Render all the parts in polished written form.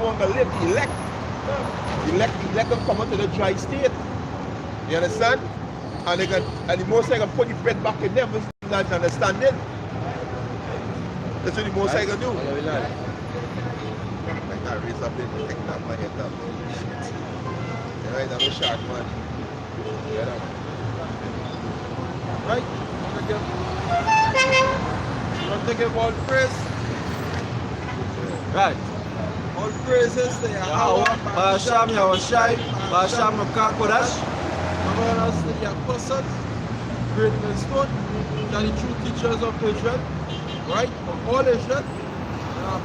won't live, elect. Elect them come into the dry state. You understand? And they can, and the Most High can put the bread back in them, which is not understanding. That's what the Most High can do. Like that, raise up it, take that my head up. Right, I'm a shark man. Yeah, right? I'm taking all praise. Right. All praises to Yahweh, Basham Yahushai, Basham Makakodash. Command us to the apostles, great millstone, that the true teachers of Israel, right? Of all Israel.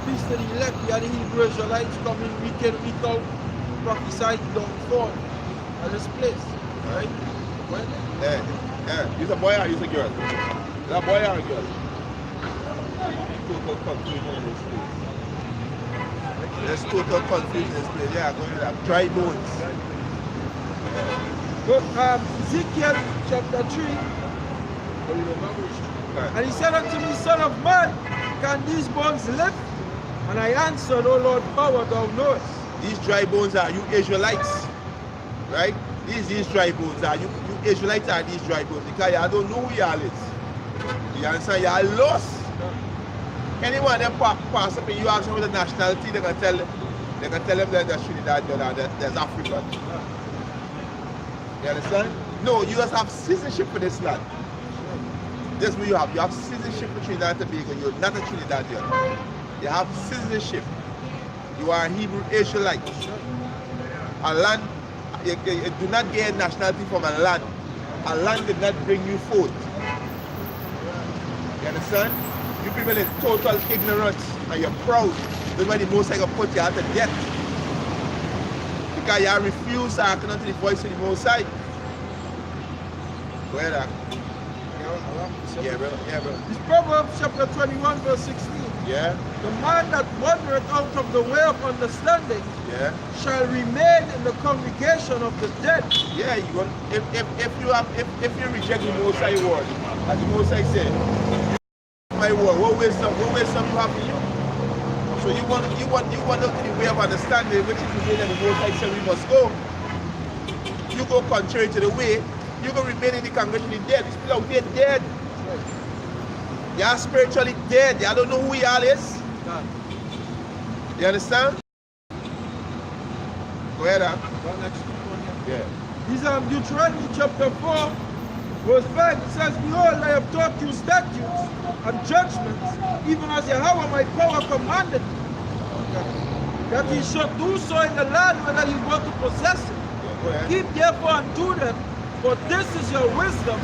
Peace to the elect, the other Hebrew Israelites coming week in, week out, prophesy the downfall of this place, right? Well, yeah. You're a boy or you're a girl? You're a boy or a girl? Total confusion in this place. There's total confusion in this place. Yeah, going to have dry bones. But Ezekiel chapter 3, and he said unto me, Son of man, can these bones live? And I answered, O Lord, power thou knowest. These dry bones are you Israelites, right? These dry bones are you Israelites are these dry bones, because y'all don't know who y'all is. You understand? Y'all lost. Anyone that pass up and you ask them with the nationality, they can tell them that there's Trinidad and there's African. You understand? No, you just have citizenship for this land. This is what you have. You have citizenship for Trinidad and Tobago. You're not a Trinidadian. You have citizenship. You are a Hebrew Israelite. A land, you do not get nationality from a land. A land did not bring you forth. You understand? You people in total ignorance and you're proud. That's why the Most High gonna put you out of debt. Because you refuse to hearken unto the voice of the Most High. Go ahead, yeah, bro. It's Proverbs chapter 21, verse 16. Yeah. The man that wandereth out of the way of understanding, yeah, shall remain in the congregation of the dead. Yeah, if you reject the Most High word, as the Most High said, my word, what wisdom you have in you? So you want to the way of understanding, which is the way that the Most High said we must go. You go contrary to the way, you go remain in the congregation of the dead. These people out there dead. They are spiritually dead. They don't know who y'all is. You understand? Go ahead, yeah. These are Deuteronomy chapter 4, verse 5. It says, Behold, I have taught you statutes and judgments, even as Yahweh my power commanded me, that ye should do so in the land whether you go to possess it. Keep therefore and do them, for this is your wisdom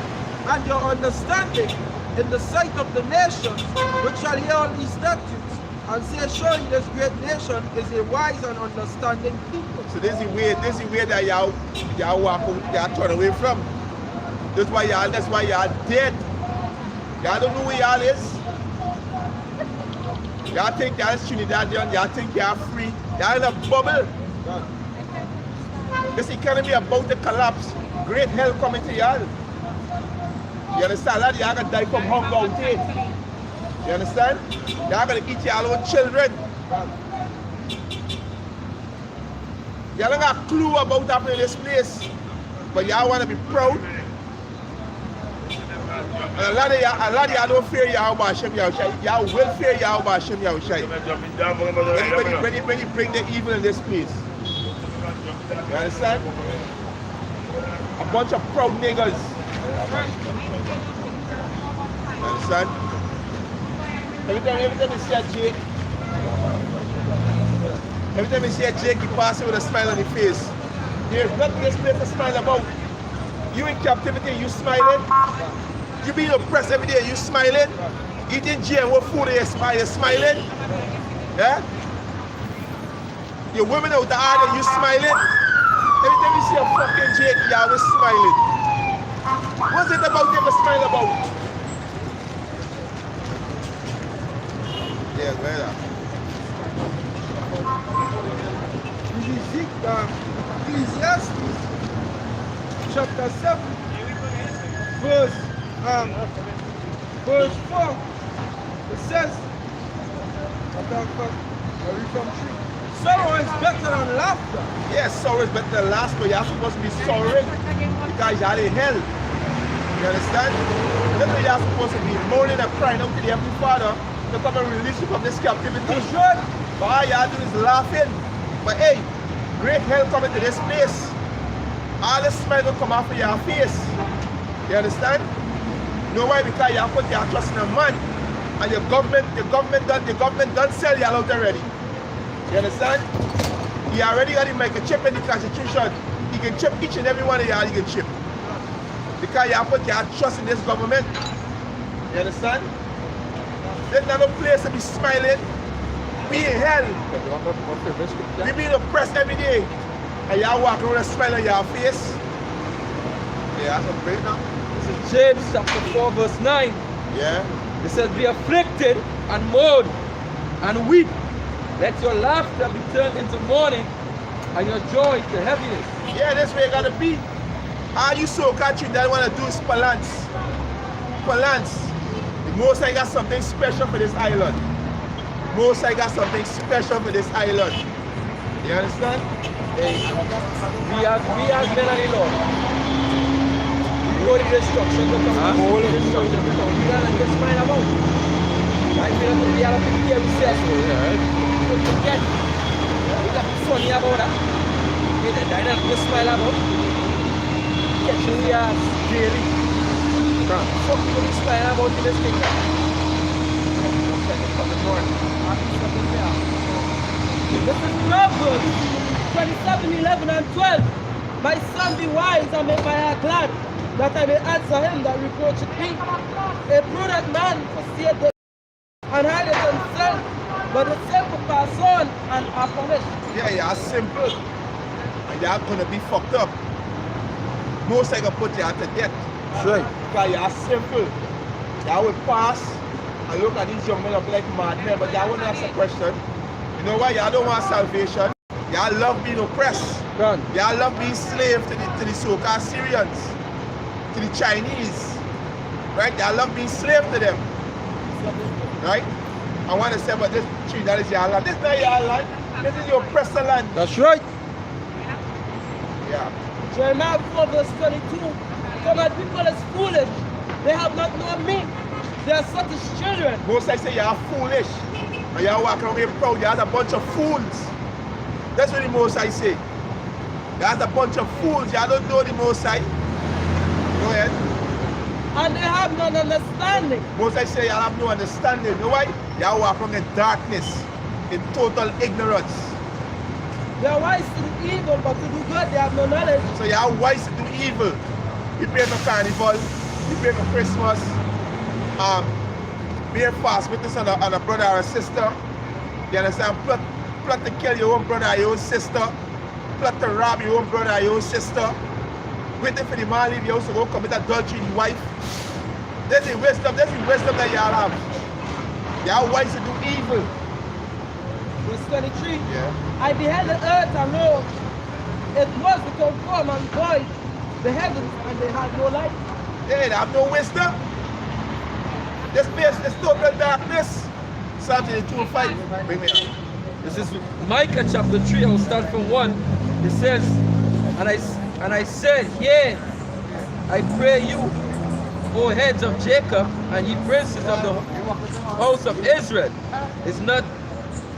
and your understanding in the sight of the nations, which shall hear all these statutes, and say, surely this great nation is a wise and understanding people. So this is the way that y'all turn away from. That's why y'all dead. Y'all don't know who y'all is. Y'all think y'all is Trinidadian, y'all think y'all free. Y'all in a bubble. This economy about to collapse. Great hell coming to y'all. You understand? A lot of y'all gonna die from hunger out here. You understand? Y'all gonna eat y'all own children. Y'all don't got a clue about happening in this place. But y'all wanna be proud. And a lot of y'all don't fear Yahweh Hashem Yahushai. Y'all will fear Yahweh Hashem Yahushai. When you bring the evil in this place. You understand? A bunch of proud niggas. You understand? Every time you see a Jake, he passes with a smile on his face. There's nothing this place to smile about. You in captivity, you smiling. You being oppressed every day, you smiling. Eating GMO food, you smiling. Yeah? Your women out the order, you smiling. Every time you see a fucking Jake, you always smiling. What's it about them to smile about? Yeah, well. Ecclesiastes chapter 7, verse 4. It says, I read from 3. Sorrow is better than laughter. Yes, sorrow is better than laughter. You're supposed to be sorrowing because you're in hell. You understand? That's why you're supposed to be mourning and crying out to the Heavenly Father to come and release you from this captivity. That's right. But all y'all do is laughing. But hey, great hell coming to this place. All the smile will come off of your face. You understand? You know why? Because you put your trust in a man. And the government done sell y'all out already. You understand? He already got him like a chip in the Constitution. He can chip each and every one of y'all, he can chip. Because you put your trust in this government. You understand? There's not a place to be smiling. We in hell. We being oppressed every day. And y'all walk around and smile on your face. Yeah, that's a great now. This is James chapter 4 verse 9. Yeah. It says, be afflicted and mourn and weep. Let your laughter be turned into mourning and your joy to heaviness. Yeah, that's where you gotta be. All you so-called that want to do is balance. Balance. The Most High got something special for this island. Most High got something special for this island. You understand? Hey, we as men of the Lord, we know the destruction to come. All the destruction to come. We gotta just mind about. Right? We have to be obsessed with it. Don't forget. We got to be funny about that. We got to smile about. Catching the ass daily. Fuck you to smile about in this kingdom. This is Proverbs 27, 11 and 12. My son, be wise and make my heart glad, that I may answer him that reproacheth me. A prudent man foreseeth the and hideth himself, but the simple pass on and are punished. Yeah, you're simple. And you're gonna be fucked up. Most I can put you out to death. Sure. Because you're simple. You will pass and look at these young men up like madmen, but you won't ask a question. You know why? You don't want salvation. You love being oppressed. Done. You love being slave to the so-called Syrians, to the Chinese. Right? You love being slave to them. Right? I want to say, but this tree, that is your land. This is not your land. This is your oppressor land. That's right. Yeah. Jeremiah 4 verse 22. For my people is foolish. They have not known me. They are such as children. Most I say you are foolish. And you are walking around here proud. You are a bunch of fools. That's what the Most I say. You are a bunch of fools. You don't know the Most I. Go ahead. And they have no understanding. Most I say you have no understanding. You know why? You are walking in darkness, in total ignorance. They are wise to do evil, but to do good they have no knowledge. So you are wise to do evil. You pray for carnival, you pray for Christmas, bear fast witness on a brother or a sister. You understand? Plot to kill your own brother or your own sister. Plot to rob your own brother or your own sister. Waiting for the man leave your house to go commit adultery with the wife. That's the wisdom that you all have. You are wise to do evil. Verse 23. Yeah. I beheld the earth and lo, it was without form and void, the heavens, and they had no light. They have no wisdom. This place is total darkness. Psalm 22:5. Bring me up. This is Micah chapter 3. I will start from 1. It says, and I said, yea, I pray you, O heads of Jacob, and ye princes of the house of Israel.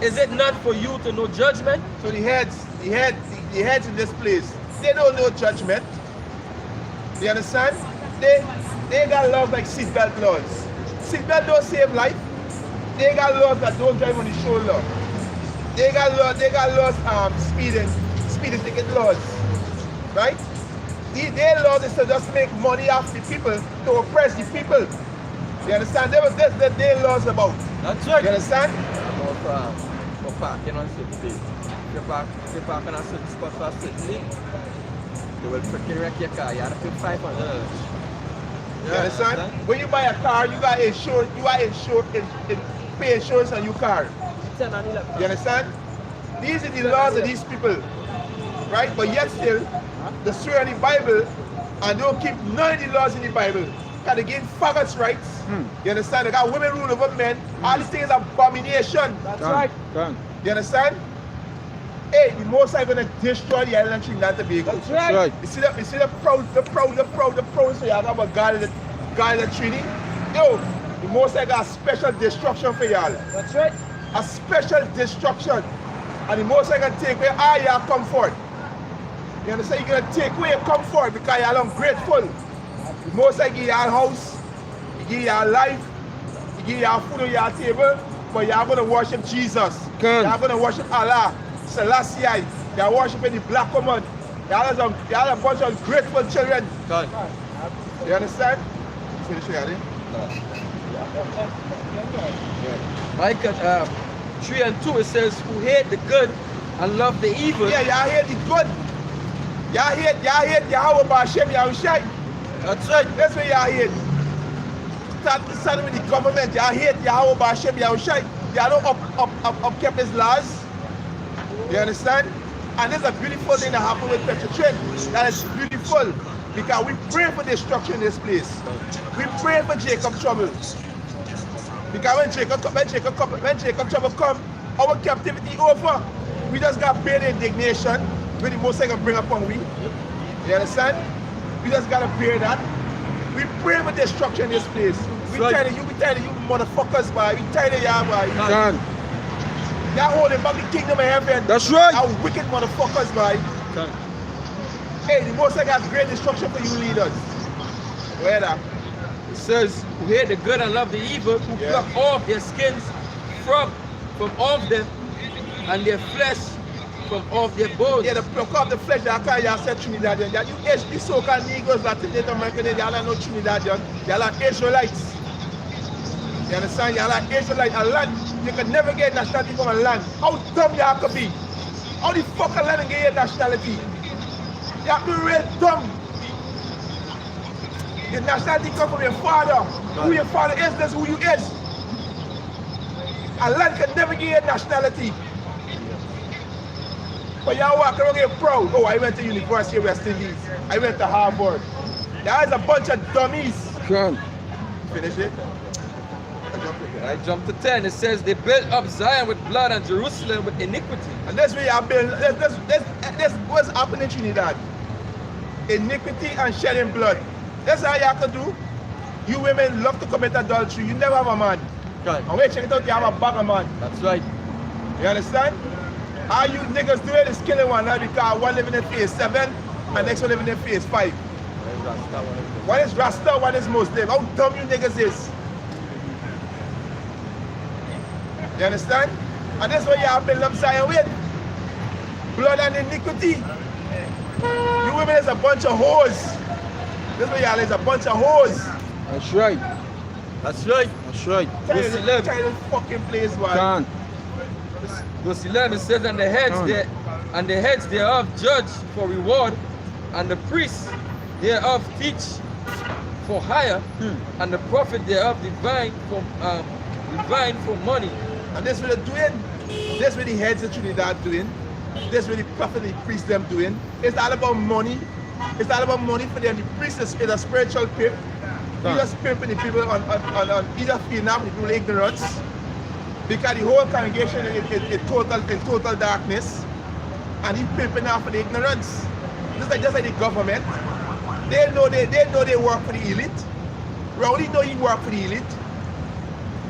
Is it not for you to know judgment? So the heads in this place, they don't know judgment. You understand? They got laws like seatbelt laws. Seatbelt don't save life. They got laws that don't drive on the shoulder. They got laws speeding ticket laws. Right? Their laws is to just make money off the people, to oppress the people. You understand? That was their laws about. That's right. You understand? For parking on certain days. If you park on a certain spot for a certain day, they will freaking wreck your car. You have to pay $500. You understand? When you buy a car, you got insurance. Pay insurance on your car. 10 and 11. You understand? These are the laws of these people, right? But yet still, they swear in the Bible and don't keep none of the laws in the Bible. Because they gain faggots' rights. You understand? They got women rule over men. All these things are abomination. That's right. You understand? Most High gonna destroy the island of Trinidad and Tobago. That's right. You see the proud, so you have a God of the Trinity. Yo, the Most High got a special destruction for y'all. That's right. A special destruction. And the Most High gonna take away all your comfort. You understand? You're gonna take away your comfort because you're ungrateful. The Most High give you a house, He give you a life, He give you a food on your table, but you're gonna worship Jesus. Good. You're gonna worship Allah, Selassie. You're worshiping the black woman. Y'all are a bunch of grateful children. Good. You understand? Finish it, Micah 3 and 2, it says, who hate the good and love the evil. Yeah, y'all hate the good. Y'all hate Yahweh B'Hashem Yahushai. That's right. That's what y'all hate. Starting with the government, y'all hate Yahweh B'Hashem Yahushai. Y'all don't upkeep his laws. You understand? And there's a beautiful thing that happened with Petrotrin. That is beautiful. Because we pray for destruction in this place. We pray for Jacob trouble. Because when Jacob trouble come, our captivity over. We just got bear the indignation when the Most High gonna bring upon we. You understand? We just gotta bear that. We pray for destruction in this place. We tired of you motherfuckers, boy. We tired of y'all, boy. Done. Y'all holding back the kingdom of heaven. That's right. Y'all wicked motherfuckers, boy. Done. Hey, the Most High got great destruction for you leaders. Where that? It says, who hate the good and love the evil, who pluck off their skins from off them, and their flesh from off their bones. Yeah, the pluck off the flesh that can y'all say Trinidadian. You so-called Negroes, Latin American, y'all are not Trinidadian. Y'all are Israelites. You understand? Y'all are Israelites. A land, you can never get nationality from a land. How dumb y'all could be? How the fuck a land get your nationality? Y'all be real dumb. Your nationality come from your father. Who your father is, that's who you is. A land can never get your nationality. But y'all walk around here proud. Oh, I went to University of West Indies. I went to Harvard. Y'all is a bunch of dummies. Come. Finish it. I jump to 10. It says, they built up Zion with blood and Jerusalem with iniquity. And that's where y'all build. That's what's happening in Trinidad. Iniquity and shedding blood. That's how y'all can do. You women love to commit adultery. You never have a man. Right. And when you check it out, you have a bag of man. That's right. You understand? All you niggas do it is killing one now because one living in phase 7 and next one living in phase 5. One is Rasta, one is Muslim. How dumb you niggas is. You understand? And that's why y'all build up Zion with. Blood and iniquity. You women is a bunch of hoes. This way y'all is a bunch of hoes. That's right. That's right. That's right. Verse 11. Child fucking place, man. Can. Verse 11 says, and the heads thereof judge for reward, and the priests thereof teach for hire, and the prophet thereof divine for money. And that's what they're doing. That's what the heads of Trinidad doing. That's what the prophet and the priests them doing. It's all about money. It's all about money for them. The priest is a spiritual pimp. He just pimping the people on either feeding up the people ignorance. Because the whole congregation is in total darkness. And he's pimping out for the ignorance. Just like the government. They know they work for the elite. Rowdy know he work for the elite.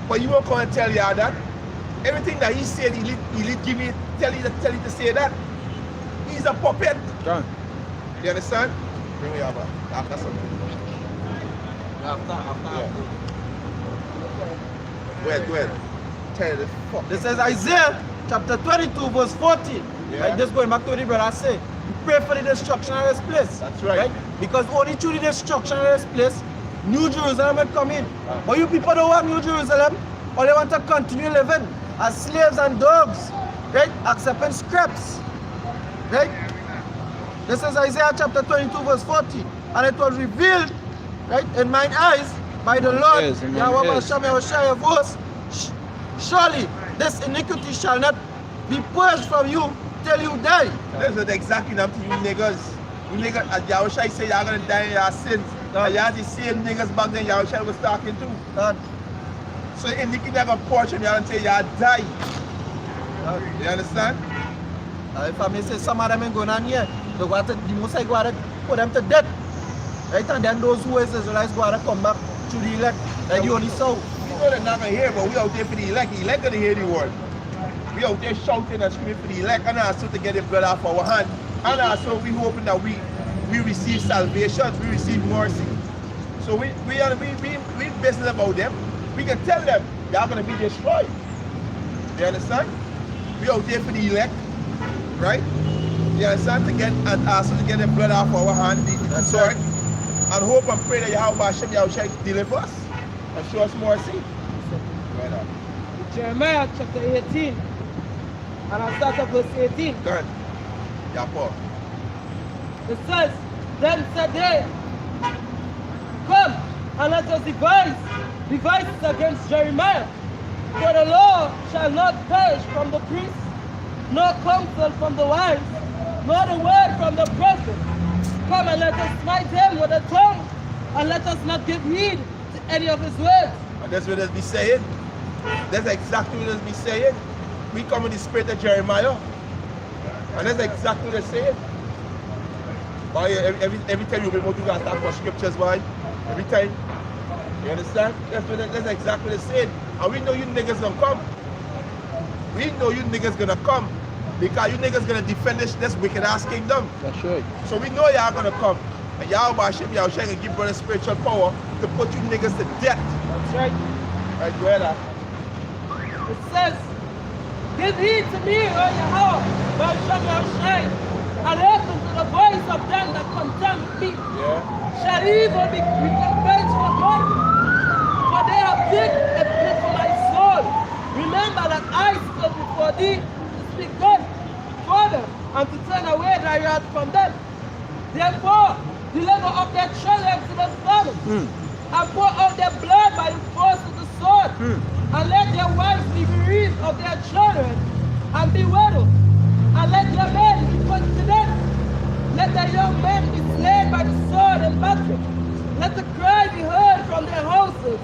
But you won't come and tell y'all that. Everything that he said, elite give me, tell you to say that. He's a puppet. Done. You understand? Bring me over. After something. After. Go ahead. Tell the fuck. This is Isaiah chapter 22 verse 14. Yeah. Right, just going back to what the brother said. We pray for the destruction of this place. That's right. Because only through the destruction of this place, New Jerusalem will come in. But you people don't want New Jerusalem. All they want to continue living as slaves and dogs. Right? Accepting scraps. Right? This is Isaiah chapter 22 verse 40. And it was revealed, right, in mine eyes by the Lord, Yes, Yahweh B'Hashem Yahushai of hosts. Surely this iniquity shall not be purged from you till you die. This is exactly enough to you niggas. You niggas, as Yahushai say y'all gonna die in your sins. And y'all the same niggas back then Yahushai was talking to. So iniquity never portion y'all until y'all die. You understand? If I may say, some of them ain't going on here. The Most High go out put them to death. Right? And then those who is Israelites go out come back to the elect. Like the only soul. You know they're not going to hear, but we out there for the elect. The elect going to hear the word. We out there shouting and screaming for the elect, and also to get the blood off our hand. And also we hoping that we receive salvation, we receive mercy. So we business about them. We can tell them y'all gonna be destroyed. You understand? We out there for the elect, right? You understand? To get and also to get the blood off our hand, the sword, and hope and pray that Yahweh Hashem Yahushua deliver us and show us mercy. Right on. Jeremiah chapter 18, and I'll start at verse 18. Good. Yeah, Paul. It says, then said they, come and let us devise devices against Jeremiah. For the law shall not perish from the priest, nor counsel from the wise, nor the word from the prophet. Come and let us smite him with a tongue, and let us not give heed to any of his words. And that's what it be saying. That's exactly what it be saying. We come in the spirit of Jeremiah. And that's exactly what it's saying. Boy, every time you remember, you got to talk about scriptures, boy. Every time. You understand? That's exactly what it's saying. And we know you niggas gonna come. We know you niggas gonna come. Because you niggas gonna defend this wicked ass kingdom. That's right. So we know y'all gonna come. And y'all by Hashem, y'all gonna give brother spiritual power to put you niggas to death. That's right. Right, go ahead. It says, give heed to me, O Yahweh, thou shalt not shine, and hearken to the voice of them that contemn me. Yeah. Shall evil be recompensed for good? For they have digged a pit for my soul. Remember that I stood before thee to speak good for them, and to turn away thy wrath from them. Therefore, deliver up their children to the famine, and pour out their blood by the force of the sword, and let their wives be bereaved of their children, and be widowed, and let their men be put to death. Let their young men be slain by the sword and battle. Let the cry be heard from their houses,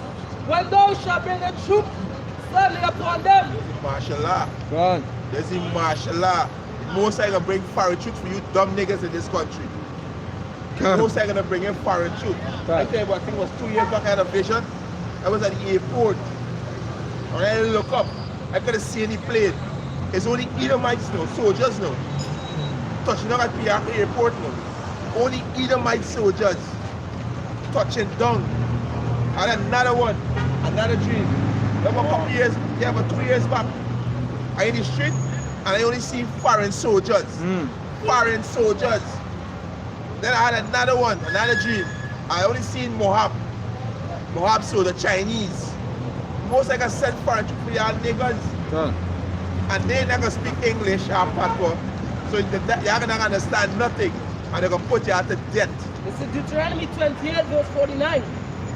when thou shalt bring a troop suddenly upon them. Mashallah. God. There's in mashallah. The Most High gonna bring foreign troops for you dumb niggas in this country. The Most High gonna bring in foreign troops. I tell you what, I think it was 2 years back I had a vision. I was at the airport. And I look up, I couldn't see any plane. It's only Edomites now, soldiers now. Touching down at PR airport now. Only Edomite soldiers touching down. And another one, another dream. There were a couple years, yeah, about 2 years back. I in the street and I only see foreign soldiers. Foreign soldiers. Then I had another one, another dream. I only seen Moab. Moab soldier, Chinese. Most like I said foreign troops for y'all niggas. And they never speak English or patois. So y'all not understand nothing. And they're gonna put you out to death. It's in Deuteronomy 28, verse 49.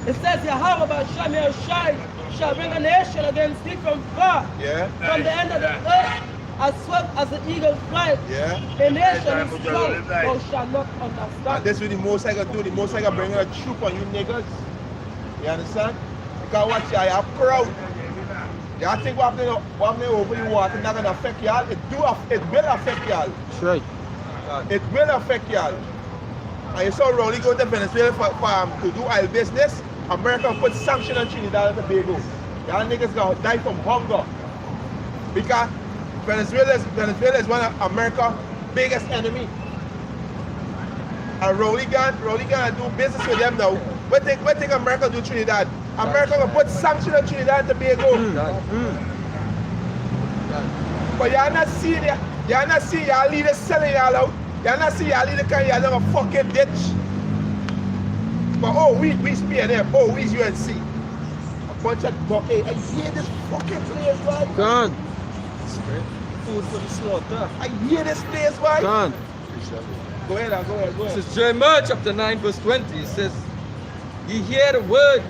It says, Yahweh Hashem Yahushua shall bring a nation against thee from far, Yeah? from the end of the earth, as swift as the eagle flies. Yeah? A nation is strong, thou shalt not And understand. that's what the Most High gonna do. The Most High gonna bring a troop on you niggas. You understand? Because watch y'all, y'all proud. Y'all think what happening over the water not gonna affect y'all? It will affect y'all. That's right. It will affect y'all. And you saw Rowley go to Venezuela to do oil business. America put sanctions on Trinidad and Tobago. Y'all niggas gonna die from hunger. Because Venezuela is one of America's biggest enemy. And Rowley gonna do business with them now. What think America do Trinidad? America gonna put sanctions on Trinidad and Tobago. But y'all not seeing it. Y'all not seeing y'all leaders selling y'all out. Y'all not seeing y'all leaders carrying y'all down a fucking ditch. But oh, we spear them. Oh, we's UNC. A bunch of hey, I hear this fucking place, right? God. Food for the slaughter. I hear this place, right? God. Go ahead. This is Jeremiah chapter 9, verse 20. It says, ye hear the word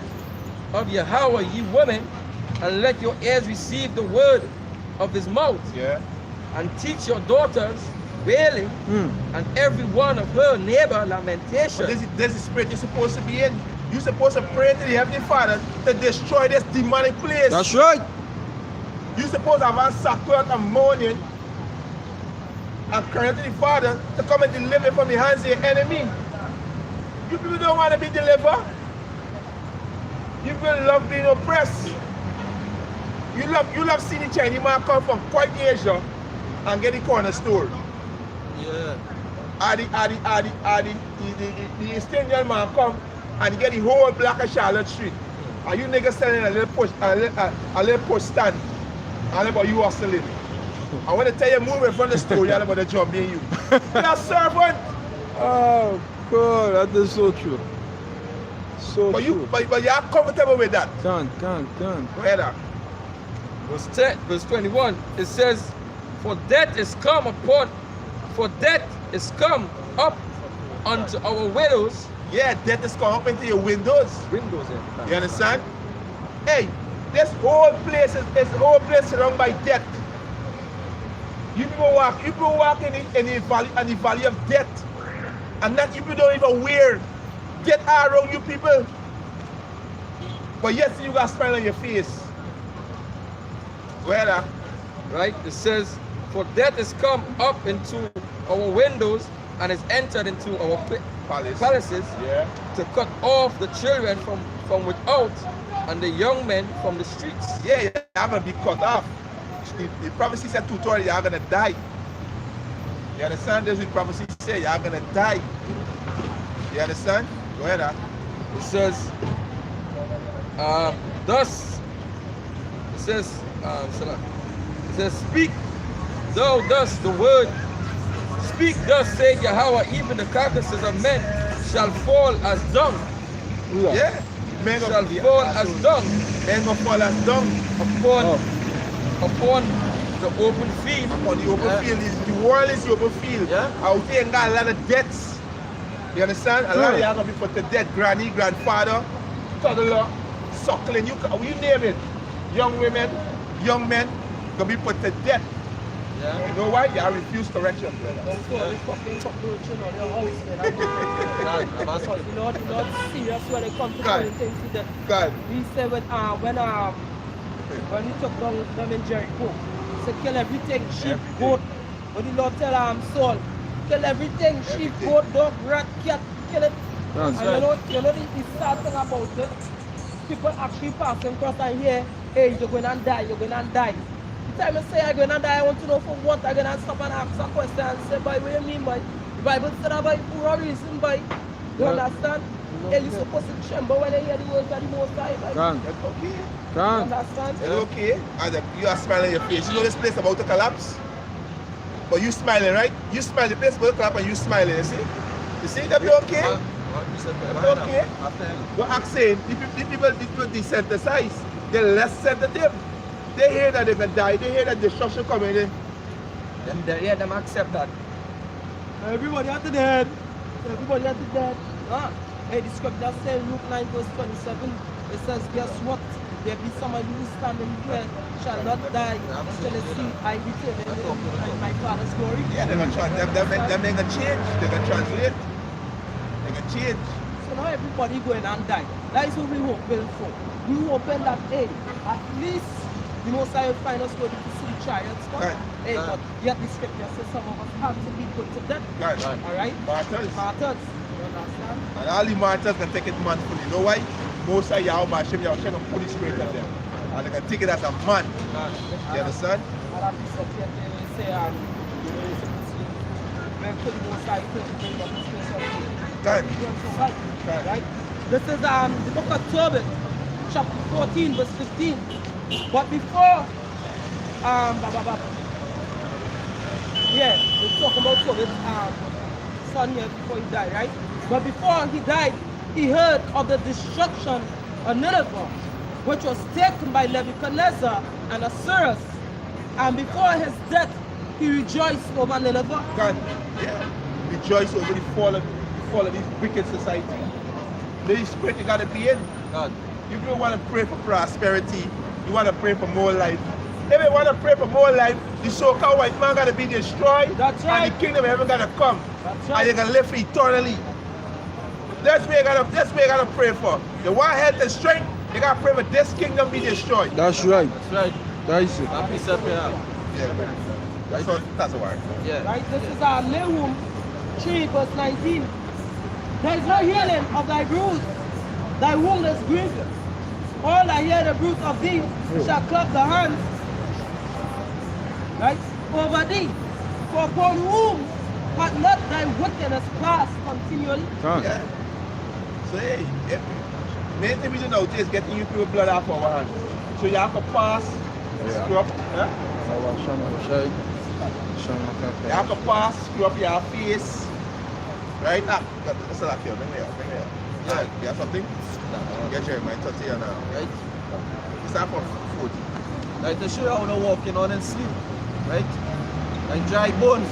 of Yahweh, ye women, and let your ears receive the word of his mouth, Yeah. and teach your daughters wailing, and every one of her neighbor lamentation. But this is spirit you're supposed to be in. You're supposed to pray to the Heavenly Father to destroy this demonic place. That's right. You're supposed to have a sackcloth and mourning and crying to the Father to come and deliver from the hands of your enemy. You people don't want to be delivered. You people love being oppressed. You love seeing the Chinese man come from Point Asia and get the corner store. Yeah. The East Indian man come and get the whole block of Charlotte Street. And you niggas selling a little push stand. And about you hustling. I want to tell you more from the story about the job being you. You're a servant. Oh God, that is so true. So But true. you're comfortable with that. Can't. Go ahead. Verse 10, verse 21, it says, For death is come up unto our widows. Yeah, death is coming up into your windows. Windows, yeah. You understand? Hey, this whole place is surrounded by death. You people walk in the valley of death. And that you people don't even wear death around you people. But yes, you got a smile on your face. Go ahead, Right? It says, For death is come up into our windows and is entered into our palaces Yeah. to cut off the children from without and the young men from the streets. Yeah, you're gonna be cut off. The prophecy said 2:30, you're gonna die. You understand? This is what prophecy say, you're gonna die. You understand? Go ahead, It says, Speak thou thus the word. Speak thus, said Yahweh, even the carcasses of men shall fall as dung. Yeah. Men Shall gonna fall as dung men gonna fall as dung. upon the open field. On the open field, the world is the open field. Yeah. Out there and got a lot of deaths. You understand? A lot of y'all gonna be put to death. Granny, grandfather, toddler, suckling, you name it. Young women, young men gonna be put to death. Yeah. You know why? Y'all refuse correction. Lord serious when it comes to God. putting things to death. God. He said when he took down them in Jericho, he said kill everything, sheep, goat. But the Lord tell Saul, kill everything, sheep, goat, dog, rat, cat, kill it. And you know the sad thing about it, people actually passing across and hear, hey, you're going to die, you're going to die. The time I say I'm going to die, I want to know for what. I'm going to stop and ask a question and say, boy, what do you mean, boy? The Bible said about for a reason, boy. You understand? Hey, you're supposed to tremble when they hear the words of the Most High, boy. That's okay. You understand? It's okay. And you are smiling on your face. You know this place about to collapse? But you smiling, right? You smile, the place about to collapse and you smiling, you see? You see? That be okay? That's okay. What I'm saying, the people desensitized. They're less sensitive. They hear that they're going to die. They hear that destruction coming in. Them accept that. Everybody at the dead. Everybody at the dead. Hey, the scripture says Luke 9 verse 27. It says, guess what? There be somebody who is standing here shall not die until they see I return in my Father's glory. Yeah, they're going to change. They're going to change. They're going to translate. They're going to change. So now everybody going and die. That is what we hoping for. We hoping that, hey, at least the Most High will find us going to see the chariots come. Right. Hey, but yet the scripture says some of us have to be put to death. Right. Alright? Martyrs. Martyrs. You understand? And all the martyrs can take it manfully. You know why? Most of Yahweh Hashem, Yahweh Hashem, the Holy Spirit of them. And they can take it as a man. You understand? And I'm subject to say, you know, it's when could the Most High bring up this place of Right. right? This is the book of Tobit, chapter 14, verse 15. But before, yeah, we're talking about Tobit, son here before he died, right? But before he died, he heard of the destruction of Nineveh, which was taken by Nebuchadnezzar and Assyrius. And before his death, he rejoiced over Nineveh. God, yeah. Rejoice over the fall of this wicked society. The spirit you gotta be in. God. You don't want to pray for prosperity, you want to pray for more life. If you want to pray for more life, the so-called white man gotta be destroyed. That's right. And the kingdom of heaven gotta come. That's And right. you're gonna live eternally. That's what you gotta pray for. You want health and strength, you gotta pray for this kingdom be destroyed. That's right. That's right. That is it. Happy Sabbath. Yeah. That's a word. Yeah. Right? This is Nahum 3 verse 19. There is no healing of thy bruise, thy wound is grieved. All that hear the bruise of thee shall clap the hands, right, over thee. For upon whom hath not thy wickedness passed continually? Yeah. So hey, main thing we should know is getting you through blood off our hand. So you have to pass, scrub, yeah? You have to pass, scrub your face. Right now, that's like here, bring here. Yeah, you have something? Get your mind 30 here now. Right? It's time for 40. Like to show you how they're walking on and sleep. Right? Like dry bones.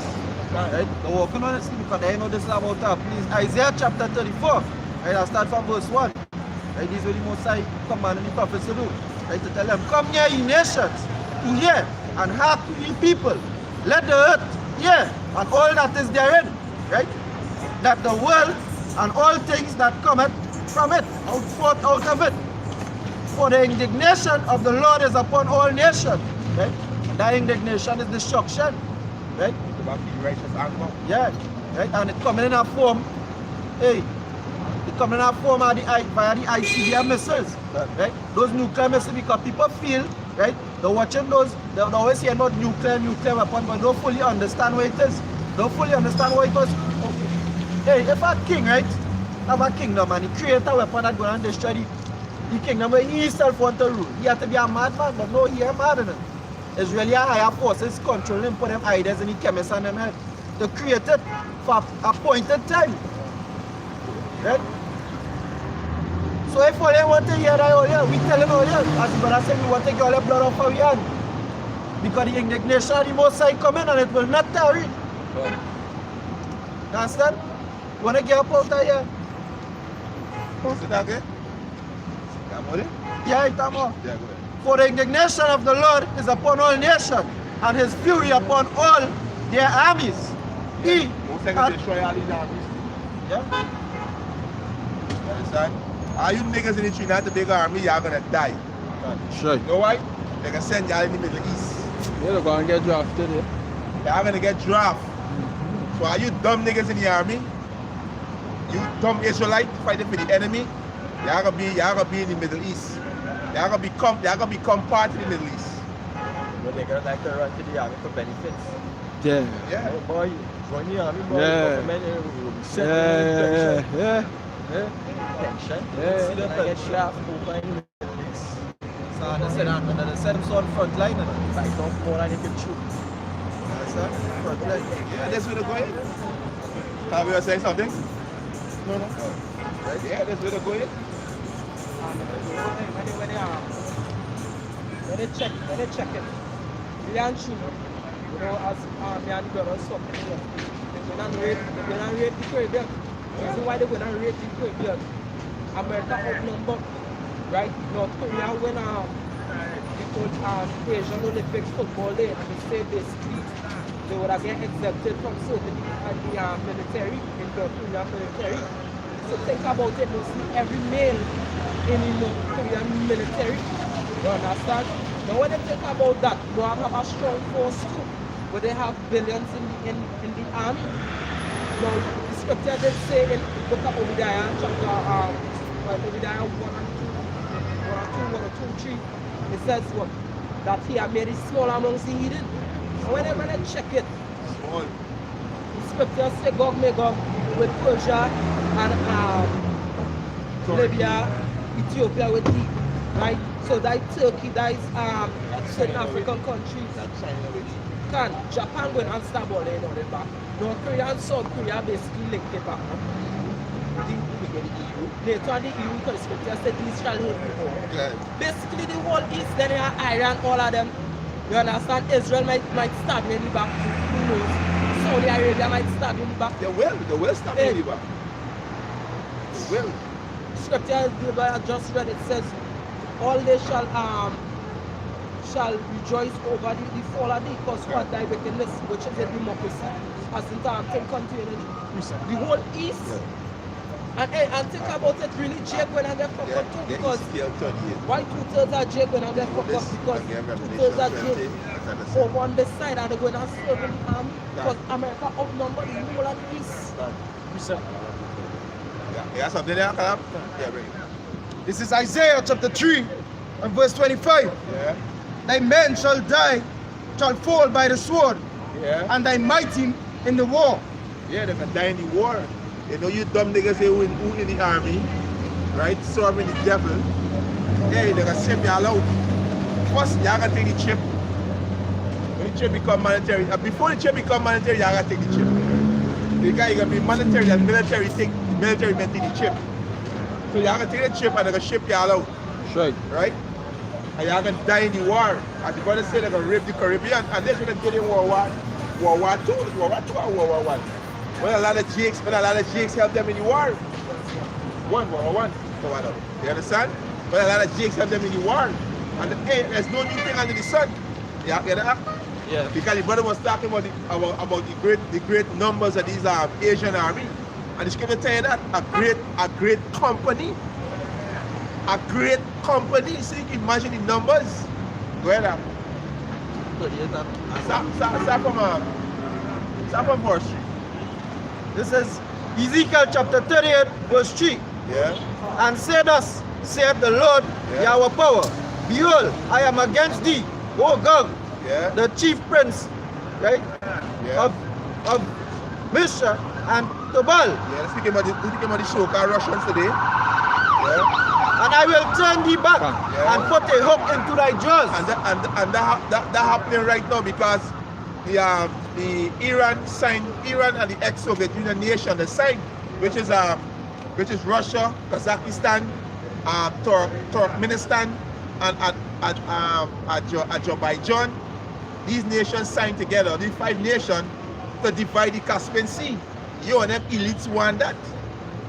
Right? They're walking on and sleep because they know this is about please. Isaiah chapter 34. Right? I'll start from verse 1. Right? This is what the Most High commanding the prophets to do. Right? To tell them, come near ye nations to hear and hark to ye people. Let the earth hear and all that is therein. Right? That the world and all things that cometh from it, out forth out of it. For the indignation of the Lord is upon all nations. Right? That indignation is destruction. Right? It's about the righteous anger. Yeah. Right? And it coming in a form, hey, it coming in a form of via the ICBM missiles. Right? Those nuclear missiles, because people feel, right, they're watching those, they're always hearing about nuclear weapon, but don't fully understand what it is. Don't fully understand what it was. Hey, if a king, right, have a kingdom and he create a weapon that going to destroy the kingdom where he himself want to rule, he have to be a madman, but no, he ain't mad in it. It's really a higher forces controlling him, put them ideas in the chemists and them head. They create it for appointed time. Right? So if all they want to hear that all here, we tell them all here, as the brother said, we want to get all the blood off our hand. Because the indignation of the Most High come in and it will not tarry. You understand? Want to get up out of here? Is it okay? Come on, Yeah, it's more. yeah, go ahead. For the indignation of the Lord is upon all nations, and his fury upon all their armies. He Most likely hath- to destroy all these armies. yeah. You understand? All you niggas in the tree, not the big army, y'all gonna die. Sure. You know why? They're gonna send y'all in the Middle East. You're going to get drafted. Yeah. Y'all gonna get drafted. So are you dumb niggas in the army? You dumb Israelite fighting for the enemy? Y'all gonna be in the Middle East. Y'all gonna become part of the Middle East. But they're gonna like to run to the army for benefits. Yeah. Yeah. Oh boy, join the army, boy. Yeah. Government, Yeah. pension. Yeah. See the I get shafted over in the So they said that, and they said them on front line. fight off more than you can chew. Understand? Front line. Yeah, that's where they're going. Have you saying something? No. Right? Yeah, that's where they're going. When they check it, really and true, you know, as me and the brothers talking here, they're going to rate the Caribbean. The reason why they're going to rate the Caribbean, America outnumbered, right? North Korea when the Asian Olympics football day, and they say basically they would have get exempted from certain the military, in North Korea military. So think about it, you see every male in the North Korean military. You understand? Now when they think about that, you have a strong force too, where they have billions in the army. Now the scripture did say in the book of Obadiah, chapter Obadiah 1 or 2, 3, it says what? That he had made it small amongst the heathen. And when they check it, Small. the scripture say Gog Magog with Persia and Libya, Ethiopia with thee, right? So that Turkey, that is certain African countries that China with can Japan going and stab all in on the back. North Korea and South Korea basically linked it back. NATO and the EU, because the scripture said these shall hate before. Okay. Basically the whole East, then you have Iran, all of them. You understand? Israel might stab you in the back. Who knows? Saudi Arabia might stab you in the back. They will stop Hey. you, back. They will. Scripture I just read, it says, all they shall rejoice over the fall of the because what thy wickedness, which is a democracy, as in time continuing. The whole East. And think about it, really, Jake when I get fucked Yeah, up too, they because still 30 years. why 2/3 are Jake when I get fucked up? Because 2/3 are Jake. understand. over on this side and they're going to serve in the army because America outnumbered the whole of the east. Yeah, something there, Caleb? Yeah, bring it. This is Isaiah chapter 3 and verse 25. Yeah, Thy men shall die, shall fall by the sword, yeah. and thy mighty in the war. Yeah, they can die in the war. You know, you dumb niggas say who in the army, right? Serving the devil. Hey, they can ship y'all out. First, y'all gotta take the chip. When the chip become monetary, before the chip become monetary, y'all gotta take the chip. Because you gotta be monetary and military take the chip. So y'all gonna take the chip and they're gonna ship y'all out. Right. Right? And y'all gonna die in the war. As the brother said, they're gonna rape the Caribbean, and that's what they did in World War II, World War II or World War I. When a lot of Jakes helped them in the war. World War I. You understand? When a lot of Jakes helped them in the war. And hey, there's no new thing under the sun. Yeah, get that? Yeah. Because the brother was talking about the great numbers of these Asian army. And the scripture tell you that a great company. A great company. So you can imagine the numbers. Go ahead. Start from verse 3. This is Ezekiel chapter 38 verse 3. Yeah. And say thus, saith the Lord, Yeah. Yahweh power, behold, I am against thee, O Gog, Yeah. the chief prince, right, Yeah. of Mishra and Tubal, Yeah, let's speak about the show called Russians today. Yeah. and I will turn thee back Yeah. and put a hook into thy jaws. And that happening right now because the Iran and the ex-Soviet Union nation, the signed, which is Russia, Kazakhstan, Turkmenistan, and Azerbaijan. These nations signed together, these 5 nations, to divide the Caspian Sea. You and them elites want that.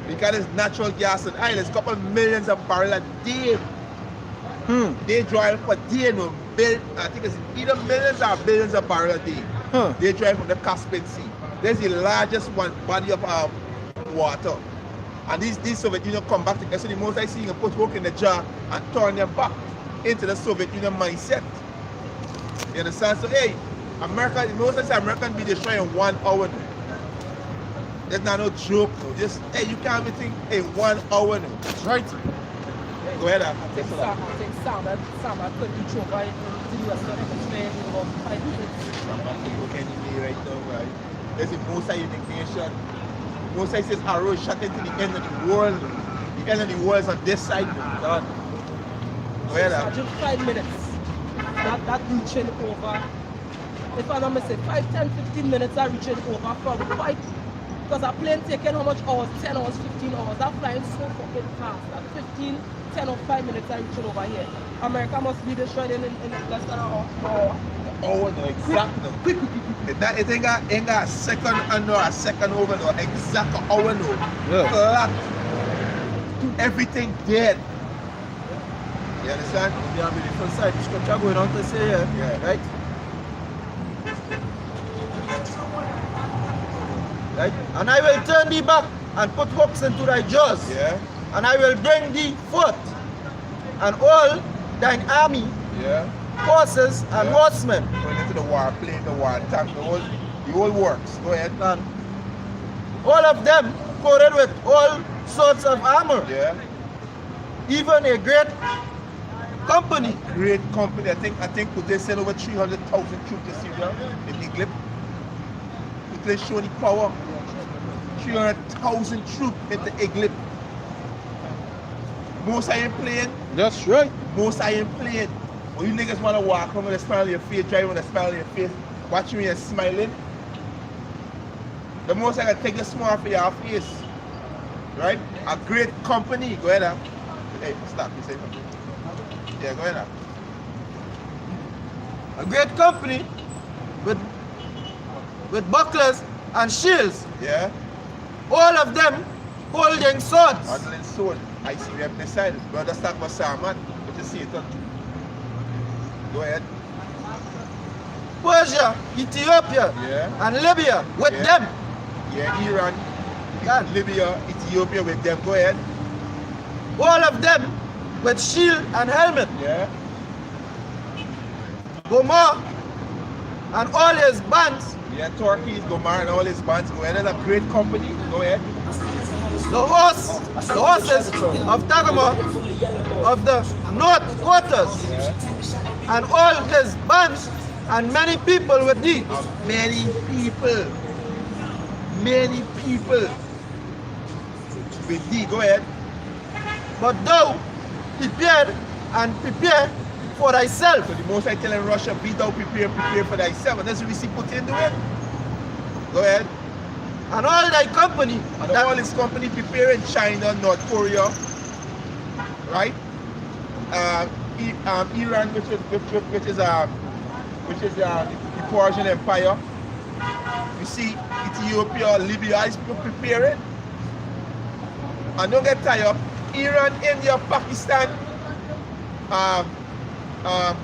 Because it's natural gas and oil, it's a couple millions of barrels a day. They drive for day, no, I think it's either millions or billions of barrels a day. They drive from the Caspian Sea. There's the largest body of water. And these Soviet Union come back together. So the most I see you put work in the jar and turn them back into the Soviet Union mindset. You understand? So hey, America, the most I say American be destroyed in 1 hour. That's not no joke. No. Just hey, you can't even think in 1 hour. No. That's right. Go ahead. I think Sam could reach over in the US in about 5 minutes. I'm not looking anyway right now, right? There's the most indignation. Most I says arrow shot into the end of the world. The end of the world is on this side. God. Go ahead. Just 5 minutes. That reaching over. If I'm not mistaken, 5, 10, 15 minutes are reaching over from quite. Because a plane taking how much hours? 10 hours, 15 hours. That flying so fucking fast. That 15, 10 or 5 minutes are reaching over here. America must be destroyed in less than an hour. Oh, no, exactly. Quick. It ain't got a second under a second over, no. Exact hour, no. Yeah. Flat. Everything dead. You understand? You have the different side, the scripture going on to say here, Yeah. right? Right? And I will turn thee back and put hooks into thy jaws, Yeah. and I will bring thee forth, and all thine army, Yeah. horses, and Yeah. horsemen, Going into the war plane, the war tank, the whole works. Go ahead. and all of them coated with all sorts of armor, Yeah. even a great company. Great company. I think they sent over 300,000 troops to Syria in Idlib. They show the power. 300,000 troops into Idlib. Most I ain't playing. That's right. Most I ain't playing. When you niggas wanna walk home with a smile on your face, driving with a smile on your face, watching me and smiling. The most I can take a smile for your face. Right? A great company. Go ahead. Hey, stop. You say something. Yeah, go ahead. A great company with bucklers and shields, Yeah? all of them holding swords. Handling sword. I see we have decided. Brother start with Salman. What you see it on? Go ahead. Persia, Ethiopia, Yeah. and Libya with Yeah. them. Yeah, Iran, God. Libya, Ethiopia with them. Go ahead. All of them with shield and helmet. Yeah. Gomorrah and all his bands, Yeah, Turkey, Gomar and all his bands. Go ahead, that's a great company. Go ahead. the horses of Tagama, of the North Quarters, and all his bands, and many people with thee. Many people. Many people. With thee, go ahead. But thou prepare and prepare for thyself. So the most I tell in Russia, be thou prepare for thyself. And that's what we see Putin doing. Go ahead. And all thy company, And all his company preparing China, North Korea, right? Iran, which is the Persian Empire. You see Ethiopia, Libya is preparing. And don't get tired. Iran, India, Pakistan,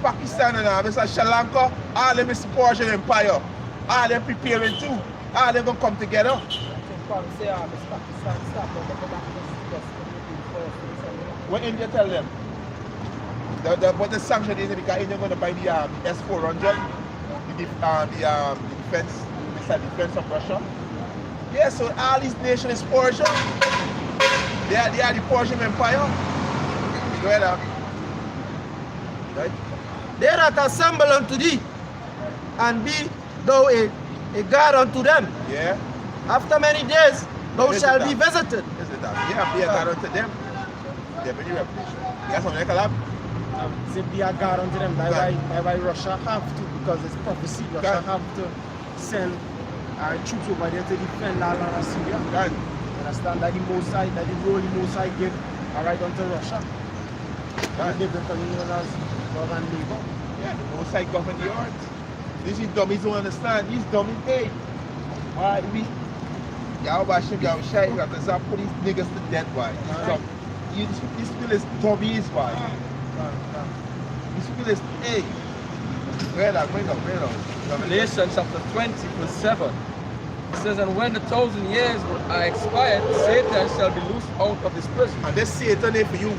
Pakistan and Sri Lanka, all them is the Persian Empire. All them preparing too. All them gonna come together. What India tell them? But the sanction is because India gonna buy the S-400, the defense, missile defense from Russia. Yeah, so all these nations is Persian. They are the Persian Empire. Go ahead, right? they that assemble unto thee, and be thou a God unto them. Yeah. After many days thou Visit shalt them. be visited. Visit them. Yeah, be a God unto them. Yeah, but you reputation. You got something like that? Say be a guard unto them. That's why Russia have to, because it's prophecy. Russia have to send our troops over there to defend all of Syria. God. Understand that the Mossad, that the role the Mossad give right unto Russia. God. They become known as love and labor. Yeah, the most I govern the earth. These dummies don't understand. These dummies, hey. Alright, y'all watch him, y'all shy. You have to stop put these niggas to death, why? These people is dummies, why? These people is, hey. Bring it up. Revelation chapter 20, verse 7. It says, and when the 1,000 years are expired, Satan shall be loosed out of his prison. And this Satan is for you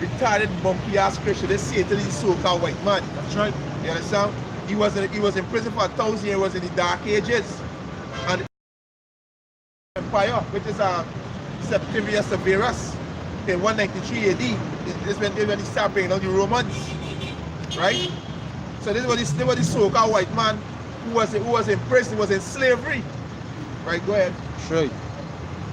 retarded monkey ass Christian. This Satan is so-called white man. That's right. You understand? He was in prison for 1,000 years, was in the dark ages. And the empire, which is Septimius Severus, in 193 AD, is when he started bringing down the Romans. Right? So this was the so-called white man who was in prison, was in slavery. Right, go ahead. Sure.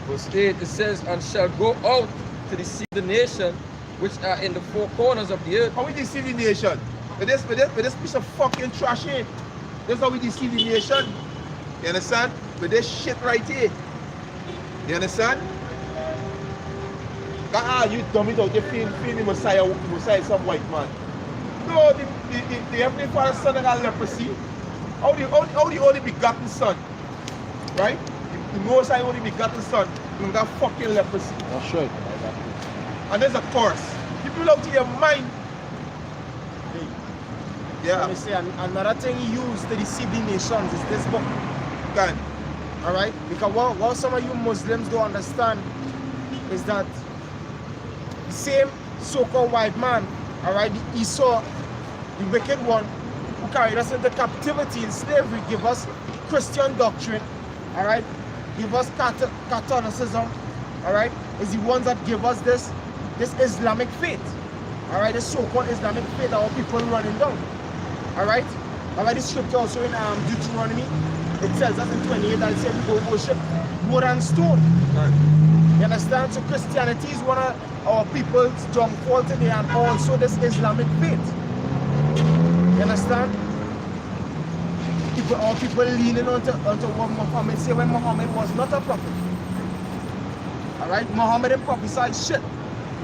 Verse 8, it says, and shall go out to deceive the nation which are in the four corners of the earth. How we deceive the nation? With this piece of fucking trash here. That's how we deceive the nation. You understand? With this shit right here. You understand? You dummies out there feeling the Messiah is some white man. No, the Heavenly Father son that got leprosy. How the only begotten son, right? The Most High only begotten son, you got fucking leprosy. That's right. And there's a curse. People out to your mind. Yeah. Let me say, another thing he used to deceive the nations is this book. God. Alright? Because what some of you Muslims don't understand is that the same so-called white man, alright, the Esau, the wicked one, who carried us into captivity in slavery, give us Christian doctrine, alright, give us Catholicism, alright, is the ones that give us this Islamic faith, alright, this so-called Islamic faith that our people running down, alright. Alright, this scripture also in Deuteronomy, it tells us in 28 that it says we go worship wood and stone. Right. You understand? So Christianity is one of our people's strong fault today, and also this Islamic faith. You understand? Our people leaning onto what Muhammad said when Muhammad was not a prophet. Alright? Muhammad didn't prophesy shit.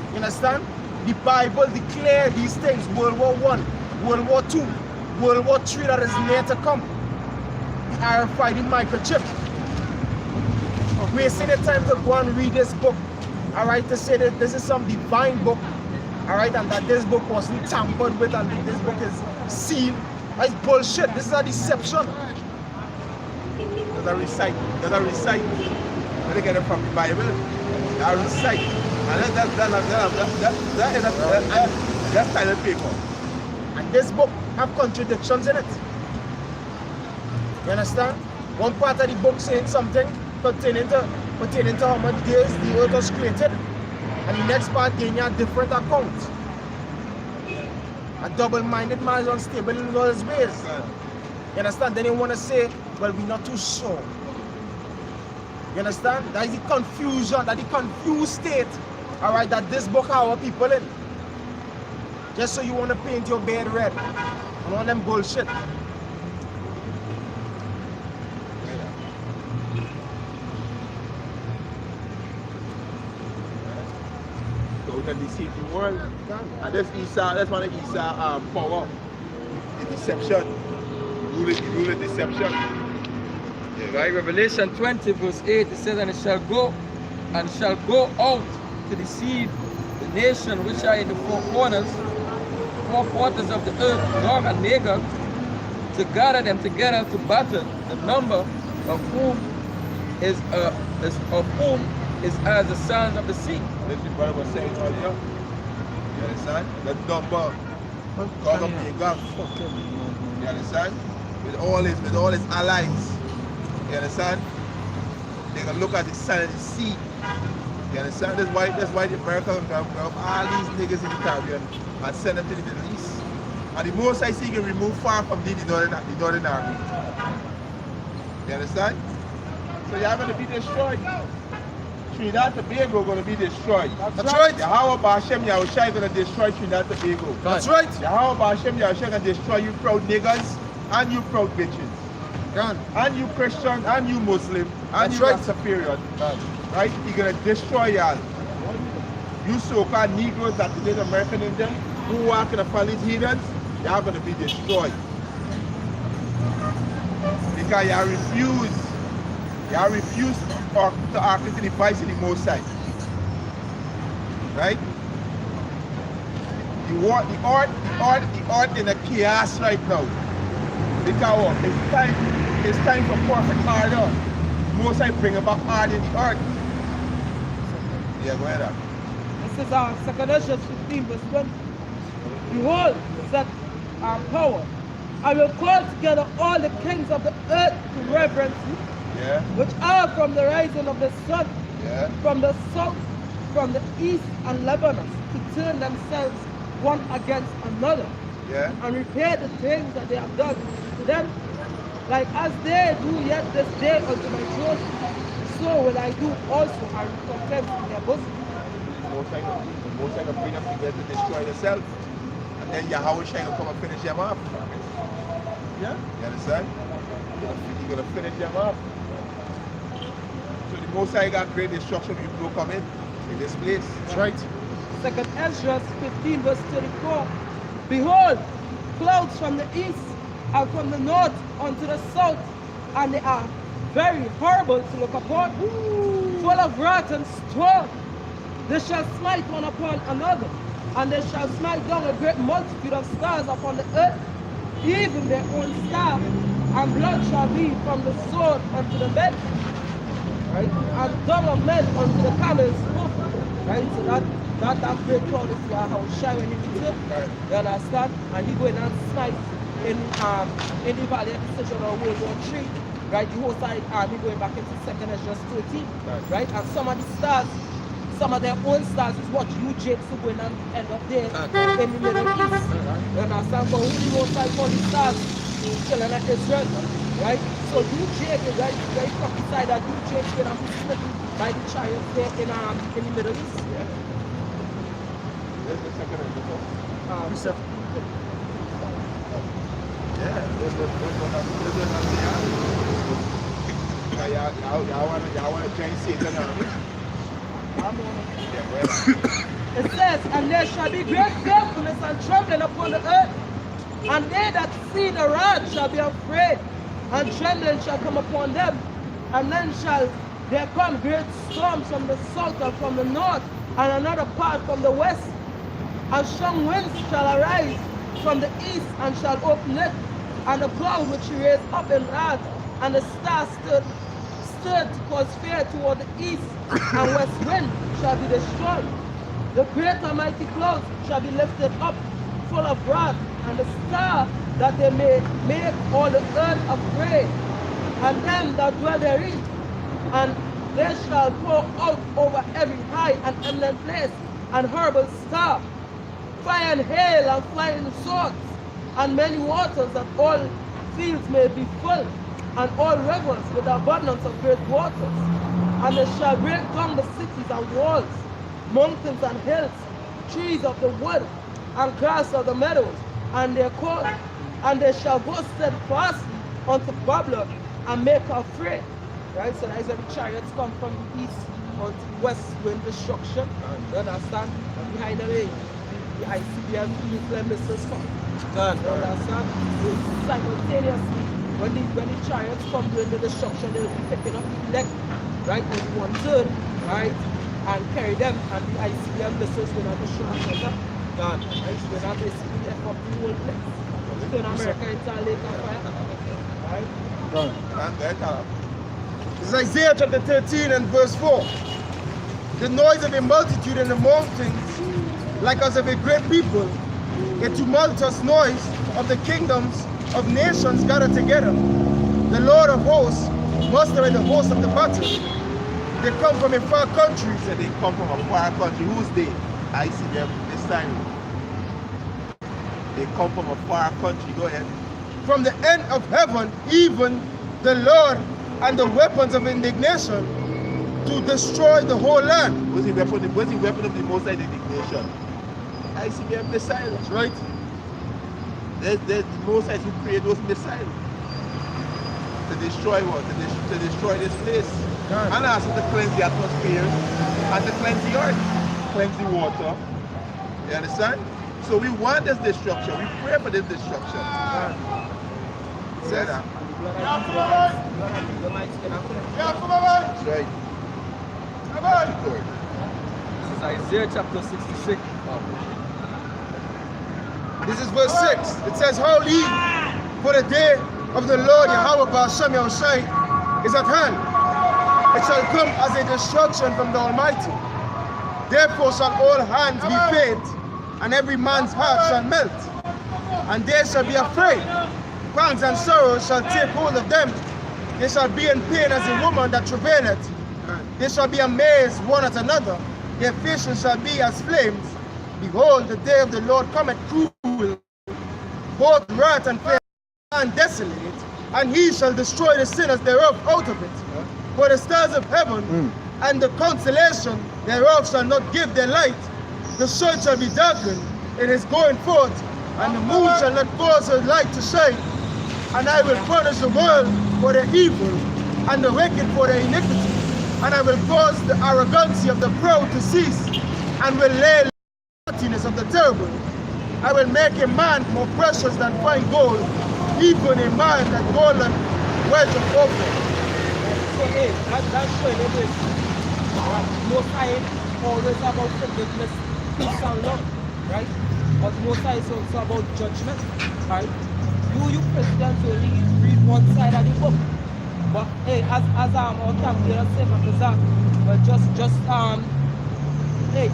You understand? The Bible declared these things. World War I, World War II, World War III that is near to come. The RFID microchip. Wasting the time to go and read this book. Alright, to say that this is some divine book. Alright, and that this book wasn't tampered with and this book is sealed. That's bullshit. This is a deception. There's a recite. Where they get it from the Bible. They recite. And that's silent paper. And this book have contradictions in it. You understand? One part of the book saying something pertaining to how much days the earth was created. And the next part giving you a different account. A double-minded man is unstable in all his ways. You understand? Then they want to say, well, we're not too sure. You understand? That is the confusion, that the confused state, all right, that this book has our people in. Just so you want to paint your bed red. And all them bullshit. So the deceiving world. And that's Esau, that's one of Esau's power. The deception. Rule of deception. Right, Revelation 20 verse 8, it says, and it shall go out to deceive the nation which are in the four quarters of the earth, Gog and Magog, to gather them together to battle, the number of whom is as the sands of the sea. That's what brother was saying earlier. You understand? The number Gog and Magog. You understand? With all his allies. You understand? They can look at the sand of the sea. You understand? That's why the Americans come all these niggas in the Caribbean and send them to the Middle East. And the most I see can remove far from the Northern Army. You understand? So you're going to be destroyed. Trinidad and Tobago going to be destroyed. That's right. Yahweh Ba'Shem Yahushua is going to destroy Trinidad and Tobago. That's right. Yahweh Ba'Shem Yahushua going to destroy you proud niggas and you proud bitches. And you Christian, and you Muslim, and you Rastafarian, right? He's gonna destroy y'all. You so-called Negroes that today American Indian who walk in the follow heathens, y'all gonna be destroyed. Because y'all refuse to act into the voice of the Most High. Right? The art in a chaos right now. Because it's time for perfect order. Most I bring about order in the earth. Yeah, go ahead. This is our 2 Ezra 15 verse 20. Behold, that our power. I will call together all the kings of the earth to reverence you, Yeah. which are from the rising of the sun, Yeah. from the south, from the east and Lebanon, to turn themselves one against another, Yeah. and repair the things that they have done to them, like as they do yet this day unto my children, so will I do also, and recompense in their bosom. Most I can bring them together to destroy themselves. And then Yahweh Shai will come and finish them off. Yeah. You understand? You're gonna finish them off. So the Most High got great destruction people will come in this place. That's right. 2 Ezra 15 verse 34. Behold, clouds from the east and from the north unto the south, and they are very horrible to look upon, full of wrath and storm. They shall smite one upon another, and they shall smite down a great multitude of stars upon the earth, even their own star, and blood shall be from the sword unto the bed, right? And dung of men unto the camel's hoof, right? So that great cloud is Yahushua when he returns. Right. You understand? And he going and smite in the valley of decision of World War III, right? The whole side army going back into 2 Ezra 13, right? And some of the stars, some of their own stars is what you Jakes are going and end up there in the Middle East. You understand? But who the whole side for the stars? Children of Israel, right? So you Jake is very prophesied that you Jake going to be smitten by the chariots there in the Middle East. There's the second episode. Y'all want to join Satan army? It says, and there shall be great fearfulness and trembling upon the earth, and they that see the rod shall be afraid, and trembling shall come upon them, and then shall there come great storms from the south and from the north, and another part from the west, and strong winds shall arise from the east, and shall open it, and the cloud which he raised up in wrath, and the stars stood to cause fear toward the east, and west wind shall be destroyed. The great and mighty clouds shall be lifted up, full of wrath, and the star that they may make all the earth afraid, and them that dwell therein. And they shall pour out over every high and eminent place and horrible staff, fire and hail and flying swords, and many waters, that all fields may be full, and all rivers with abundance of great waters. And they shall break down the cities and walls, mountains and hills, trees of the wood, and grass of the meadows, and they shall go steadfastly unto Babylon, and make her afraid. Right, so that is when the chariots come from the east unto the west, going destruction. You understand? And behind them, the ICBM nuclear missiles come. You understand? So simultaneously, when the chariots come doing the destruction, they will be picking up the elect, right, and 1/3, right, and carry them, and the ICBM missiles will not destroy them. Right, so we're not basically F up the whole place. So in America, it's a lake of fire. Right? This is Isaiah chapter 13 and verse 4. The noise of a multitude in the mountains, like as of a great people, a tumultuous noise of the kingdoms of nations gathered together. The Lord of hosts mustering the host of the battle. They come from a far country. So they come from a far country. Who's they? I see them this time. They come from a far country. Go ahead. From the end of heaven, even the Lord, and the weapons of indignation to destroy the whole land. What's the weapon of the Most High indignation? ICBM missiles, right? There's the Most High who create those missiles to destroy what? To destroy this place. God. And also to cleanse the atmosphere and to cleanse the earth, cleanse the water. You understand? So we want this destruction. We pray for this destruction. Say that. That's right. This is Isaiah chapter 66. This is verse 6. It says, Howl ye, for the day of the Lord Yahweh Ba'ashem Yahushai is at hand. It shall come as a destruction from the Almighty. Therefore shall all hands be faint, and every man's heart shall melt. And they shall be afraid. Pangs and sorrows shall take hold of them. They shall be in pain as a woman that travaileth. They shall be amazed one at another. Their faces shall be as flames. Behold, the day of the Lord cometh cruel, both wrath and fear and desolate, and he shall destroy the sinners thereof out of it. For the stars of heaven and the constellation thereof shall not give their light. The sun shall be darkened in his going forth, and the moon shall not cause her light to shine. And I will punish the world for their evil, and the wicked for their iniquity. And I will cause the arrogancy of the proud to cease, and will lay the haughtiness of the terrible. I will make a man more precious than fine gold, even a man that golden wedge of opal. So hey, that's showing you this. Most High always about forgiveness, peace and love, right? But Most High is also about judgment, right? You presidents only read one side of the book. But hey, as our camp leader said from the Zach, but hey,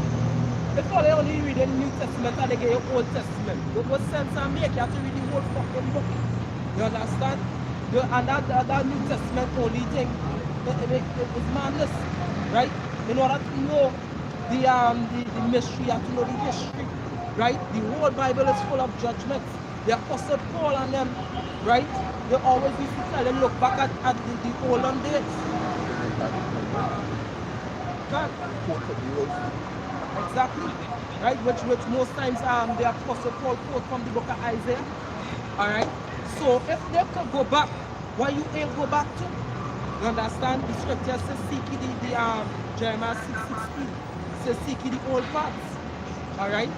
before they only read the New Testament and they get your Old Testament, what sense and make you have to read the whole fucking book. You understand? And that New Testament only thing is madness, right? In order to know the mystery, you have to know the history, right? The whole Bible is full of judgments. The Apostle Paul and them, right? They always used to tell them, look back at the olden days. Exactly. Right? Which most times the Apostle Paul quote from the book of Isaiah. Alright? So if they could go back, why you ain't go back to? You understand? The scripture says seek ye the Jeremiah 6:16. Says seek ye the old paths. Alright?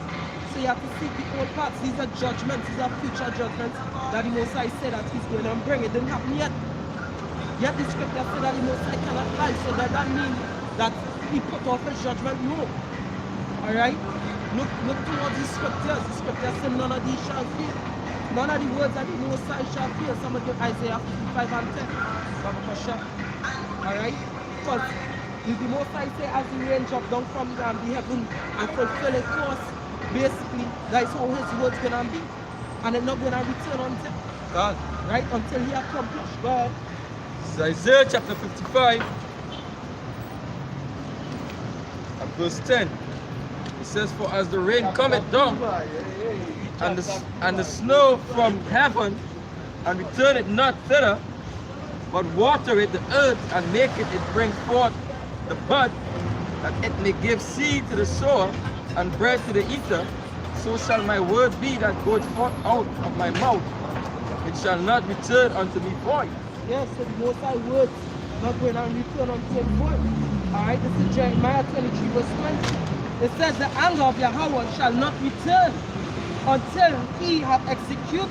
So you have to seek the old paths. These are judgments, these are future judgments that the Most High said that he's going to bring. It didn't happen yet. Yet the scripture said that the Most High cannot lie. So does that mean that he put off his judgment? No. Alright? Look towards the scriptures. The scripture said none of these shall fail. None of the words that the Most High shall fail. Some of the Isaiah 55 and 10. Alright? Because the Most High say as the rain drop down from the heaven and fulfill its course, basically, that's how his word's gonna be. And it's not gonna return until God, right? Until he accomplished God. It's Isaiah chapter 55 and verse 10. It says, for as the rain cometh down and the snow from heaven, and return it not thither, but water it, the earth, and make it bring forth the bud, that it may give seed to the sower and bread to the eater, so shall my word be that goeth forth out of my mouth. It shall not return unto me void. Yes, so the Most High words not going to return unto him void. Alright, this is Jeremiah 23 verse 20. It says the anger of Yahweh shall not return until he have executed,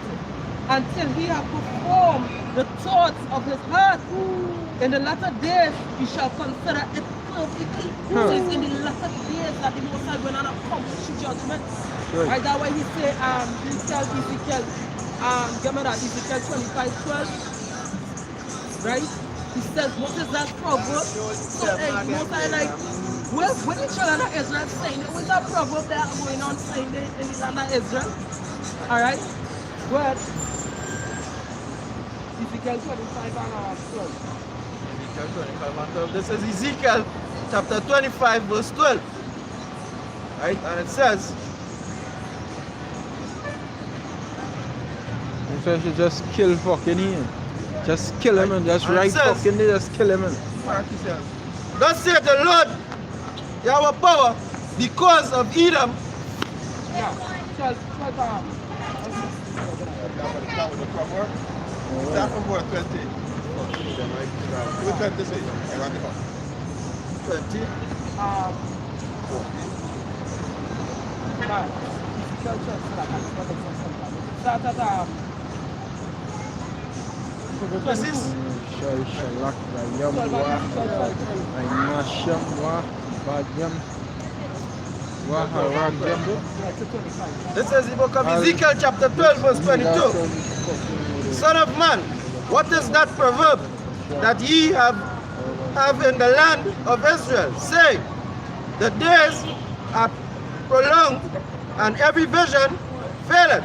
until he have performed the thoughts of his heart. In the latter days he shall consider it perfectly. So it's in the latter days that the Most High going to accomplish judgment. Right, that way he say, he tell Ezekiel, give me that, Ezekiel 25:12. Right? He says, what is that proverb? So, hey, Most High like, well, when the children of Israel saying it, was that proverb that are going on saying it in the land of Israel? Alright? Well, Ezekiel 25:12. Ezekiel 25 and 12. This is Ezekiel chapter 25 verse 12. Right? And it says, So you should just kill fucking him. Just kill him and just And it right says- fucking there, just kill him. And thus saith the Lord, Yahweh power, because of Edom, Yeah. That was the proverb. Start from verse 20. What 20 say? I want it up. 20. This is Shalak, Yam, Masham, Badjam, Waharagam. This is the book of Ezekiel chapter 12 verse 22. Son of man, what is that proverb that ye have in the land of Israel? Say, the days are prolonged and every vision faileth.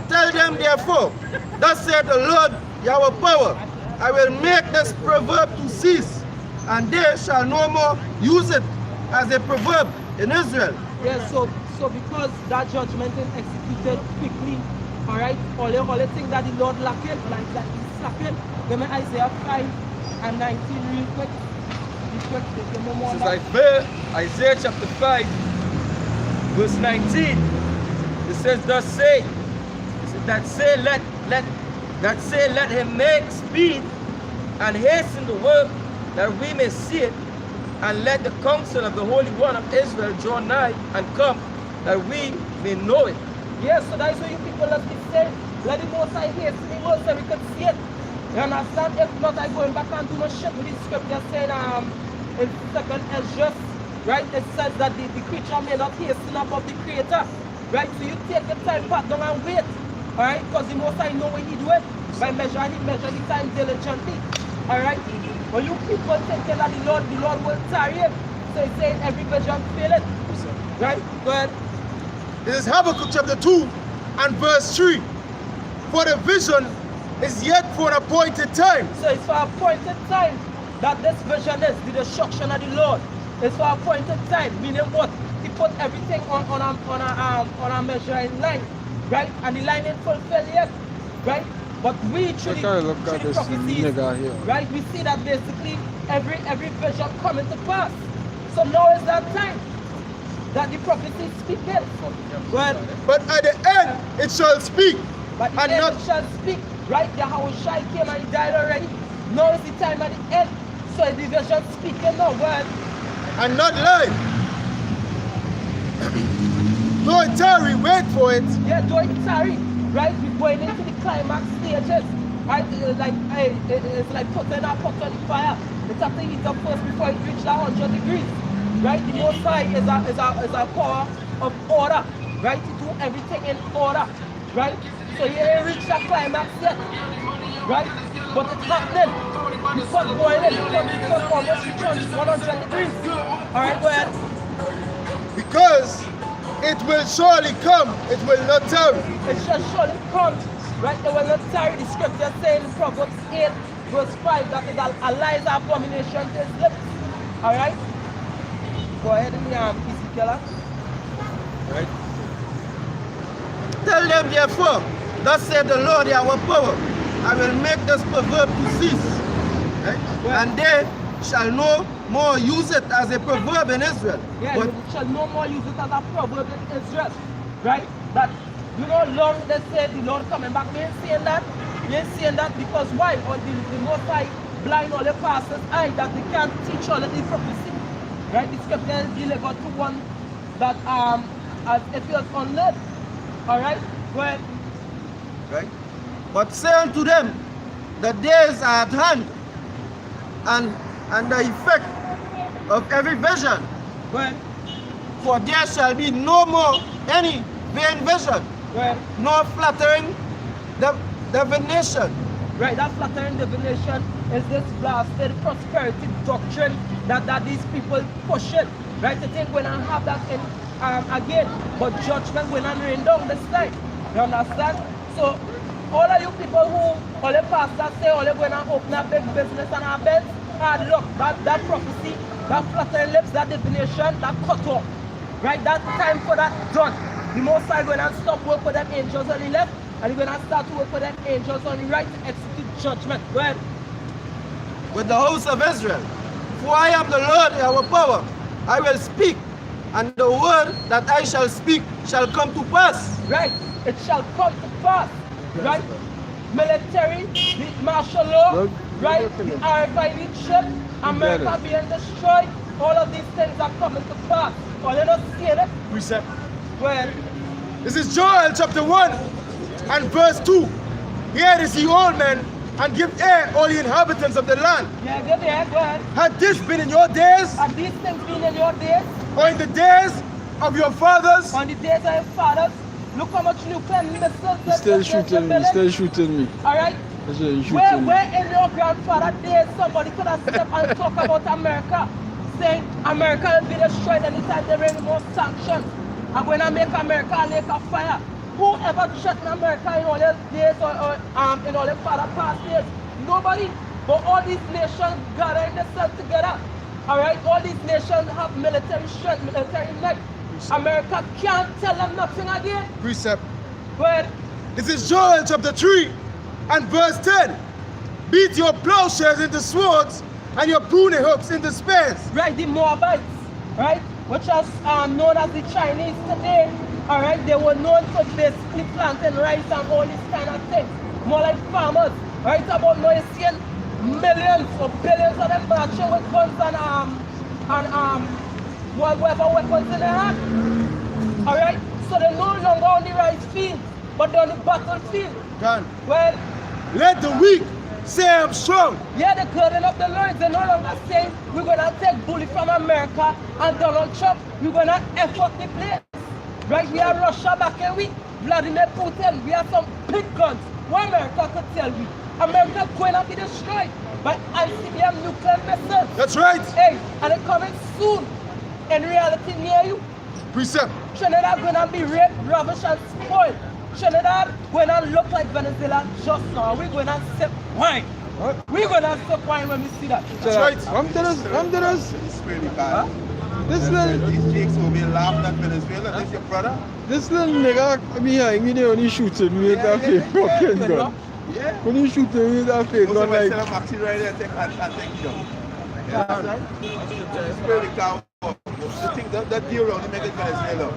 Tell them therefore, thus saith the Lord Yahweh power, I will make this proverb to cease, and they shall no more use it as a proverb in Israel. Yes, so because that judgment is executed quickly, alright, all the things that the Lord lacking, like that he's lacking. Give me Isaiah 5 and 19 real quick. Give me more This on is that. Isaiah chapter 5, verse 19. It says, thus say, let him make speed and hasten the work, that we may see it, and let the counsel of the Holy One of Israel draw nigh and come, that we may know it. Yes, so that is why you people let me say, let the Most High hasten the work so we could see it. You understand? If not, I going back and do my shit with the scripture saying in 2nd Ezra, right? It says that the creature may not hasten above the creator. Right? So you take the time back down and wait. Alright? Because the Most High know when he do it. By measuring it, measure the time diligently. Alright? But you people thinking that the Lord will tarry it. So he's saying every vision fail it. Right? Go ahead. This is Habakkuk chapter 2 and verse 3. For the vision is yet for an appointed time. So it's for appointed time that this vision is the destruction of the Lord. It's for appointed time, meaning what? He put everything on a measuring line, right? And the line ain't fulfilled yet, right? But we through Look at the this prophecies, nigga here. right? We see that basically every vision coming to pass. So now is that time that the prophecy speaking. Well, But at the end it shall speak. but the And end not- shall speak, right? Yahweh Shai came and he died already. Now is the time at the end. So the vision speaking now, well, And not lie. Though it tarry, wait for it. yeah, doing tarry, right? We're going into the climax stages, right? It's like putting a pot on the fire. It's have to heat up first before it reaches 100 degrees, right? The Most High is a power of order, right? To do everything in order, right? So you ain't reached that climax yet, right? But it's happening. The pot boiling, the pot almost reaches 100 degrees. All right, go ahead. Because it will surely come, it will not tarry. It shall surely come, right? They will not tarry. The scripture saying in Proverbs 8 verse 5, that is a lies abomination to his lips. Alright? Go ahead in the Ezekiel. Right? Tell them therefore, thus said the Lord our power, I will make this proverb to cease. Right? And they shall no more use it as a proverb in Israel. Yeah, But you shall no more use it as a proverb in Israel. Right? That you know long they say the Lord coming back. We ain't saying that. We ain't saying that because why? Or the Most High blind all the pastors' eye that they can't teach all of the prophecy. Right? The scripture is delivered to one that as if it was unled. Alright? Go ahead. right? But say unto them, the days are at hand, and the effect of every vision. Go ahead. For there shall be no more any vain vision, Go ahead. nor flattering divination. Right, that flattering divination is this blasted prosperity doctrine that these people push it. Right, they think we're not have that in again, but judgment will not rain down this time. You understand? So all of you people who all the pastors say all they're gonna open a big business and our beds, hard luck, that prophecy, that flattering lips, that divination, that cut off. Right, that time for that done. The Most High gonna stop work for them angels on the left, and you're gonna start to work for them angels on the right to execute judgment. Go ahead. With the house of Israel. For I am the Lord our power. I will speak, and the word that I shall speak shall come to pass. Right, it shall come to pass. Right, military, the martial law, right, the RFID chip, America being destroyed. All of these things are coming to pass. All you not seeing it. Precept. Well, This is Joel chapter 1 and verse 2. Hear is ye all men, and give ear all the inhabitants of the land. yeah, good there, go ahead. Had this been in your days, Have these things been in your days? or in the days of your fathers? On the days of your fathers? Look how much nuclear missiles He's still shooting me. He's still shooting me. Alright? He's still shooting me. Where in your grandfather days somebody could have stepped and talk about America, saying America will be destroyed anytime they bring more sanctions. I'm going to make America a lake of fire. Who ever threatened America in all their days or in all their father past days? Nobody. But all these nations gathering themselves together. Alright? All these nations have military strength, military might. America can't tell them nothing again. Precept. But This is Joel chapter 3 and verse 10. Beat your plowshares into swords and your pruning hooks into spears. right, the Moabites, right, which are known as the Chinese today, all right, they were known for basically planting rice and all these kind of things, more like farmers, right, about now you're seeing millions or billions of them marching with guns and whatever weapons in their hand, all right, so they're no longer on the rice field, but they're on the battlefield. Done. Well, Let the weak say I'm strong. yeah, they're girding up the loins. They're no longer saying we're going to take bully from America and Donald Trump. We're going to effort the place. Right? We have Russia back and we, Vladimir Putin. We have some big guns. What America could tell we? America going to be destroyed by ICBM nuclear missiles. That's right. Hey, and they're coming soon. In reality, near you. Precept. Trinidad going to be raped, ravished, and spoiled. Trinidad going to look like Venezuela just now. We're going to sip wine. We're going to sip wine when we see that. That's right. Come to us. It's really bad. This little, These jakes over here laughing at Venezuela. This your brother? this little nigga behind me, they only shooting me with a fake fucking gun. Yeah. Only shooting me with a fake Most gun of my like. set up actually right there and take jump. It's pretty cow. The thing that deal around to make it Venezuela.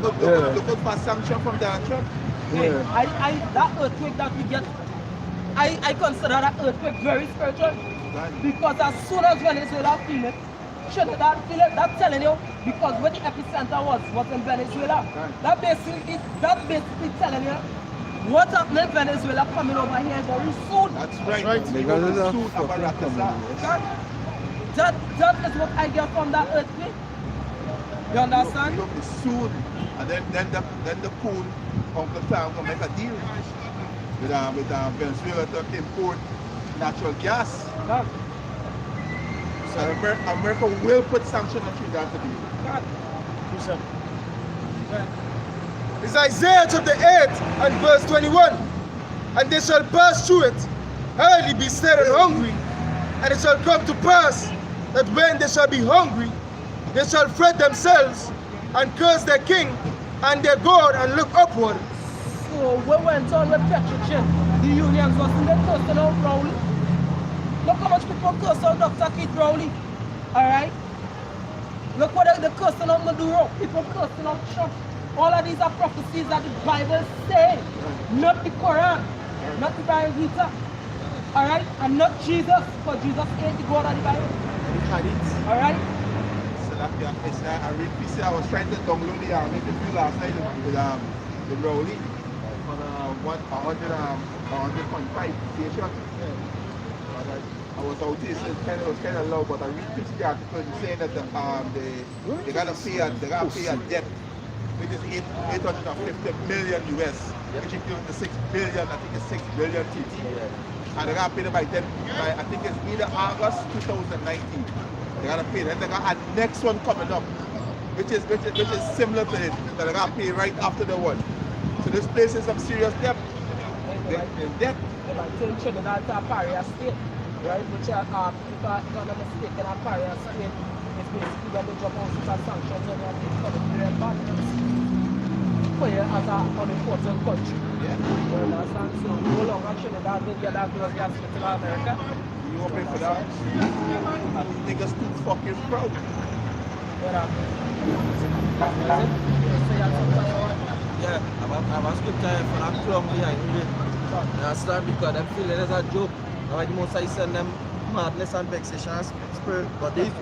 Look out for sanction from Donald Trump. Hey, Yeah. that earthquake that we get, I consider that earthquake very spiritual. Because as soon as Venezuela feel it, Trinidad feel it, that's telling you, because where the epicenter was in Venezuela. That basically telling you what's happening in Venezuela coming over here very soon. That's right. right. Because it's a Soon fucking apparatus. That is what I get from that earthquake. You understand? Look, it's soon. And then the cool Uncle Sam gonna make a deal with Venezuela to import natural gas. Yeah. So America will put sanctions on Trinidad to deal. Precept. It's Isaiah chapter 8 and verse 21. And they shall pass through it, early be sad and hungry, and it shall come to pass that when they shall be hungry, they shall fret themselves and curse their king and their God and look upward. So we went on with Petrochin. The unions was in the cursing out Rowley. Look how much people curse out Dr. Keith Rowley. Alright? Look what the cursing out Maduro. People cursing out Trump. All of these are prophecies that the Bible says. Not the Quran. Not the Bible Gita. Alright? And not Jesus. Because Jesus ain't the God of the Bible. Alright? I read PC. I was trying to download the interview last night with Rowley on 100.5 station. I was out here, so it was kind of low, but I read PC the article saying that they gotta pay a debt, which is 850 million US, which includes the 6 billion. I think it's 6 billion TT, and they gotta pay them by I think it's either August 2019. They gotta pay. Then they got a next one coming up, which is similar to it. That they gotta pay right after the one. So this place is some serious debt. Debt. Like Trinidad to Paria State, right? Which are, if I'm not mistaken, Paria State is basically when they jump out with sanctions and they come to their partners. For you as an unimportant country. Yeah. You understand? So no longer Trinidad will get that because gas to America. You won't pay for that. And these niggas too fucking proud. Yeah, I'm a scripture for that clung behind me. You understand? Because them feeling as a joke. Now the most I send them madness and vexation and spirit. But these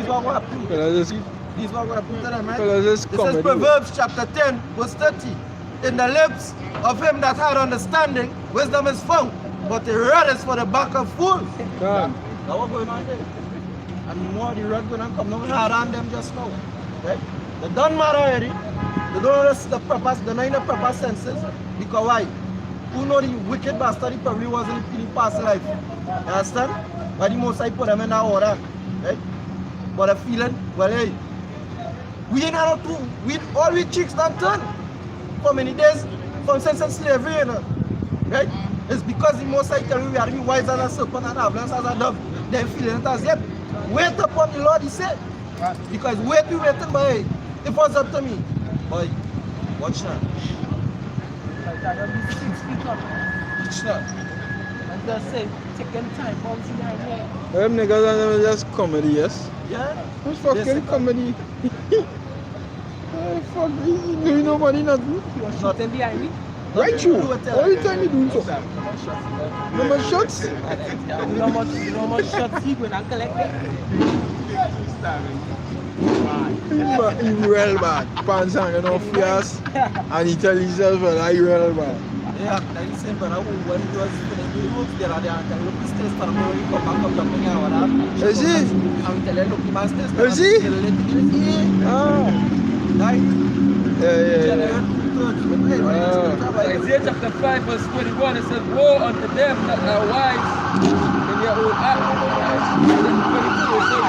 are what happened. These are what happened to them, right? This is Proverbs chapter 10, verse 30. In the lips of him that had understanding, wisdom is found, but the rod is for the back of fools. Done. Now what's going on there? And more the rod going to come down hard on them just now. Right? They don't matter already. They don't know the purpose, they know in the proper senses. Because why? Who know the wicked bastard he probably wasn't in the past life. You understand? But the most I put them in that order. Right? But the feeling, well hey, we ain't had to, all we chicks done turn. For many days, from sense of slavery, you know. Right? It's because the most I tell you we are to be wise as a serpent and avalanche as a dove. They're feeling it as yet. Wait upon the Lord, he said. Because waiting, but hey, it was up to me. Boy, watch that. Like I don't be 6 feet up. Watch that. And just say, taking time, bouncing behind me. Them niggas are them just comedy, yes? Yeah? It's fucking comedy. Fuck, you do nobody nothing. Nothing behind me. Right you. All the time you doing so. Number shots? You know how much shots he going and collect it? He real bad. Pants hanging off your ass. And he tell himself, well, I real bad. Yeah, like you said, but when he was finishing the road, there are the look the stairs for me, he come back up jumping out of that. Is he? I'm telling look, my stairs. Is he? Ah. Like, Yeah. Isaiah chapter 5 verse 21, it says, woe unto them that are wise in their own eyes. 22, it says,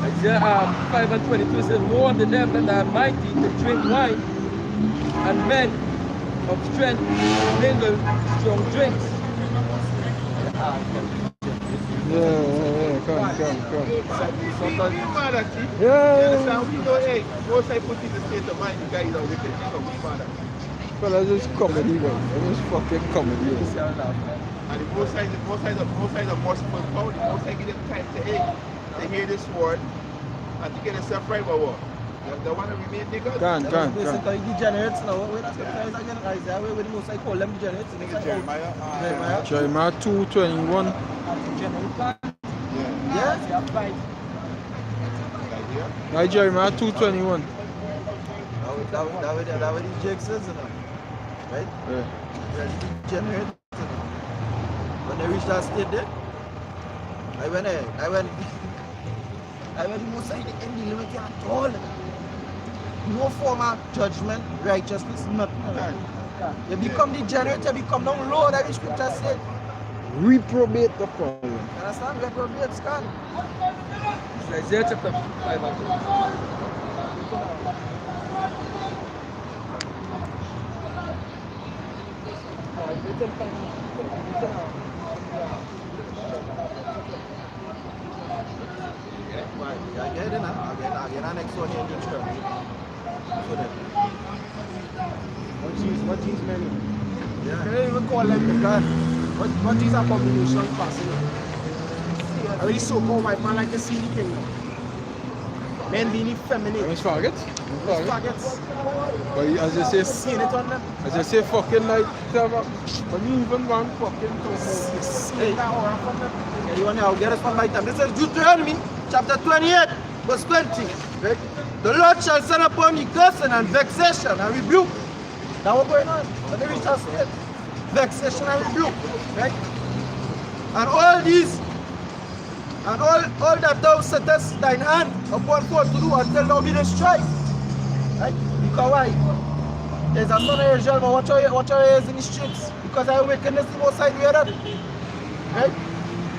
Isaiah 5 and 22 says, woe unto them that are mighty to drink wine, and men of strength mingle strong drinks. Come. Sometimes you mad at it. Yeah. You understand? We know, hey, most I put in the state of mind, you guys are wicked, you know, we mad at it. Well, that's just comedy, bro. That's just fucking comedy. And the most sides are merciful crowd, the most I give them time to, hey, to hear this word and to get themselves right about what. They want to remain niggas. Can. basically degenerates now. Where that's guys again, Isaiah, where the most I call them degenerates. Jeremiah. Jeremiah 2:21. Yeah? Right, Jeremiah 2:21. That way the Jake says, you know. Right? Yeah. Yeah, degenerate. When they reach that state there, I went the most I didn't deal with it at all. No form of judgment, righteousness, nothing. You become degenerate, you become down low, that the scripture said. Reprobate the problem. You understand? Reprobate, scan. Isaiah chapter 5 and 22. Again, our next one here in the church. So then, What these men? yeah. They don't even call them because what these abominations passing. I really so-called white man like the CD kingdom. Men being effeminate. It's faggots. Faggots. But as you say, Seeing it on them. fucking like, when you even want fucking Seeing that aura from them. Okay, you want to get us from my time. This is Deuteronomy chapter 28, verse 20. Right? The Lord shall send upon you cursing and vexation and rebuke. Now what's going on? What do we just say? Vexation and rebuke. Right? And all these, and all that thou settest thine hand upon for to do until thou be destroyed. Right? Because why? There's a son of Israel, but watch your ears in the streets. Because I wickedness the most side we are at. Right?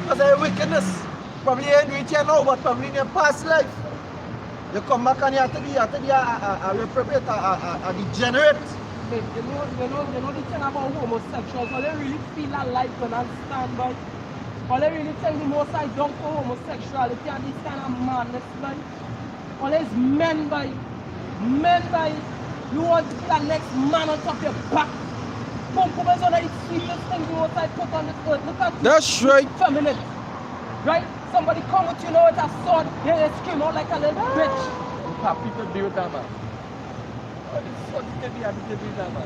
Because I wickedness. Probably you ain't do it here now, but probably in your past life. You come back and you have to be a reprobate, a degenerate. You know the thing about homosexuals, all they really feel alive and stand by. All they really think the most I don't for homosexuality and this kind of madness, like. All these men by. You want to be the next man on top of your back. Pump is one of the sweetest things the most I put on this earth. Look at you. That's right. Feminine. Right? Somebody come with you now with a sword, they scream out like a little bitch. Happy to be with that man.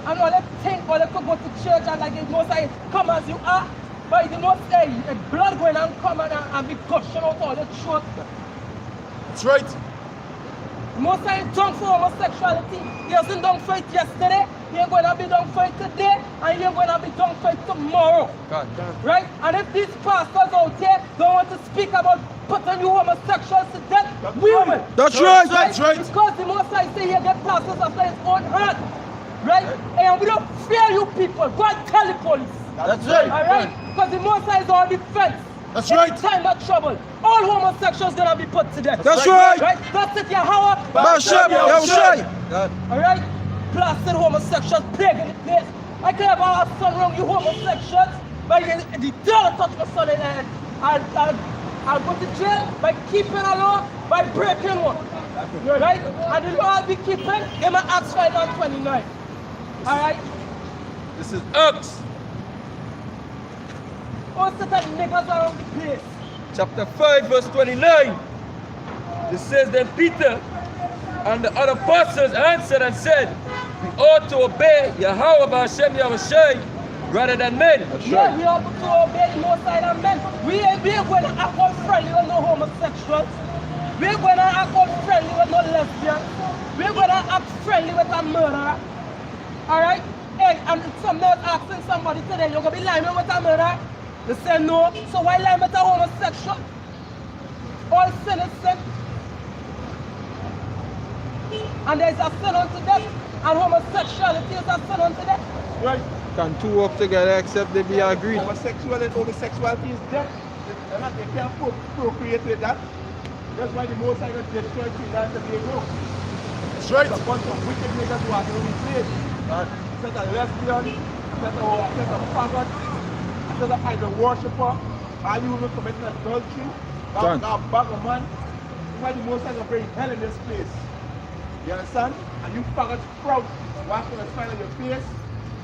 And all they think, all they could go to church and like the most I come as you are, but the most say blood going and come and be gushing out all the throat. That's right. The most I done for homosexuality. He wasn't done for it yesterday, he ain't going to be done for it today, and he ain't going to be done for it tomorrow. God. Right? And if these pastors out there don't want to speak about putting you homosexuals to death, we will. That's right. That's right. Because the most I say here get pastors after his own heart. Right? And we don't fear you people. Go and tell the police. That's right. Alright? Because the most I is on defense. That's right. Time of trouble. All homosexuals gonna be put to death. That's right. Right? That's it, Yahweh. Basham, Yahushai. Alright? Blasted homosexuals plaguing the place. I can have our son wrong, you homosexuals. But the devil touch my son in the head. I'll go to jail by keeping a law, by breaking one. Right? And the law I'll be keeping, they might ask for it on 29. Alright? This is Oaks. All set of niggas around the place. Chapter 5, verse 29. It says, Then Peter and the other apostles answered and said, We ought to obey Yahweh B'Hashem Yahushai rather than men. Yeah, we are to obey the most high than men. We ain't going to act all friendly with no homosexuals. We ain't going to act all friendly with no lesbians. We ain't going to act friendly with a murderer. Alright? And somebody's asking somebody today, you're going to be lying with a murderer? They say no. So why lie with a homosexual? All sin is sin. And there's a sin unto death. And homosexuality is a sin unto death. Right. Can two work together except they be agreed? Homosexuality is death. They can't procreate with that. That's why the most I got destroyed that to be a group. That's right. A bunch of wicked niggas who are going to be saved. Set a lesbian, set a faggot, set a idol worshiper, all you women committing adultery, Done. that bag of man. That's why the most I got bring hell in this place. You understand? And you faggots proud, washing the smile on your face.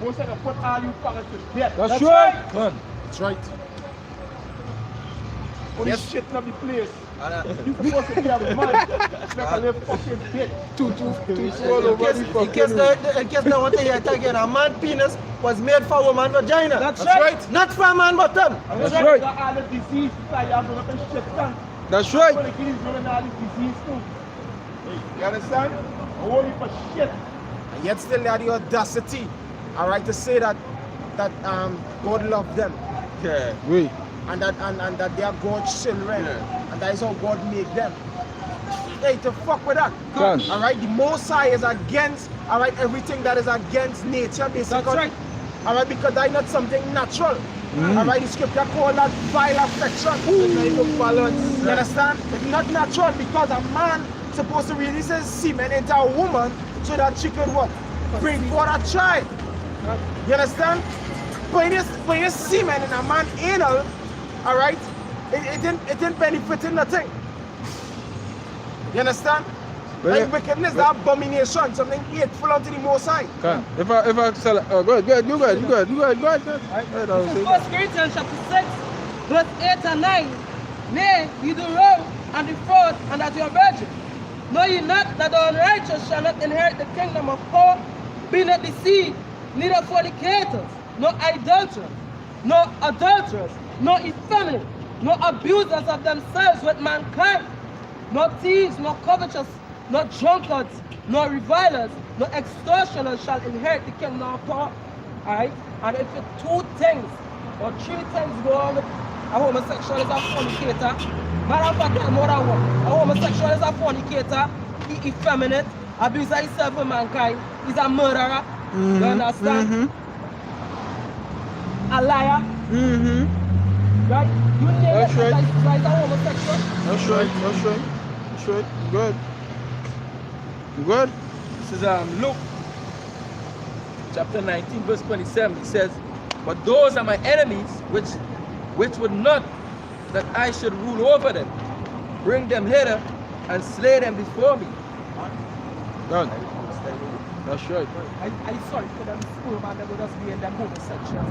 Most I got put all you faggots to death. That's right. Man. That's right. Only Yes. shit in the place. You supposed to be a man. Make a little fucking bitch. Two swallow In case they want to hear it again, a man penis was made for a woman vagina. That's right. Not for a man bottom. That's right. Got all the disease, like you have to look shit down. That's I'm right. gonna give these women all this disease too. You understand? Only for shit. And yet still they had the audacity, alright, to say that God loved them. Yeah. Oui. And that they are God's children. And that is how God made them. Hey, to fuck with that. Done. Alright, the Most High is against, alright, everything that is against nature, basically. That's right. Alright, because that is not something natural. Alright, the scripture call that vile affection. You understand? It's not natural because a man supposed to release his semen into a woman so that she could what? Bring forth a child. You understand? When you semen in a man anal, all right, it didn't benefit in nothing. You understand? Well, Like wickedness, that abomination, something hateful unto the Most High. If I sell it, go ahead, you go ahead. This is 1 Corinthians chapter 6, verse 8 and 9. Nay, you do wrong and defraud, and that you are virgin. Know ye not that the unrighteous shall not inherit the kingdom of God? Be not deceived, neither fornicators, nor idolaters, nor adulterers, nor effeminate, nor abusers of themselves with mankind, nor thieves, nor covetous, nor drunkards, nor revilers, nor extortioners shall inherit the kingdom of God. Alright? And if it 2 things or 3 things go on with a homosexual is a fornicator, matter of fact, more than one. A homosexual is a fornicator, he effeminate, abuser himself with mankind, he's a murderer. You understand? A liar. Right? You name That's it, right. like a homosexual. That's right. Good. Good. This is Luke chapter 19, verse 27. He says, but those are my enemies, which would not that I should rule over them. Bring them hither and slay them before me. Done. That's right. I'm sorry for them school man, they would just be in them homosexuals.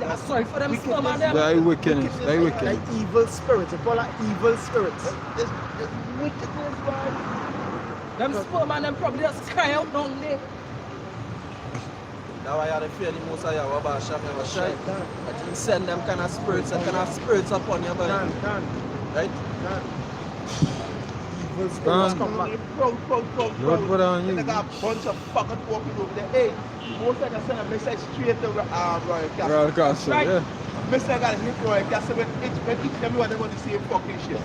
I'm sorry for them school man. Very wicked. Very wicked. Like evil spirits. They call that evil spirits. This wickedness, man. Them school man, them probably just cry out down there. Now I had a fear the Most High Yahweh Bashem never shy. That he send them kind of spirits upon your body. Right? Evil spirits come back. Lord put on you. They got a bunch of fucking poor people over there. Hey, most of them send a message straight to Royal Castle. Royal Castle, Right? yeah. Mr. got hit Royal Castle with each them want to go to see fucking shit.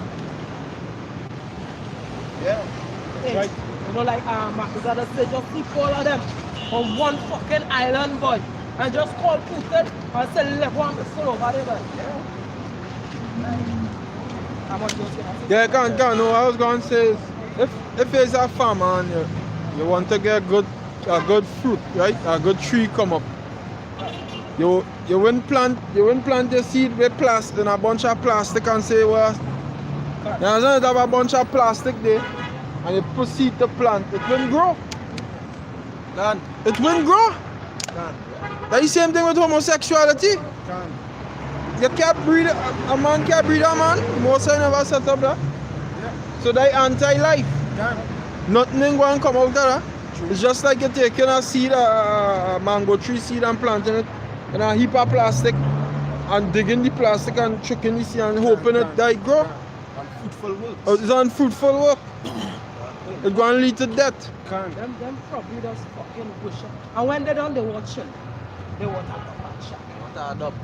Yeah. Right. You know, like Marcus had said, just keep all of them on one fucking island, boy, and just call Putin and say, let one be full over there, boy. I'm on just Yeah, can't. No, I was going to say is, if there's a farmer and you want to get a good fruit, right? A good tree come up. You wouldn't plant your seed with plastic and a bunch of plastic and say, well, you understand, you have a bunch of plastic there and you proceed to plant, it wouldn't grow. Done. It wouldn't grow. Done. That's the same thing with homosexuality. Done. You can't breed a man can't breed a man. Most I never set up that. So they anti-life. Done. Nothing ain't going to come out of that. It's just like you're taking a seed, a mango tree seed and planting it in a heap of plastic and digging the plastic and chucking the seed and hoping it that grow. Fruitful work. It's unfruitful work. It's going to lead to death. Them probably just fucking wish it. And when they done, they want chill. They want a bad shot. Want to add up.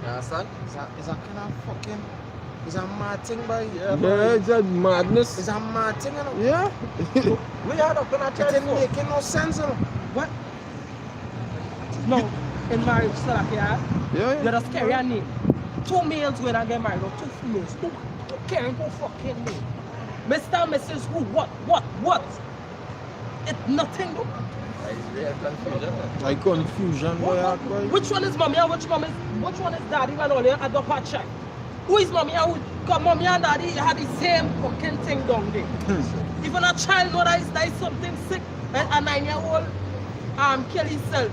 You understand? It's a kind of fucking, it's a mad thing, boy. Yeah, it's a madness. It's a mad thing, you know. Yeah. We had up in a It church. ain't making no sense, you know. What? No, in marriage, so like, yeah, Yeah. you just carry a name. 2 males when I get married, or 2 females. Who carrying who fucking name? Mr. and Mrs. Who? What? It's nothing, though. Like confusion, boy. boy. Which one is mommy and which one is daddy when all they adopt a child? Who is mommy and who? Because mommy and daddy had the same fucking thing down there. Even a child know that is something sick. A 9-year-old kill himself.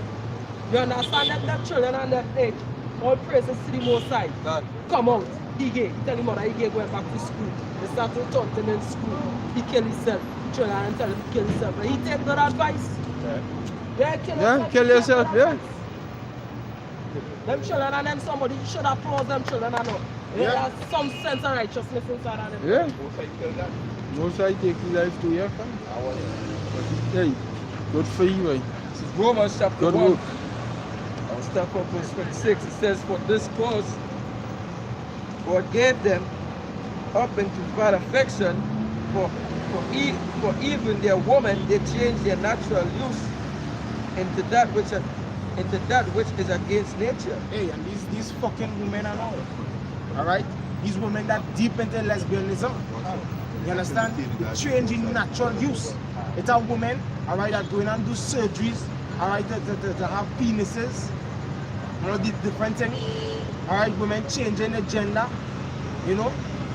You understand that children and that age? All praises to the Most High. God. Come out. He gay. Tell him mother he gay going back to school. They start to talk to him in school. He kill himself. Children and tell him to kill himself. But he take that advice. Yeah, Kill yourself, yeah. Them children and them somebody should applaud them children and all. There's some sense of righteousness inside of them. Yeah. Most I take his life to you. Hey, good for you, right? This is Romans chapter Good 1. work. I'll start from verse 26. It says, for this cause God gave them up into bad affection, for even their woman, they changed their natural use into that which is against nature. Hey, and these fucking women and all. Alright? These women that deep into lesbianism. You understand? Changing natural use. It's a woman, all right, that going and do surgeries, all right, to have penises, you know, different things. All right, women changing the gender, you know,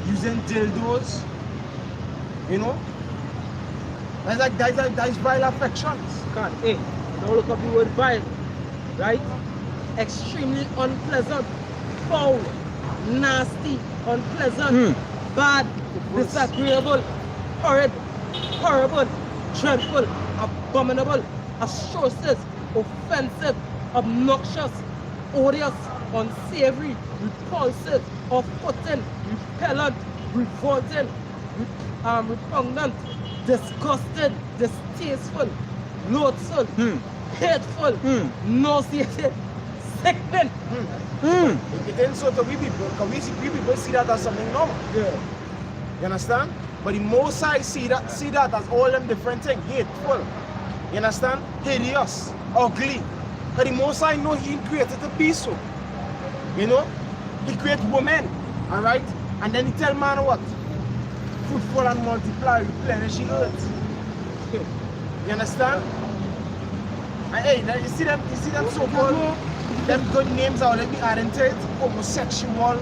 using dildos, you know. That's vile affections. God, hey, now look up the word vile, right? Extremely unpleasant, foul, nasty, unpleasant, bad, disagreeable, horrid, horrible, dreadful, abominable, atrocious, offensive, obnoxious, odious, unsavory, repulsive, off-putting, repellent, revolting, repugnant, disgusted, distasteful, loathsome, hateful, nauseating, sickening. It ain't so to we people, because we people see that as something normal. Yeah. You understand? But the Most High see that as all them different things. Hateful. You understand? Hideous. Ugly. But the Most High know He created to be so. You know? He created women. Alright? And then He tell man what? Fruitful and multiply, replenish the earth. You understand? And hey, now you see them so-called, them good names are already added to it. Homosexual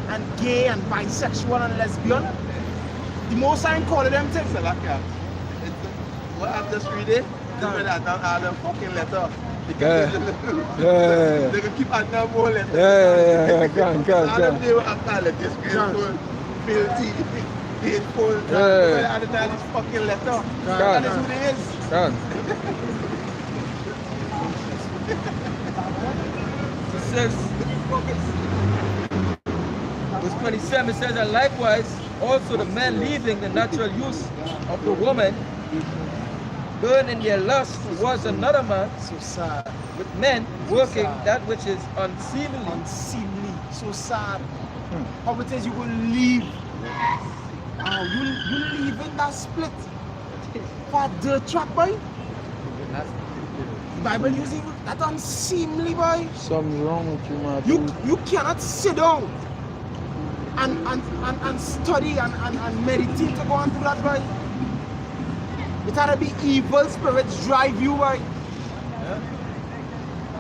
and gay and bisexual and lesbian. The Most High calling them things. What I'm just reading, they that don't add a fucking letter. Yeah. They can keep adding more letters. Yeah. Can. All them they will call it disgraceful, filthy, hateful. Yeah. They added all this fucking letter. That is who they is. Can. It says, verse 27 says, and likewise also the men leaving the natural use of the woman burn in their lust towards another man, So sad. with men working that which is unseemly. Unseemly. So sad. How it is you will leave. You leaving that split for dirt track, boy. Bible using that unseemly, boy. Something's wrong with you, man. You cannot sit down and study and meditate to go and do that, boy. It had to be evil spirits drive you, boy.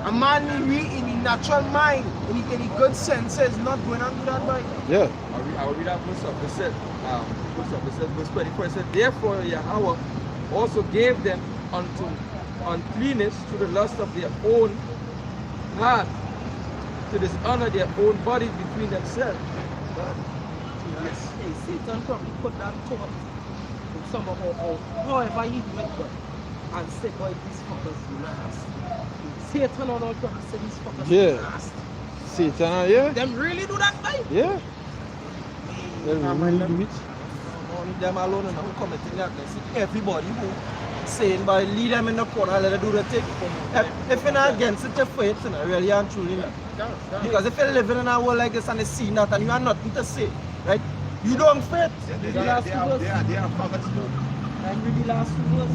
A man in the natural mind, in the good senses, not going and do that, boy. Yeah. I will read that verse up. It said, verse 24, it said, therefore Yahweh also gave them unto uncleanness through the lust of their own heart, to dishonor their own bodies between themselves. Yes. Hey, Satan probably put that thought in some of our, however he do it, but and say, boy, these fuckers nasty. Satan or not probably say these fuckers Yeah. nasty. Satan, yeah? Them really do that, boy? Yeah. Only them alone and I'm committing that. See, everybody who saying by lead them in the corner, let them do the thing. If you're not against it, you're for it, you know, really and truly. Not. Because if you're living in a world like this and you see that and you have nothing to say, right? You don't fit. They are fuckers too. And really last few verse.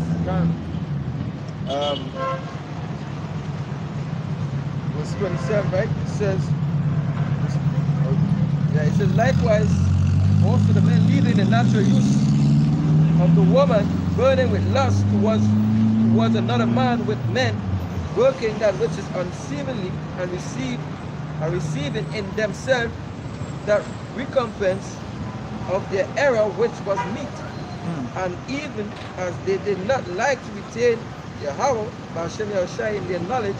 Verse 27, right? It says, it says, likewise, also the men leaving the natural use of the woman, burning with lust towards another man, with men working that which is unseemly, and receiving in themselves that recompense of their error which was meet. And even as they did not like to retain Yahweh, Ba'ashem Yahushai, in their knowledge,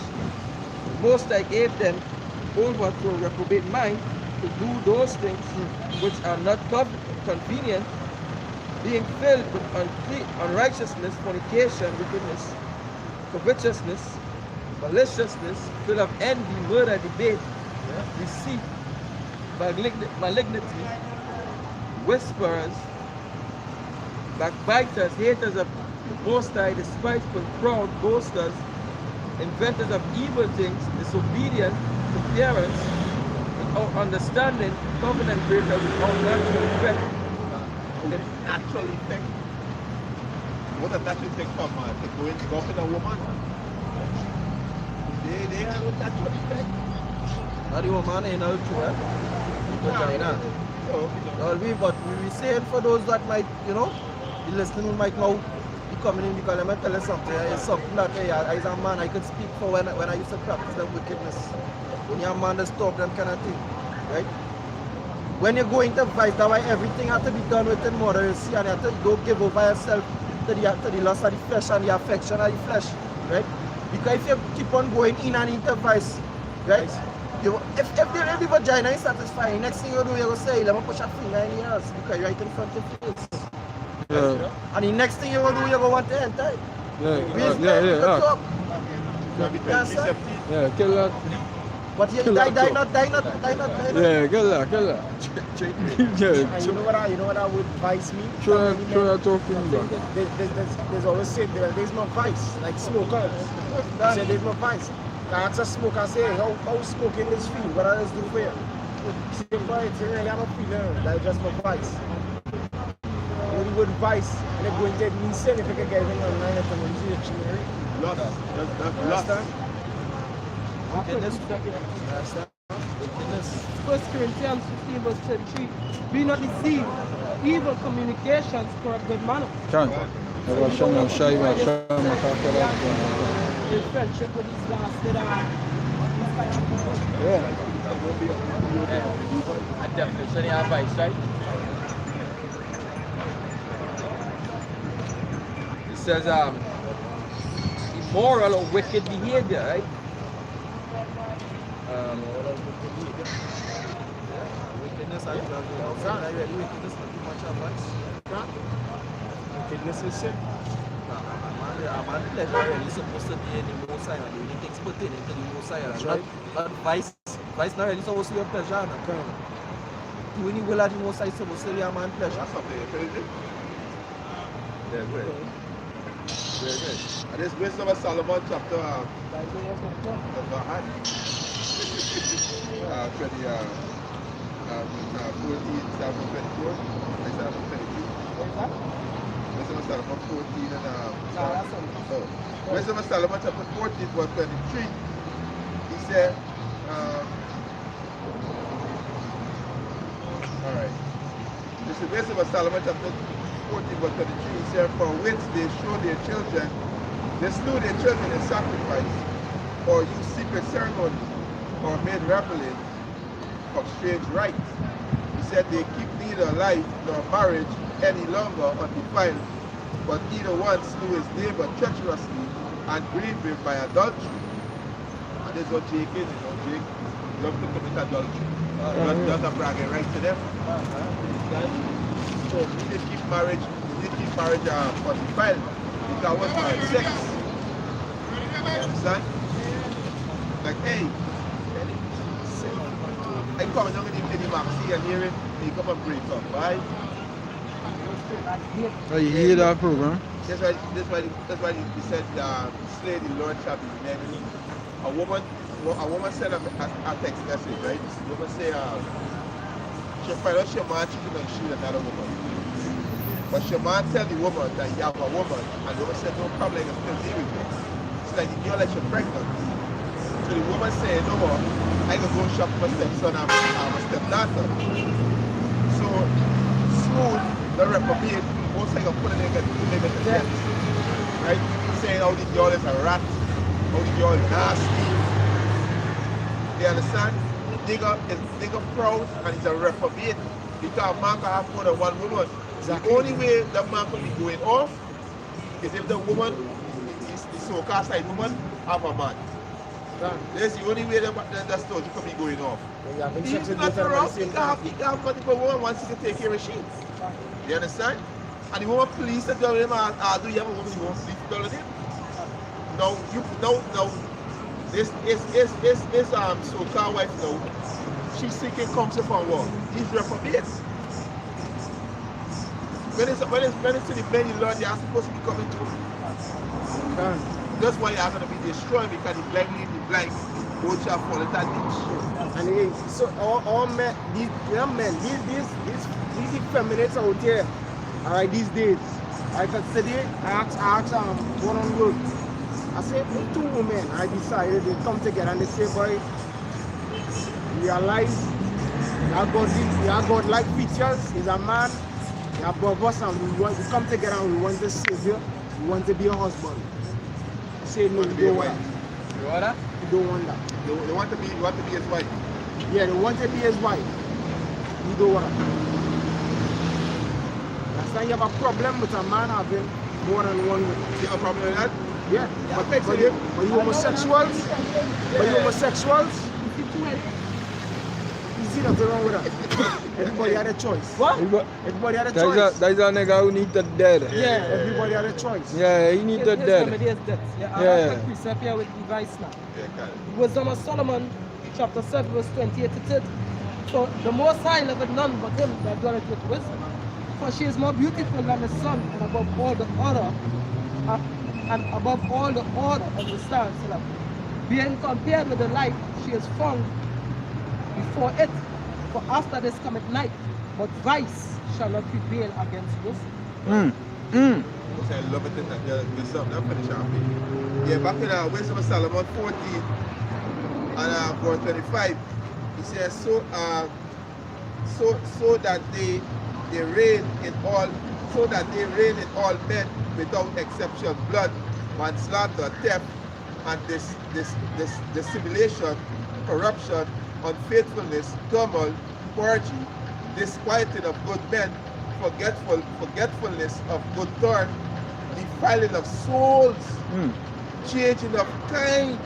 the Most High gave them over to a reprobate mind to do those things which are not convenient, being filled with unrighteousness, fornication, wickedness, covetousness, maliciousness, full of envy, murder, debate, deceit, malignity, whisperers, backbiters, haters of the Most High, despiteful, proud, boasters, inventors of evil things, disobedient to parents, without understanding, covenant breakers, without natural effect. Natural effect. What does natural effect from man? They go in a woman. They have a natural effect. Not the woman in our vagina. Well, but we saying for those that might, you know, be listening who might now be coming in, because let me tell you something. It's something that, hey, as a man, I could speak for when I used to practice the wickedness. When you're a man to stop them kind of thing, right? When you go into vice, that's why everything has to be done within moderacy, and you have to don't give over yourself to the lust of the flesh and the affection of the flesh, right? Because if you keep on going in and into vice, right? If the vagina is satisfying, next thing you do, you will say, let me push a finger in the ass because you're right in front of your face. Yeah. And the next thing you will do, you will want to enter. Yeah. Yeah, kill that. But you die not. Yeah, kill that. Yeah. And you know what I would vice me? Try talking back. There's always said there's no vice, like smokers. They say there's no vice. I ask a smoker, say, how smoking this feel? What does it do for you? Say, boy, it's really I'm not feeling that's just my vice. When the word vice, and they go into it means significant guys in the line of the music. Lust. Understand? Wickedness. 1 Corinthians 15 verse 33. Be not deceived. Evil communications corrupt good manner. Can't. In friendship with these lasted A definition of vice, right? It says immoral or wicked behavior, right? Wickedness and wickedness not too much advice. Wickedness is sin. A man pleasure is supposed to be in the most high, and the things pertaining to the most high. That's right. Not vice. Vice not really supposed to be a pleasure. Doing the will of the most high is supposed to be a man pleasure. That's something you feel it? Yeah, good. Very good. And this Wisdom of Solomon chapter 14, 724. Wisdom of Solomon 14 and Wisdom of Solomon chapter 14 verse 23. He said, alright. This is Wisdom of Solomon chapter 14 verse 23. He said, for which they show their children, they slew their children in sacrifice, or use secret ceremony, or made revelings of strange rites. He said they keep neither life nor marriage any longer undefiled, but either one slew his neighbor treacherously and grieved him by adultery. And this is what Jake is, you know, Jake love to commit adultery. That's a bragging right to them. So we did keep marriage undefiled because what marriage? Sex. You understand? Like, hey, I come and don't get the maxi and hear it, and you come and break up, right? Oh, you hear that program? That's why he said, slay the Lord shall be many. A woman sent a text message, right? The woman say, she find out she man cheating and shoot another woman. But she man tell the woman that you have a woman, and the woman said, no problem, I can still deal with it. It's like the girl that she's pregnant. So the woman said, no more, I can go shop for my stepson and my stepdaughter. So smooth, the reprobate, most I can put a nigga to death. Right? Saying how the girl is a rat, how the girl is nasty. You understand? The nigga proud and he's a reprobate. Because a man can have more than one woman. Exactly. The only way that man can be going off is if the woman, the so-called side woman, have a man. That's the only way that story can be going off. He's not wrong. He can have multiple women once he can take care of she. You understand? And the woman please to tell him, do you have a woman you want please to tell him? No, this so-called wife now, she's seeking counsel from what? He's reprobates. When it's to the men you learn, they are supposed to be coming to. That's why they are going to be destroyed, because the blind lead the blind. Both shall fall into that ditch. And so all men, these young men, these effeminates out here, alright, these days. I can today I asked one on work. I said, two women, I decided they come together and they say, boy, realize He has God-like features. He's a man. He's above us, and we come together and we want to save you. We want to be a husband. Say no, we don't want that. You want that? We don't want that. They want to be his wife. Yeah, they want to be his wife. We don't want that. That's why you have a problem with a man having more than one woman. You have a problem with that? Yeah. But you homosexuals, you see nothing wrong with that. Everybody had a choice. What? Everybody had a choice. That's a nigga who need to dead. Yeah, everybody had a choice. Yeah, he need to His dead. remedy is death. I Yeah. have a precept here with device now. Yeah, got it. Wisdom of Solomon, chapter 7, verse 28 to 30. So the Most High loveth none but him that dwelleth with wisdom. For she is more beautiful than the sun, and above all the order, and above all the order of the stars. So that being compared with the light, she is found before it. For after this cometh night, but vice shall not prevail against wisdom. So I love it in that good something. I'll finish off here. Yeah, back in Wisdom of Solomon 14 and verse 25, he says, so that they reign in all men without exception, blood, manslaughter, theft, and dissimulation, corruption, unfaithfulness, tumult, orgy, disquieting of good men, forgetfulness of good thought, defiling of souls, changing of kind,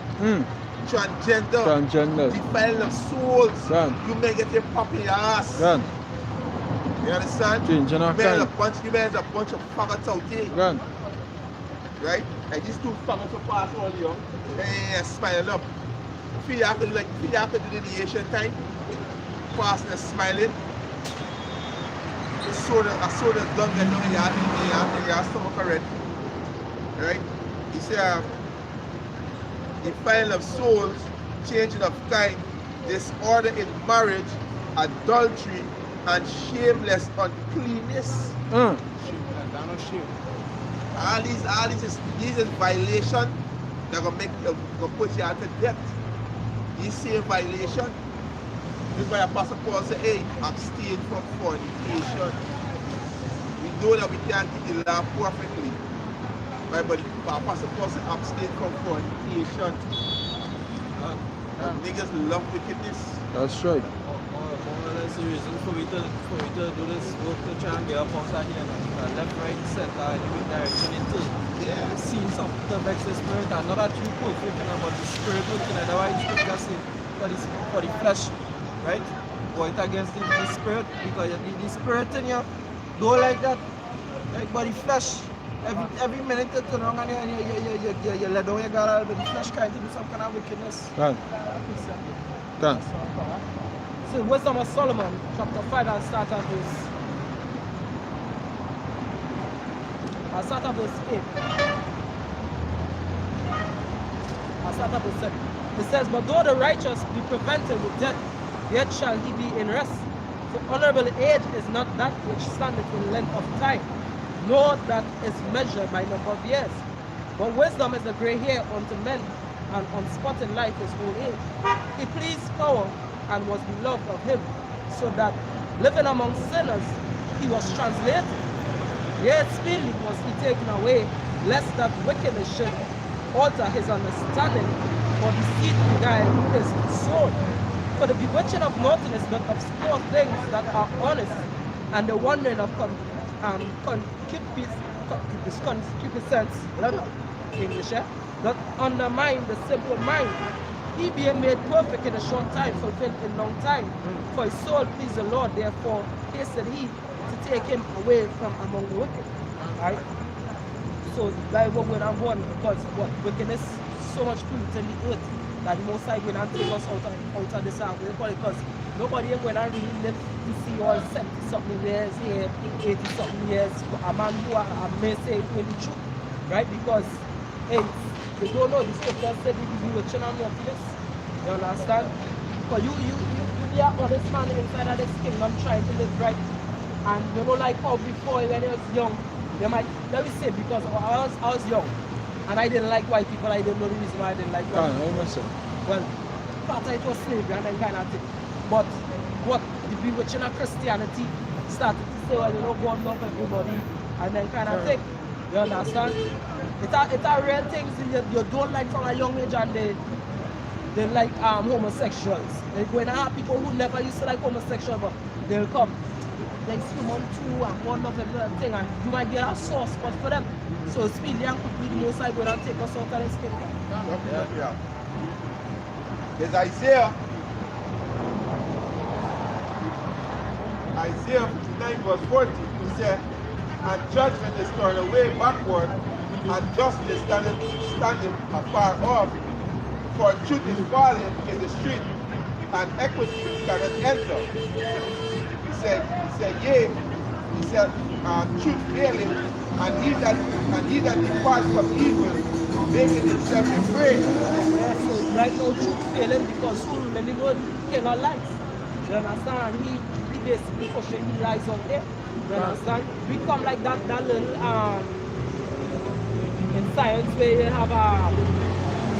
transgender, defiling of souls. You may get a puppy ass. You understand? Changing of You may kind. have a bunch of faggots out there. Right? And these two faggots will pass all young. And smiling up. Feel you have to do the Asian time. Passing and smiling. I saw the dog get down in your stomach already. Right? He said, defiling of souls, changing of kind, disorder in marriage, adultery, and shameless uncleanness. All these is violation that gonna put you out to death. These same violation. This is why Apostle Paul said, hey, abstain from fornication. We know that we can't keep the law perfectly. Right? But Apostle Paul said, abstain from fornication. Niggas love wickedness. That's right. That's the reason for me to do this work to try and get up outside here. Left, right, center, in every direction into the scenes of the vex the spirit, and not that you perfect, but the spirit working. Otherwise, it's just for the flesh, right? Go it against the spirit, because the spirit in you don't like that. Like, but the flesh, every minute you turn around and you let down your guard, but the flesh can't do some kind of wickedness. Done. So Wisdom of Solomon, chapter 5, I'll start at verse 8. I'll start at verse 7. It says, but though the righteous be prevented with death, yet shall he be in rest. For honorable age is not that which standeth in length of time, nor that is measured by number of years. But wisdom is the grey hair unto men, and unspotted life is old age. He pleased power, and was beloved of him, so that living among sinners he was translated. Yet speedily was he taken away, lest that wickedness should alter his understanding, or deceit beguile his soul. For the bewitching of naughtiness doth obscure things that are honest, and the wandering of concupiscence, English, doth undermine the simple mind. He being made perfect in a short time, fulfilled in long time. For his soul pleased the Lord, therefore hasted he to take him away from among the wicked. Right? So that what we're on board, because what wickedness so much polluted the earth that the Most High going and take us out of this earth. Because nobody ain't going to really live to see all 70-something years here, 80-something years. A man who may say in the truth, right? Because hey, they don't know the scripture said if you were children of this. You understand? Because you be a honest man inside of this kingdom trying to live right. And you know, like how before when I was young, they might, let me say, because I was young and I didn't like white people, I didn't know the reason why I didn't like white people. Well, part of it was slavery and then kind of thing. But But the bewitching of Christianity started to say, well, you know, God love everybody, and then kind of thing. You understand? It's a real things you don't like from a young age, and they like homosexuals. They're going to have people who never used to like homosexuals, but they'll come. Like someone too, and one of them thing, and you might get a soft spot for them. So speedily and quickly, the most I go and take us out of this thing. Yeah. There's Isaiah 59 verse 40. He said, and judgment is turned away backward, and justice standing afar off. For truth is falling in the street, and equity cannot enter. He said, yea, he said, truth failing, and he that departs from evil, making himself afraid. Yeah, so right now truth failing because who many words cannot lie. You understand? He basically pushing the lies out there. You understand? We come like that little in science where you have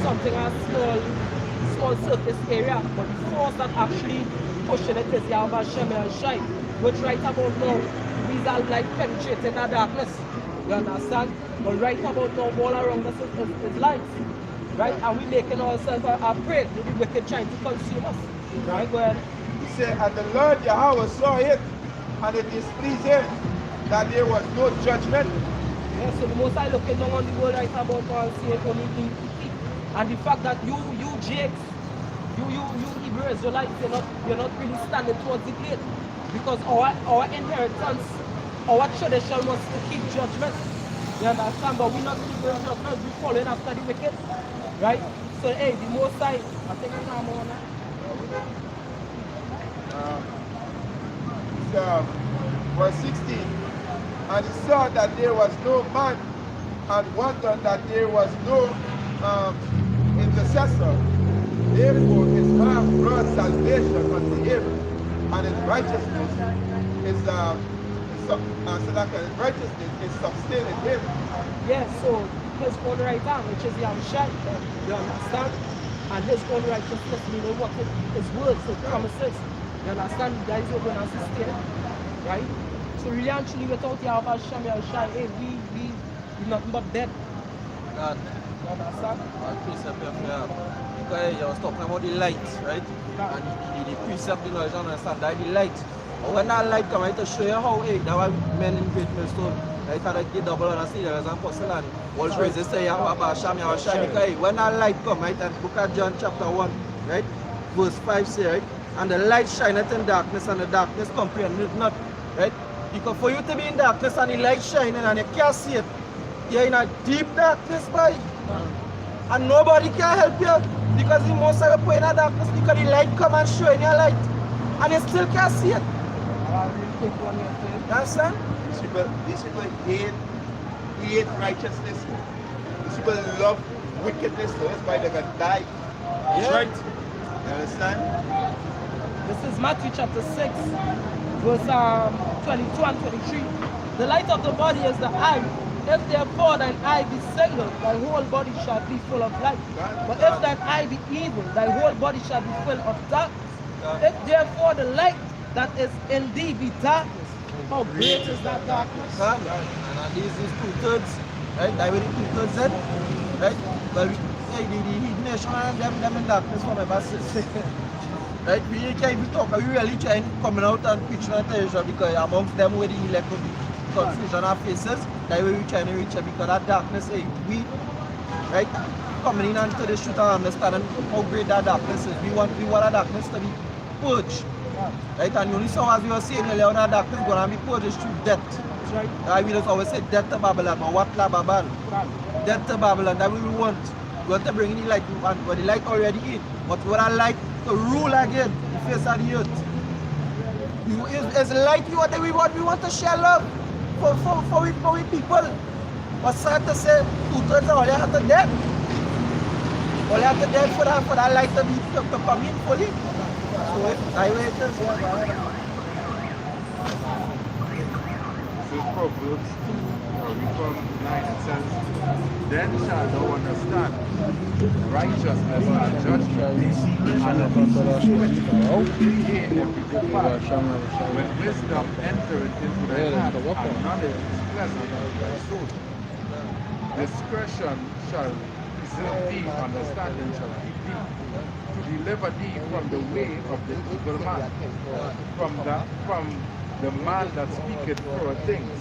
something a small surface area, but the force that actually pushing it is you have a shimmer and shine. Which right about now, these are like penetrating the darkness. You understand? But right about now, all around us is light. Right? And we making ourselves afraid with the wicked trying to consume us. Right? Go ahead. He said, and the Lord Yahweh saw it, and it displeased him that there was no judgment. Yeah, so the most I looking down on the world right about now and see it only in defeat. And the fact that you Jakes, you Hebrew Israelites, you're not really standing towards the gate. Because our inheritance, our tradition was to keep judgment. You understand? But we're not keeping judgment, we're following after the wicked. Right? So hey, the most I think we have more now. Verse 16, and he saw that there was no man, and wondered that there was no intercessor. Therefore his mouth brought salvation unto him, and his righteousness is sustaining him. Yeah, so his own right hand, which is Yahushua, you understand? And his own righteousness, meaning what his words, his promises. You understand? That is what we're going to sustain. Right? So really and truly without Yahushua, hey, we nothing but dead. God, You understand? precept because you was talking about the light, right? And the precept, you understand that the light. But when that light comes, to show you how, hey, that was men in great millstone. Right? Had a double on a sea, there was an porcelain. All praises say Yahushua, because hey, when that light comes, right? And book of John chapter 1, right? Verse 5 say, right? And the light shineth in darkness, and the darkness comprehend it not. Right? Because for you to be in darkness and the light shining and you can't see it, you're in a deep darkness, boy. And nobody can help you because the most of you in a darkness because the light come and shine your light. And you still can't see it. You understand? These people hate righteousness. These people love wickedness, so that's why they're going to die. That's right. You understand? This is Matthew chapter 6, verse 22 and 23. The light of the body is the eye. If therefore thine eye be single, thy whole body shall be full of light. But if thine eye be evil, thy whole body shall be full of darkness. If therefore the light that is in thee be darkness, how great is that darkness? And this is 2/3, right? That way the 2/3 then, right? Well, the nation and them in darkness forever. Right? We can't even talk, we really trying coming out and preaching on television because amongst them where the elect will be confusion of faces, that way we trying to reach it because that darkness, hey, we, right, coming in into the truth and understanding how great that darkness is. We want that darkness to be purged. Right? And the only song as we were saying earlier, that darkness is going to be purged is through death. That's right. Right? We just always say death to Babylon, but what la Babylon? Death to Babylon, that we want. We want to bring in the light, but the light already in. But we want light to rule again, the face of the earth. It's light we want to share love for we people. But sad to say, 2/3 of all you have to dead. All you have to dead for that light to come in fully. So I wait to see. This is Proverbs Reform 9, it says, then shall thou understand righteousness and judgment and the yea, every good path. When wisdom entereth into thy heart, and knowledge is pleasant unto thy soul. Discretion shall preserve thee, understanding shall keep thee, to deliver thee from the way of the evil man, from the man that speaketh poor things,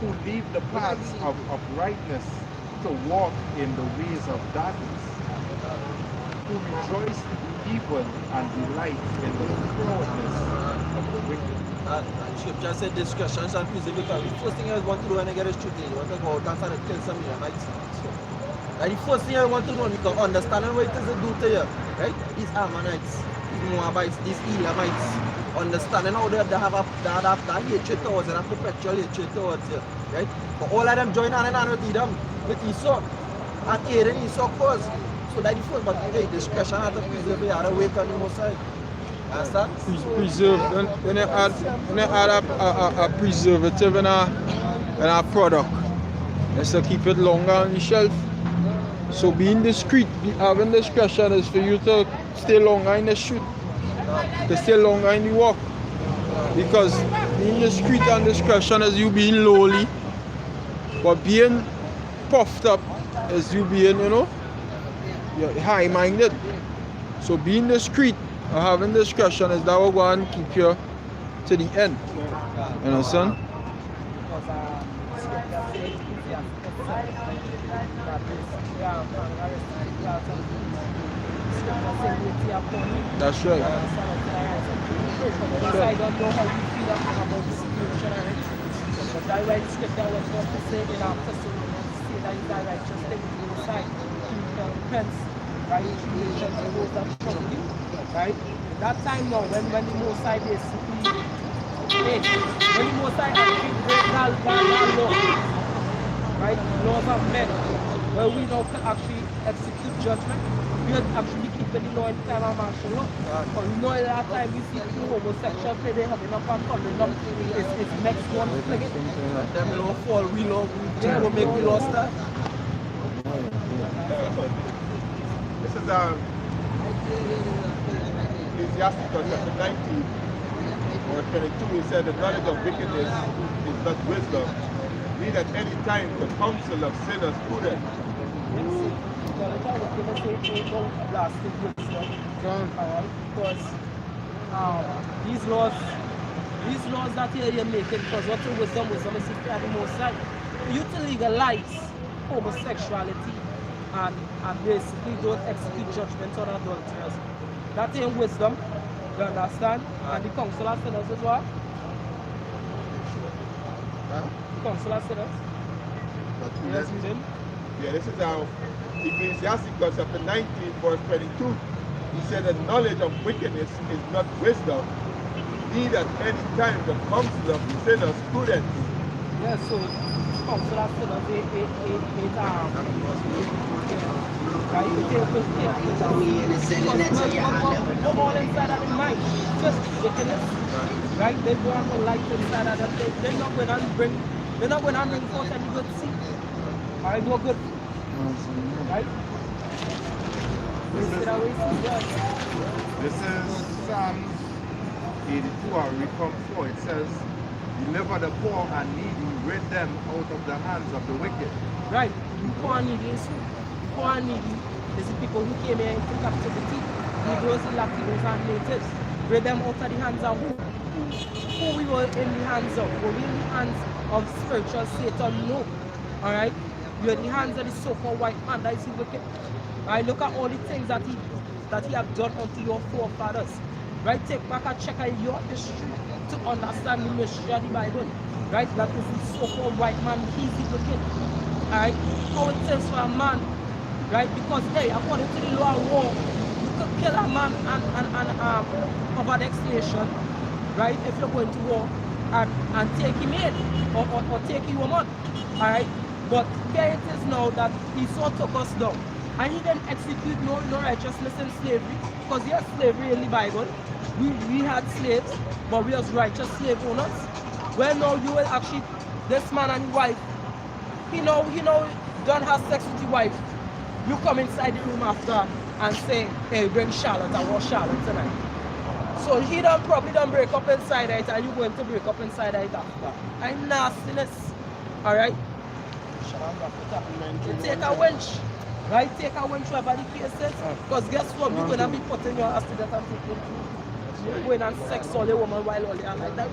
who leave the paths of uprightness to walk in the ways of darkness, who rejoice to do evil and delight in the frowardness of the wicked. Scripture said discretion shall preserve the The first thing I want to do when I get a shooting, you want to go out and start to kill some Miamites. And the first thing I want to do, you can understand what it is to do to you, right? These Ammonites, these Moabites, these Elamites, understanding how they have that hatred towards and a perpetual hatred towards you, right? But all of them join hand in hand with Edom, with Esau, and aiding Esau cause. So that the first, but hey, discretion has to preserve you, to wait on the Most High. Understand? Preserve. When you add a preservative in a product, it's to keep it longer on the shelf. So being discreet, having discretion is for you to stay longer in the shoot, to stay longer in the walk. Because being discreet and discretion is you being lowly, but being puffed up is you being, you're high-minded. So being discreet or having discretion is that will go and keep you to the end. You understand? That's right. I don't know how you feel about the situation already. But that right scripture was going to say in our Thessalonians, say that is that righteous thing to the side. Hence, right, tribulation, the road that trouble you. Right? That time now, when the Most High basically, when the Most High actually break that law, right, laws of men, where we now can actually execute judgment, we have actually keeping the law in time of martial law. But we know at that time we see two homosexual play, they have enough and coming up, it's next one to play it. Them law fall, we law, will make we law start. This is Ecclesiasticus chapter 19, verse 22. It said, the knowledge of wickedness is not wisdom, neither at any time the counsel of sinners prudent. Because these laws that you're making, because what's the wisdom is if you are the Most High. For you to legalize homosexuality and basically don't execute judgment on adulterers, that ain't wisdom, you understand? And the council of sinners as well. The council of sinners. Yes, we did. Yeah, this is how Ecclesiasticus chapter 19, verse 22. He said the knowledge of wickedness is not wisdom, neither at any time the counsel of sinners prudence. Yes, so council of sinners right, you take all inside of the mind, just wickedness. Right, they go on the light inside of them. They're not going to bring forth any good seed. Alright, no good. Right? This is Psalm 82, or Reform 4. It says, deliver the poor and needy, rid them out of the hands of the wicked. Right. The poor and needy is the people who came here into captivity. Negroes, Latinos, and natives. Rid them out of the hands of who? Who we were in the hands of? Were we in the hands of spiritual Satan? No. Alright? You're in the hands of the so-called white man that is wicked. Right? Look at all the things that he have done unto your forefathers. Right? Take back a check at your history to understand the mystery of the Bible. Right? That is the so-called white man. He's the wicked. Alright? How it is for a man. Right? Because hey, according to the law of war, you could kill a man and cover the expiation. Right? If you're going to war and take him in or take you a month. Alright? But here it is now that Esau took us down. And he didn't execute no righteousness in slavery. Because there's slavery in the Bible. We had slaves, but we was righteous slave owners. Well now you will actually, this man and his wife, he know done have sex with your wife. You come inside the room after and say, hey, bring Charlotte, I want Charlotte tonight. So he probably don't break up inside it, and you going to break up inside it after. And nastiness. Alright? You take a wench. Right? Take a wench wherever the case is. Because guess what? You're going to be putting your ass to death and taking. You're going and sex all the woman while all the are like that.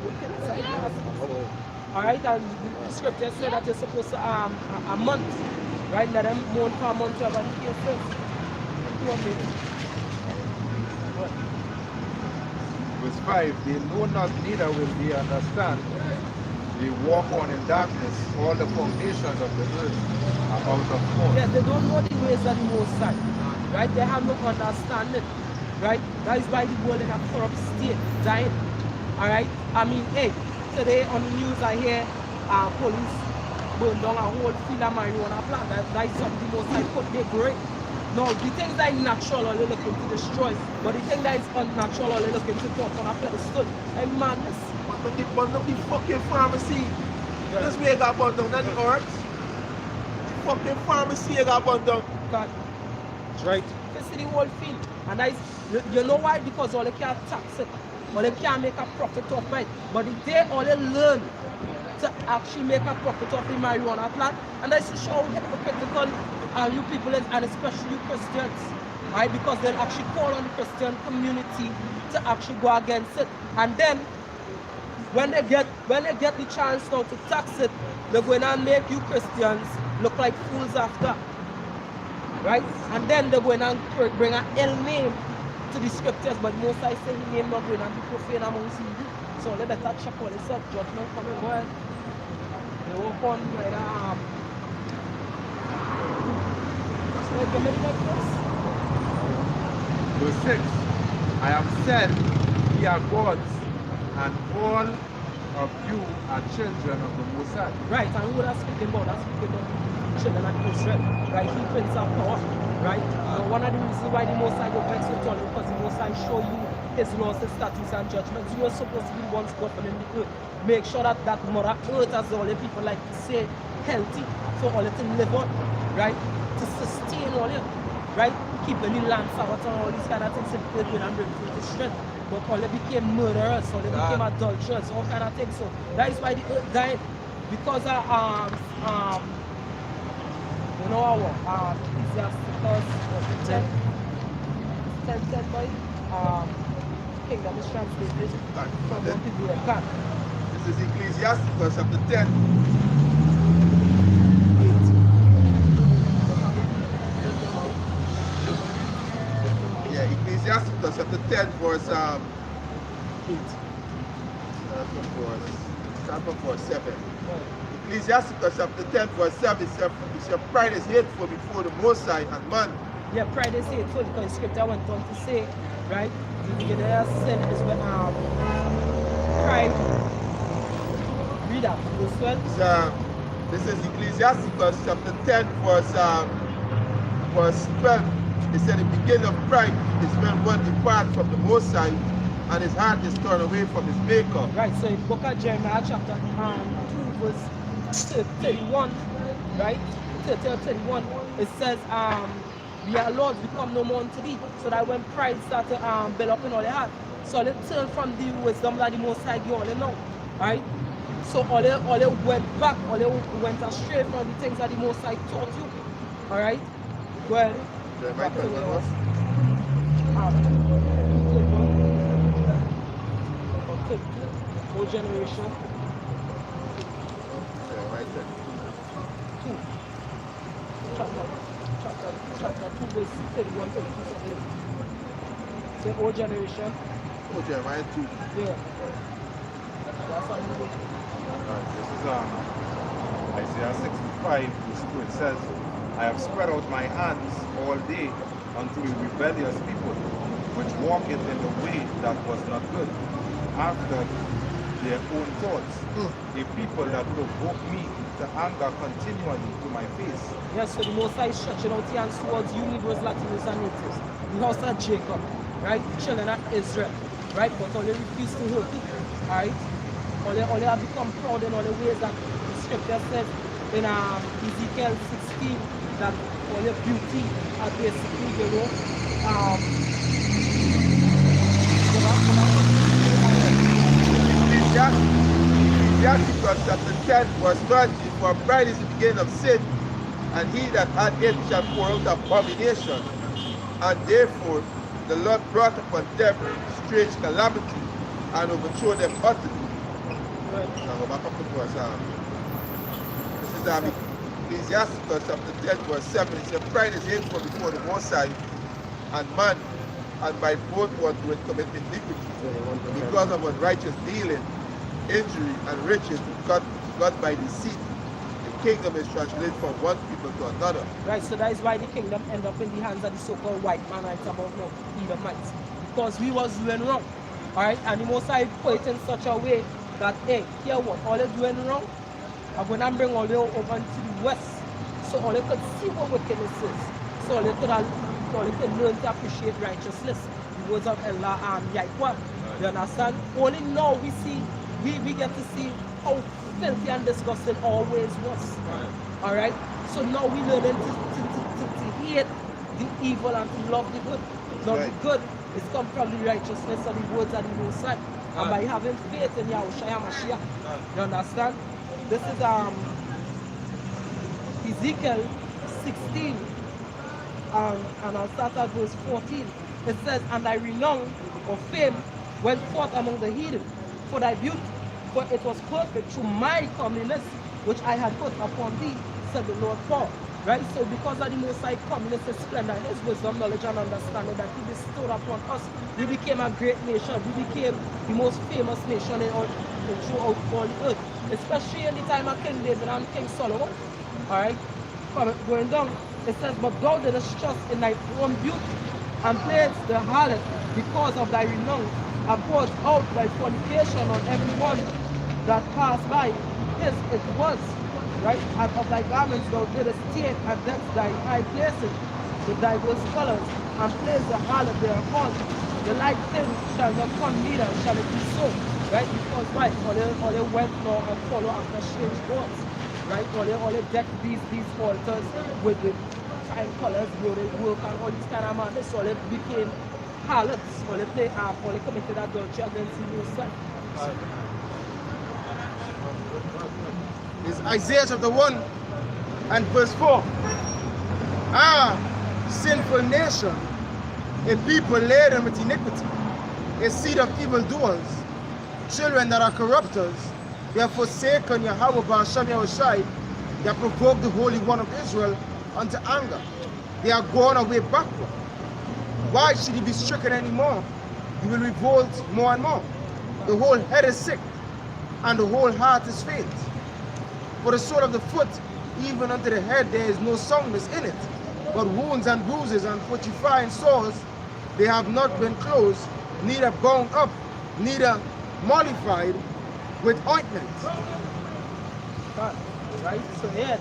Alright? And the scripture said that you're supposed to a month. Right? Let them mourn for a month wherever the case is. Verse 5, they know not, neither will they understand. They walk on in darkness, all the foundations of the earth are out of form. Yeah, they don't know the ways of the Most High. Right? They have no understanding. Right? That is why the world in a corrupt state, dying. Alright? I mean, hey, today on the news I hear police burn down a whole field of marijuana plant. That is something the Most High put there great. No, the things that is natural are looking to destroy, but the thing that is unnatural are looking to put on a pedestal. And madness. But they burn up the fucking pharmacy. This way got burned down, not the earth. The fucking pharmacy got burned down. God. That's right. This is the whole field. And that is, you know why? Because all they can't tax it. All they can't make a profit off it. But the day all they learn to actually make a profit off the marijuana plant, and that is to show hypocritical you people, and especially you Christians, right? Because they'll actually call on the Christian community to actually go against it. And then when they get the chance now to tax it, they're going to make you Christians look like fools after. Right? And then they're going to bring an ill name to the scriptures, but most I say the name not going to be profane amongst you. So they better check all this up, judgment coming, go ahead. They walk on like that. Verse 6, I am said, ye are gods, and all of you are children of the Most High. Right, and who that's speaking about? That's speaking about children of Israel. Right, he prince of power. Right? One of the reasons why the Most High go vex with you, because the Most High show you his laws, his statutes and judgments. You are supposed to be the ones governing the earth. Make sure that that mother earth, as all the people like to say, healthy for all it to live on. Right? To sustain all it, right? Keeping the land sour and all these kind of things in place and bring food to strength. But all they became murderers, all they became adulterers, all kind of things. So that is why the earth died. Because of you know our Ecclesiasticus 10 boy, kingdom is translated from what people can. This is Ecclesiasticus chapter 10. Ecclesiasticus chapter 10 verse 8. Start from verse 7. Ecclesiasticus chapter 10 verse 7 says, pride is hateful before the Most High and man. Yeah, pride is hateful because the scripture went on to say, right, the beginning of sin is when pride. Read that, verse 12. This is Ecclesiasticus chapter 10 verse 12. It said the beginning of pride is when one departs from the Most High and his heart is turned away from his Maker. Right, so in the book of Jeremiah chapter 2 verse 31, right, 31, it says, their lords become no more unto thee. So that when pride started to build up in all their heart, so they turn from the wisdom that the Most High give all they know, right? So all they went back, all they went astray from the things that the Most High taught you, all right? Go ahead. Jeremiah 31. Whole generation. Jeremiah 2. Chapter 2, verse 31, 32. Say, whole generation. Oh, Jeremiah 2. Yeah. That's how you do. This is Isaiah 65, verse 2. It says, I have spread out my hands all day unto the rebellious people, which walketh in the way that was not good, after their own thoughts, a people that provoke me to anger continually to my face. Yes, so the Most High is stretching out his hands towards you, Negroes, Latinos, and natives. The house of Jacob, right? Children of Israel, right? But all they refuse to hurt you, right? All they have become proud in all the ways that the scripture says, in Ezekiel 16 that all your beauty are basically, you know, Ecclesiasticus chapter 10 verse 20, for pride is the beginning of sin, and he that hath it shall pour out abomination. And therefore the Lord brought upon them strange calamity and overthrew them utterly. Now go back up to verse this is Ecclesiasticus chapter 10 verse 7. It says, pride is hateful before the Most High, and man, and by both one do it commit iniquity, because of unrighteous dealing, injury, and riches got by deceit. The kingdom is translated from one people to another. Right, so that is why the kingdom end up in the hands of the so-called white man right about now, Edomites. Because we was doing wrong. Alright, and the Most High put it in such a way that, hey, hear what, all they're doing wrong, I'm going to bring all they over to the west. So all they could see what wickedness is. So all they could learn to appreciate righteousness. The words of Allah Yaikwa. You understand? Only now we see, we get to see how filthy and disgusting always was. Alright? So now we learn to hate the evil and to love the good. Now the good is come from the righteousness of the words of the Most High. And by having faith in Yahushua HaMashiach. You understand? This is Ezekiel 16. And I'll start at verse 14. It says, and thy renown or fame went forth among the heathen for thy beauty, for it was perfect through my comeliness, which I had put upon thee, said the Lord God. Right? So because of the Most High comeliness, His splendor, His wisdom, knowledge, and understanding that He bestowed upon us, we became a great nation. We became the most famous nation throughout all the earth. Especially in the time of King David and King Solomon. Alright? Going down, it says, but thou didst trust in thy own beauty, and played the harlot because of thy renown, and poured out thy fornication on everyone that passed by. Yes, it was, right? And of thy garments thou didst take and decked thy high places with diverse colors, and placed the harlot thereupon. The like thing shall not come neither, shall it be so. Right? Because why? All they went now and follow after strange gods. Right? All they deck these altars with the fine colors, where they work and all these kind of madness. So they became harlots. All they committed adultery against the Most High. Is Isaiah chapter 1 and verse 4. Sinful nation, a people laden with iniquity, a seed of evildoers, children that are corrupters. They have forsaken Yahweh Ba'ashem Yahushai. They have provoked the Holy One of Israel unto anger. They are gone away backward. Why should he be stricken anymore? He will revolt more and more. The whole head is sick, and the whole heart is faint. For the sole of the foot, even unto the head, there is no soundness in it. But wounds and bruises and putrefying sores, they have not been closed, neither bound up, neither mollified with ointment. Right? So yeah,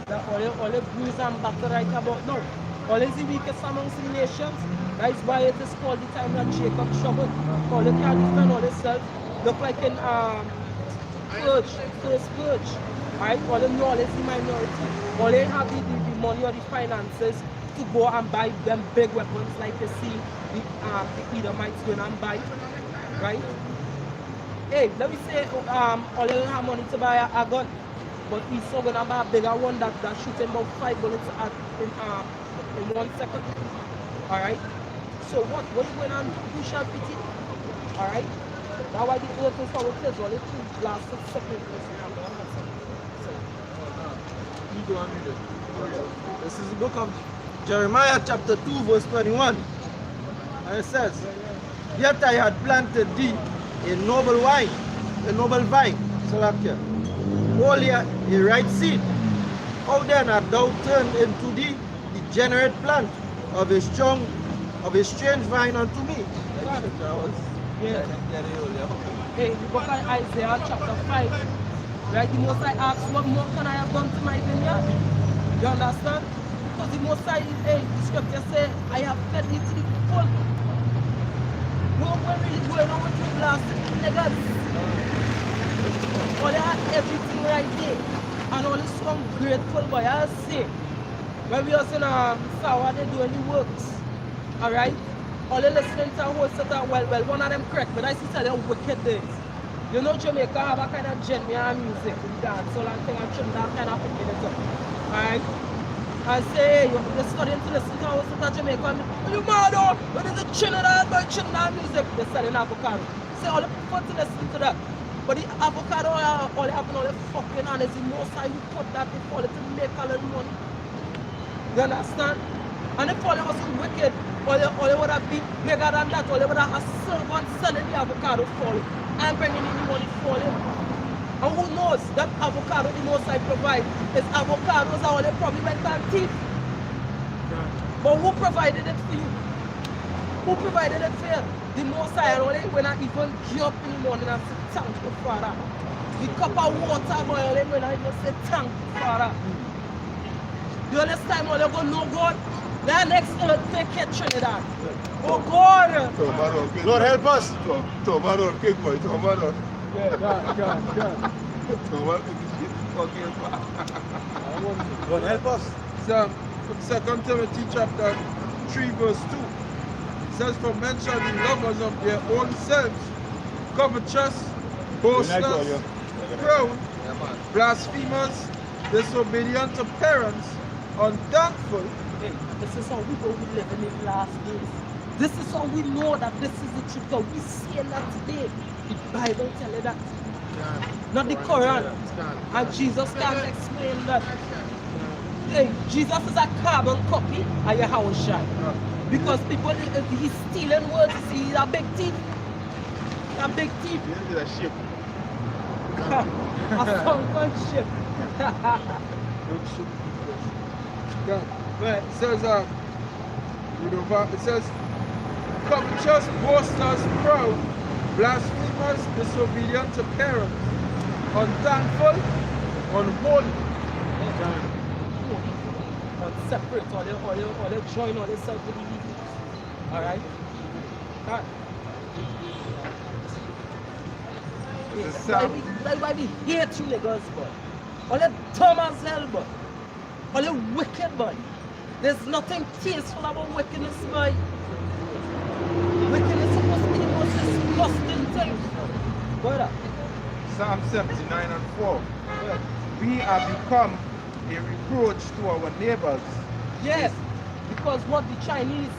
all the bruise and battle right about now. All is the weakest amongst the nations. That's why it is called the time that Jacob troubled. All they can't defend all themselves. Look like in first purge. Right? All the knowledge, the minority. All they have the money or the finances to go and buy them big weapons like you see the Edomites going and buy. Right? Hey, let me say, all they don't have money to buy a gun, but Esau gonna buy a bigger one that shoots about 5 bullets in 1 second. Alright? So what you going on? You shall pity. Alright? That's why the earth is how it is. All the two lasted seconds. This is the book of Jeremiah chapter 2 verse 21. And it says, yet I had planted thee a noble vine, Salakia, only a right seed. How then art thou turned into thee the degenerate plant of a strange vine unto me? Yeah. Hey, the book of Isaiah chapter 5. Right? The Most High asks, what more can I have done to my vineyard? You understand? Because the Most High, the scripture says, I have fed thee to the full. We're really going on with you last niggas. Or they had everything right there. And all this ungrateful boy, I say, when we are saying, Sawa, they do any works, alright? All they listening to a whole set of, well, one of them correct, but I see tell them wicked things. You know Jamaica have a kind of genuine music, we dance, all that thing, and Trinidad kind of picking it up, alright? I say, you're studying to listen to a whole set of Jamaica, and you mad or? What is it Trinidad, boy, Trinidad music? They're selling avocado. Say, all they prefer to listen to that. But the avocado, all they have all the fucking and it's the most how you put that before it to make a little money. You understand? And if all it was so wicked, all they would have been bigger than that, all they would have a servant selling the avocado for it and bringing in the money for it. And who knows that avocado the most I provide is avocados are all they probably went and thief. But who provided it for you? Who provided it for you? The most I only when I even get up in the morning and say thank you, Father. The cup of water boiling when I even say thank you, Father. The only time when I go no God, the next earthquake hit Trinidad. Oh God! Lord help us. Tomorrow, quick boy, tomorrow. Yeah, God. Lord help us. So, 2 Timothy chapter 3 verse 2. It says, for men shall be lovers of their own selves, covetous, boasters, proud, blasphemers, disobedient to parents, unthankful. Hey, this is how we go we live in the last days. This is how we know that this is the truth. That we see that today. The Bible tells you that. Not the Quran. And Jesus can't explain that. Hey, Jesus is a carbon copy of Yahushua. Because people, he's stealing words. See, he's a big thief. A big thief. A ship. A sunken ship. Right, it says, covetous, boasters, proud, blasphemers, disobedient to parents, unthankful, unholy. Separate, or they join, or they self with the evils. Alright? That's why we hate you niggas, boy. All they dumb as hell, boy. All they wicked, boy. There's nothing tasteful about wickedness, boy. Wickedness is supposed to be the most disgusting thing. Brother. Psalm 79 and 4. We have become a reproach to our neighbors. Yes, because what the Chinese,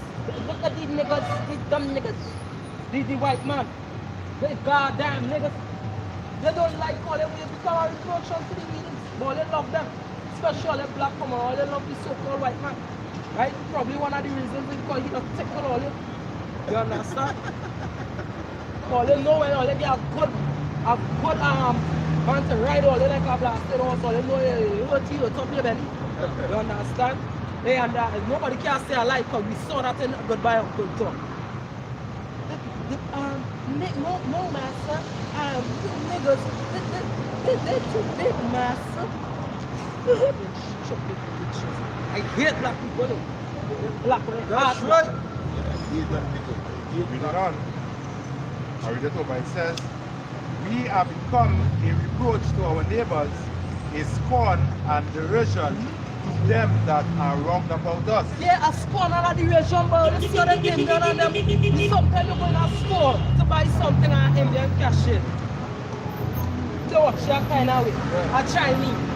look at these niggas, these dumb niggas, the white man, the goddamn niggas. They don't like all they will become a reproach to the meetings, but they love them. Especially all the black women, all they love the so-called white man. Right? Probably one of the reasons is because he don't tickle all it. You understand? All they know when all they get a good man to ride all they like a blasted horse, all they know you hurt you, top your belly. You understand? Hey, and nobody can say a lie because we saw that in Goodbye Uncle Tom. No, master. You niggas, they're too big, master. I hate black people. Black people. That's right. Read on. I read it over. It says, we have become a reproach to our neighbors, a scorn and derision to them that are wronged about us. Yeah, a scorn and a derision, but you see them thing done on them. Sometimes you go in a store to buy something and Indian cash in. Touch that kind of way. A Chinese.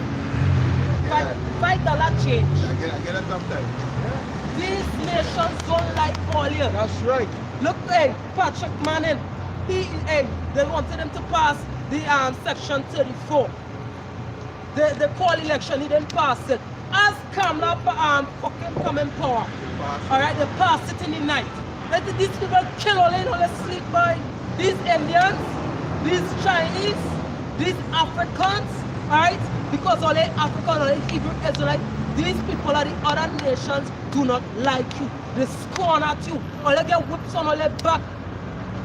$5 change. I get it sometimes. These nations don't like all you. That's right. Look, hey, Patrick Manning, they wanted him to pass the section 34. The call election, he didn't pass it. As Kamala fucking come in power, alright, they passed it in the night. These people kill all they sleep by. These Indians, these Chinese, these Africans, alright, because all the African, all the Hebrew Israelites, these people are the other nations do not like you. They scorn at you. All they get whips on all their back.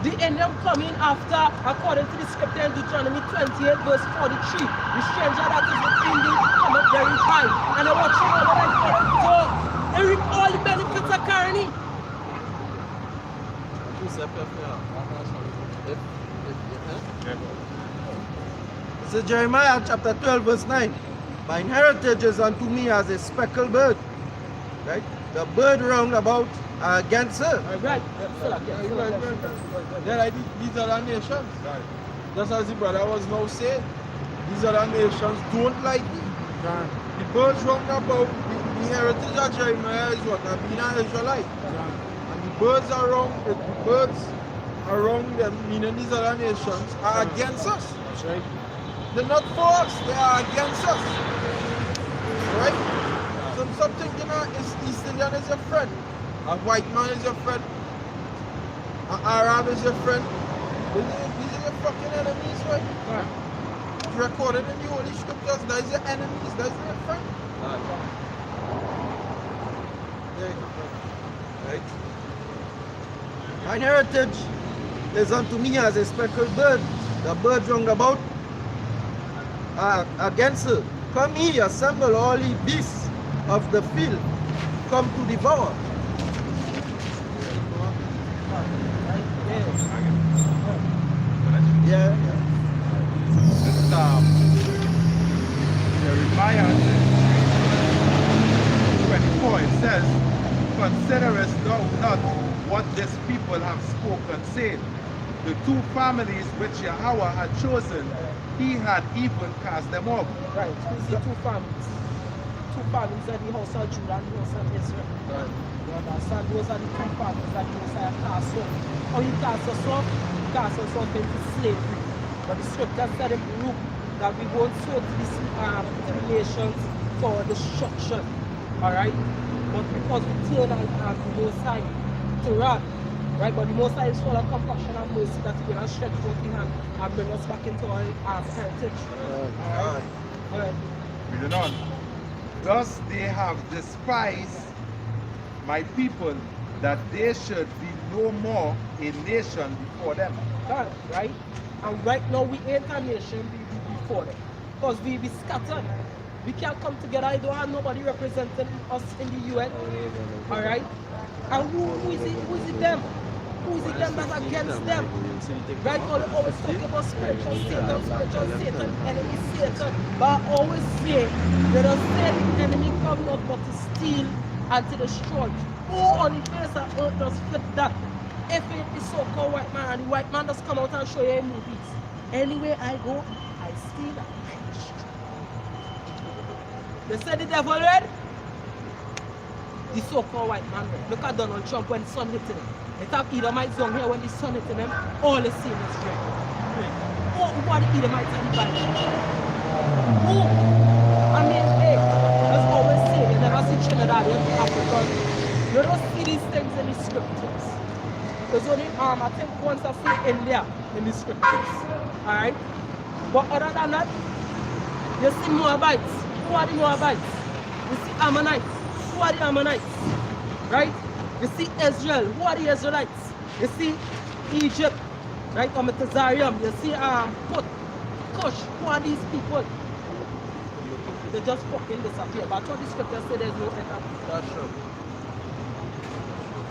The Indian coming after, according to the scripture in Deuteronomy 28 verse 43, the stranger that is within thee cometh very high. And they watch you over like for a dog. They reap all the benefits of carrying. This is Jeremiah chapter 12 verse 9. My heritage is unto me as a speckled bird. Right? The bird round about are against her. Right. Then I did these other nations. Just as the brother was now saying, these other nations don't like me. The birds round about, the heritage of Jeremiah is what? Being an Israelite. And the birds around them, meaning these other nations, are against us. That's right. They're not for us, they are against us. Right? So something, East Indian is your friend. A white man is your friend. An Arab is your friend. These are your fucking enemies, right? It's recorded in the Holy Scriptures. That is your enemies, that is your friend. Right? My heritage is unto me as a speckled bird. The birds round about are against her. Come ye, assemble all ye beasts of the field. Come to devour. Yeah. Jeremiah 24, it says, "Considerest thou not what this people have spoken, saying, the two families which Yahweh had chosen, he had even cast them off." Right. Who's the two families? Two families are the house of Judah and the house of Israel. You understand? Those are the two families that the Messiah cast off. How he cast us off? He cast us off into slavery. But the scripture said in Luke that we won't sow to the nations for destruction. Alright? But because we turn on the Most High to wrath, right? But the Most High is full of compassion and mercy that he will stretch forth his hand and bring us back into our heritage. Alright? Reading on. Thus they have despised my people, that they should be no more a nation before them. Right? And right now we ain't a nation before them. Because we be scattered. We can't come together. I don't have nobody representing us in the UN. Alright? And who is it them? Who is it them that's against them? Right? All they always talk about spiritual Satan, enemy Satan. But I always say, let us say the enemy come not but to steal and to destroy. Who on the face of earth does fit that? If it is so-called white man, and the white man just come out and show you in movies. Anywhere I go, I steal and I destroy. They said the devil red. The so-called white man red. Look at Donald Trump when the sun hit him. They have Edomites down here when the sun hit them. All they see is red. Who are the Edomites and the Bible? Who? I mean, hey, let's always say you never see Trinidad in Africa. You don't see these things in the scriptures. There's only I think once I see India in the scriptures. Alright? But other than that, you see Moabites. Who are the Moabites? You see Ammonites. Who are the Ammonites? Right? You see Israel. Who are the Israelites? You see Egypt. Right? Or Metazarium. You see Put, Cush. Who are these people? They just fucking disappear. But I thought the scripture said there's no end. That's true.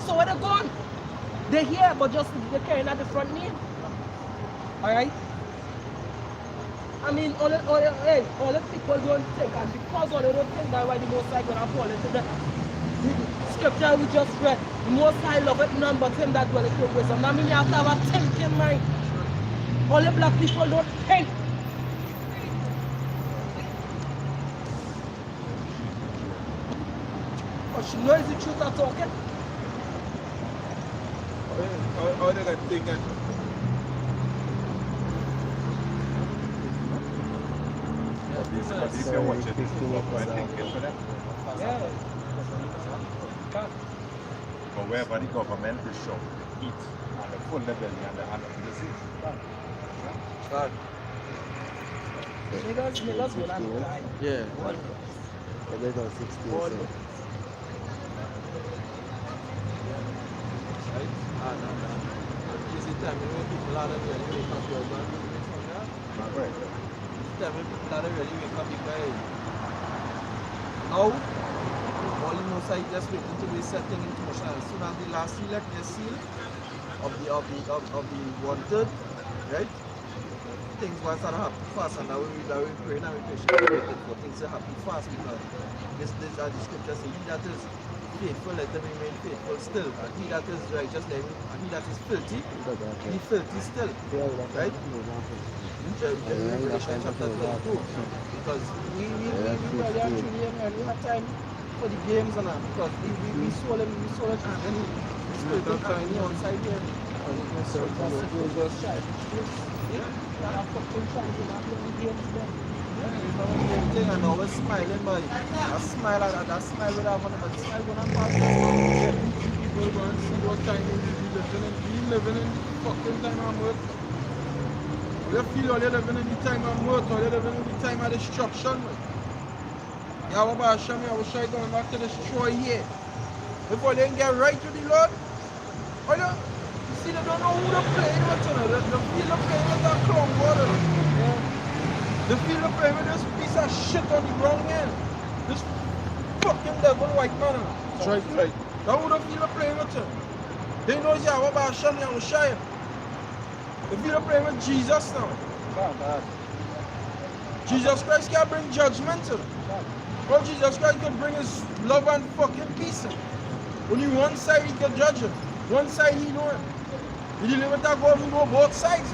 So where they gone? They're here, but just they're carrying a different name. Alright? I mean, all the people don't think, and because all they don't think, that's why the Most High gonna fall into the scripture we just read. The Most High loveth none but him that dwelleth with wisdom. That means you have to have a thinking mind. All the black people don't think. But she knows the truth of talking. How they got taken? If you watch it, this is what I think is for them. Yeah. But wherever the government will show, eat, and the full level and the hand of the disease. Niggas will not die. Yeah. They got 16. So. Easy time, you know, people are not really wake up your man. Right. Time when people are not really wake up because now, all the Most High just waiting to be setting into motion. As soon as the last seal left their seal of the wanted, right? things will start to happen fast, and that we pray and we pray for things to happen fast, because this are the scriptures say, he that is faithful, let them remain faithful still, and he that is righteous, and he that is filthy, he filthy still, right? Revelation chapter 22, because we really are truly we have time for the games and that, because we saw them, and then we still think on side here. And always smiling, boy. That smile with that smile when I'm passing. People go and see what time we living in the fucking time of mirth. You feel all you're living in the time of mirth, or you're living in the time of destruction, man. Yahweh Hashem, I wish I going back to destroy here. Before they can get right with the Lord, or you see, they don't know who they're playing with, you know. They feel they're playing with that clown water. They feel they're playing with this piece of shit on the ground here. This fucking devil white man. That's right. That's who they feel they're playing with, you. They know Yahweh Hashem, Yahushua. They feel they're playing with Jesus now. Jesus Christ can bring judgment to them. Well, Jesus Christ could bring his love and fucking peace. Only one side he could judge him. One side he know him. He dealing with that God who know both sides.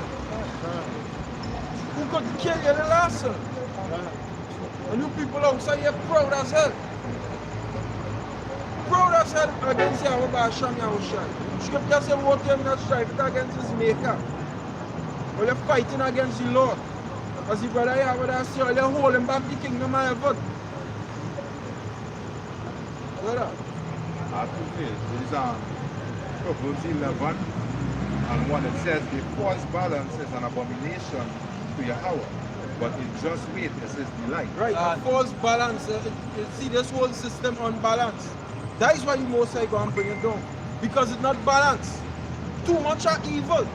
Who could kill you the last one. And you people outside here proud as hell. Proud as hell against Yahweh Hashem Yahushua. Scripture says, what him not strive against his maker. Well, you're fighting against the Lord. As the brother Yahweh says, you're holding back the kingdom of heaven. Brother. Proverbs 11 and 1, it says, the false balance is an abomination to Yahweh, but in just weight is his delight. Right, a false balance. You see this whole system unbalanced. That is why the Most High go and bring it down. Because it's not balanced. Too much of evil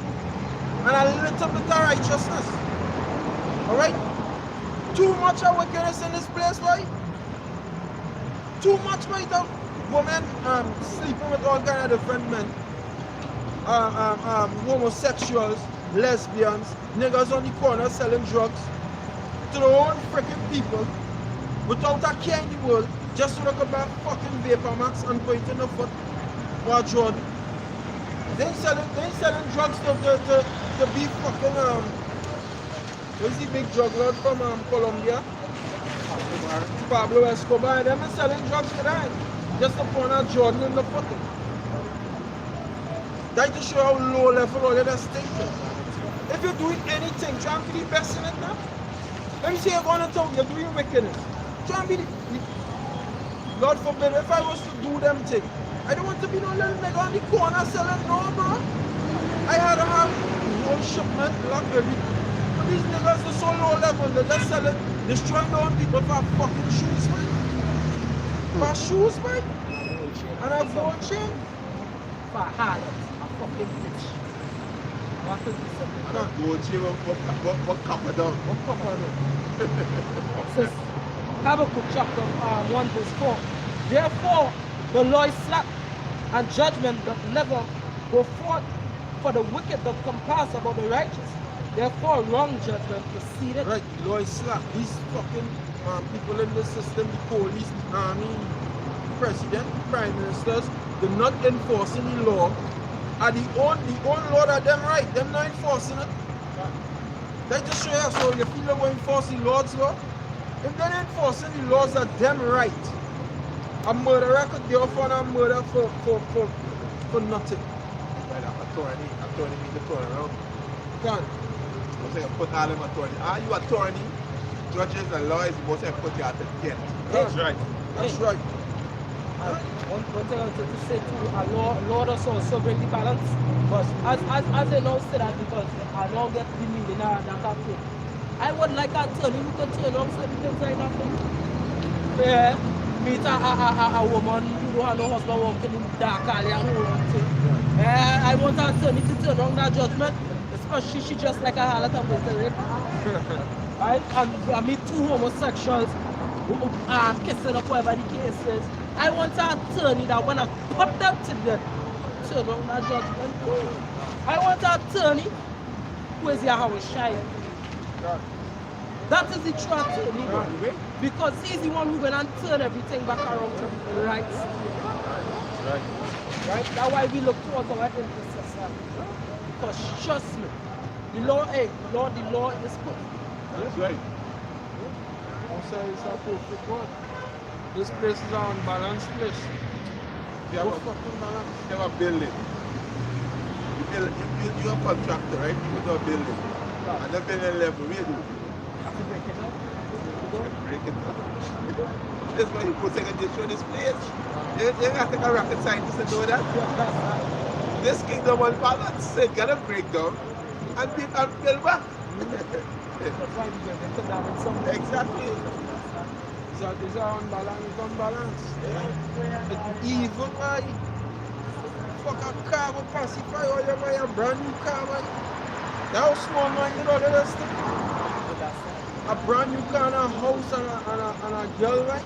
and a little bit of righteousness. Alright? Too much of wickedness in this place, right? Too much right out. Women sleeping with all kind of different men. Homosexuals, lesbians, niggas on the corner selling drugs to their own freaking people without a care in the world, just so they could buy fucking Vapor Max and put it in the foot or Jordan. They ain't selling drugs to be fucking what's the big drug lord from Colombia? Pablo Escobar. Them is selling drugs for that. Just to put a Jordan in the foot. That to show how low level all of that station. If you're doing anything, try and be the best in it now. Let me say you're going to talk, you're doing wickedness. Try and be the God forbid, if I was to do them things, I don't want to be no little nigga on the corner selling no, bro. I had to have one shipment, Blackberry. But these niggas are so low level, they're just selling, destroying their own people for fucking shoes, man. For shoes, man. And a gold chain. For harlots, a fucking bitch. What is this? Gold chain, what copper down? What copper down? It says, Habakkuk chapter 1 verse 4. Therefore, the law is slack, and judgment doth never go forth, for the wicked doth compass about the righteous. Therefore, wrong judgment proceeded. Right, the law is slack. These fucking people in the system, the police, the army, president, prime ministers, they're not enforcing the law. And the own law that them right, them not enforcing it. They just show you, so you feel they're going to enforce the Lord's law? If they're enforcing the laws that them right, a murderer could go for a murder for nothing. Right, attorney means to turn around. Gone. You say put all them attorney. Are you attorney? Judges and lawyers, you must have put you at the gate. That's right. That's right. One thing I wanted to say too, law does also bring the balance. But as I now say that, because I now get the meaning that I feel. I would like an attorney who could turn on certain things like that. Yeah, meet a woman who don't have no husband walking in dark alley and whole thing. I want an attorney to turn on that judgment, especially she just like a harlot and with the rape. Right? And I meet two homosexuals who are kissing up whatever the case is. I want an attorney that when I put them to death, turn on that judgment. I want an attorney crazy how we shine. That is the true turn, because he's the one who went and turn everything back around to the right. Right? That's why we look towards our intercessor. Because trust me, the law is good. That's right. Also, it's a perfect God. This place is an unbalanced place. You have a building. You're a contractor, right? You do a building. And the building level, what do you do? Break it up. That's why you put second show this place. You have to take a rocket scientist to know that. This kingdom unbalanced. So it gotta break down and build back. Exactly. So it's unbalanced. It's evil, man. Fuck a car with pacify or you buy a brand new car, man. That small man, you know that stuff. A brand new car and a house and a girl, right?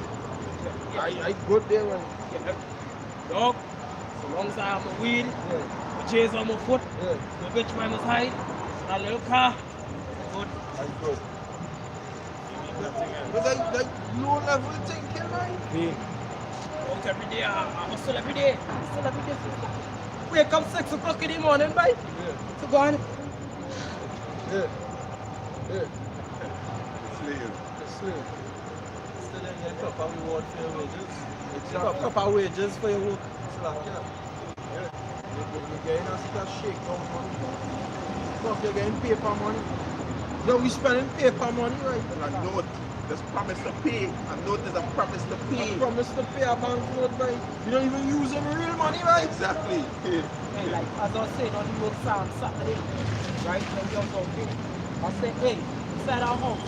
I go there, right? Dog, so long as I have my weed, my chains on my foot, my bitch by my side, a little car, good. I go. But that low level thinking, right? Out every day, I hustle every day. Wake up 6 o'clock in the morning, bye. So go on. Slave. Still you get proper reward for your wages. You got proper wages for your work. Slack, yeah. You're getting a shake down money. Fuck, you're getting paper money. No, we spending paper money, right? A note. There's promise to pay. A note is a promise to pay. I promise to pay a bank note, right? You don't even use any real money, right? Exactly. Hey, like, as I was saying on the work on Saturday, right, when you're working, I say, hey, inside our house,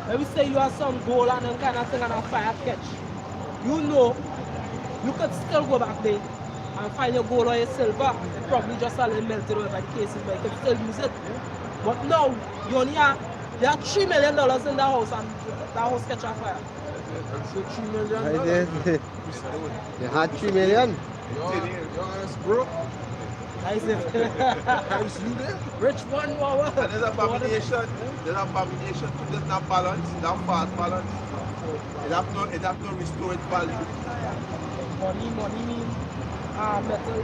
when we say you have some gold and them kind of thing and a fire catch, you know, you could still go back there and find your gold or your silver, probably just a little melted away by the cases, but you can still use it. But now, you only have, there are $3 million in the house and the house catch on fire. So $3 million. I did. You had 3 million. You're broke. Nice it. Nice you there. Rich one, wow. And there's abomination. There's abomination to this not balance, not fast balance. It have no restored value. Money means metal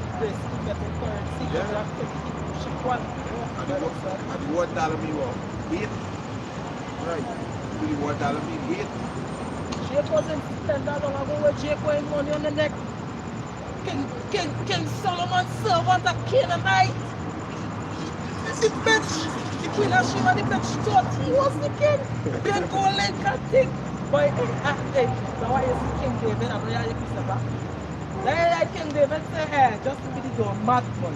currency. Yeah. You have to ship one. And the $1 mean what? Weight. Right. Do the $1 mean weight? Jake wasn't $10 ago where Jake wearing money on the neck. King Solomon servant a Canaanite. The bitch, the Queen of Sheba, the bitch thought he was the king. Then go like a thing. But hey, now why is King David? I'm really Christopher. Like King David say, hey, just to be the doormat, man.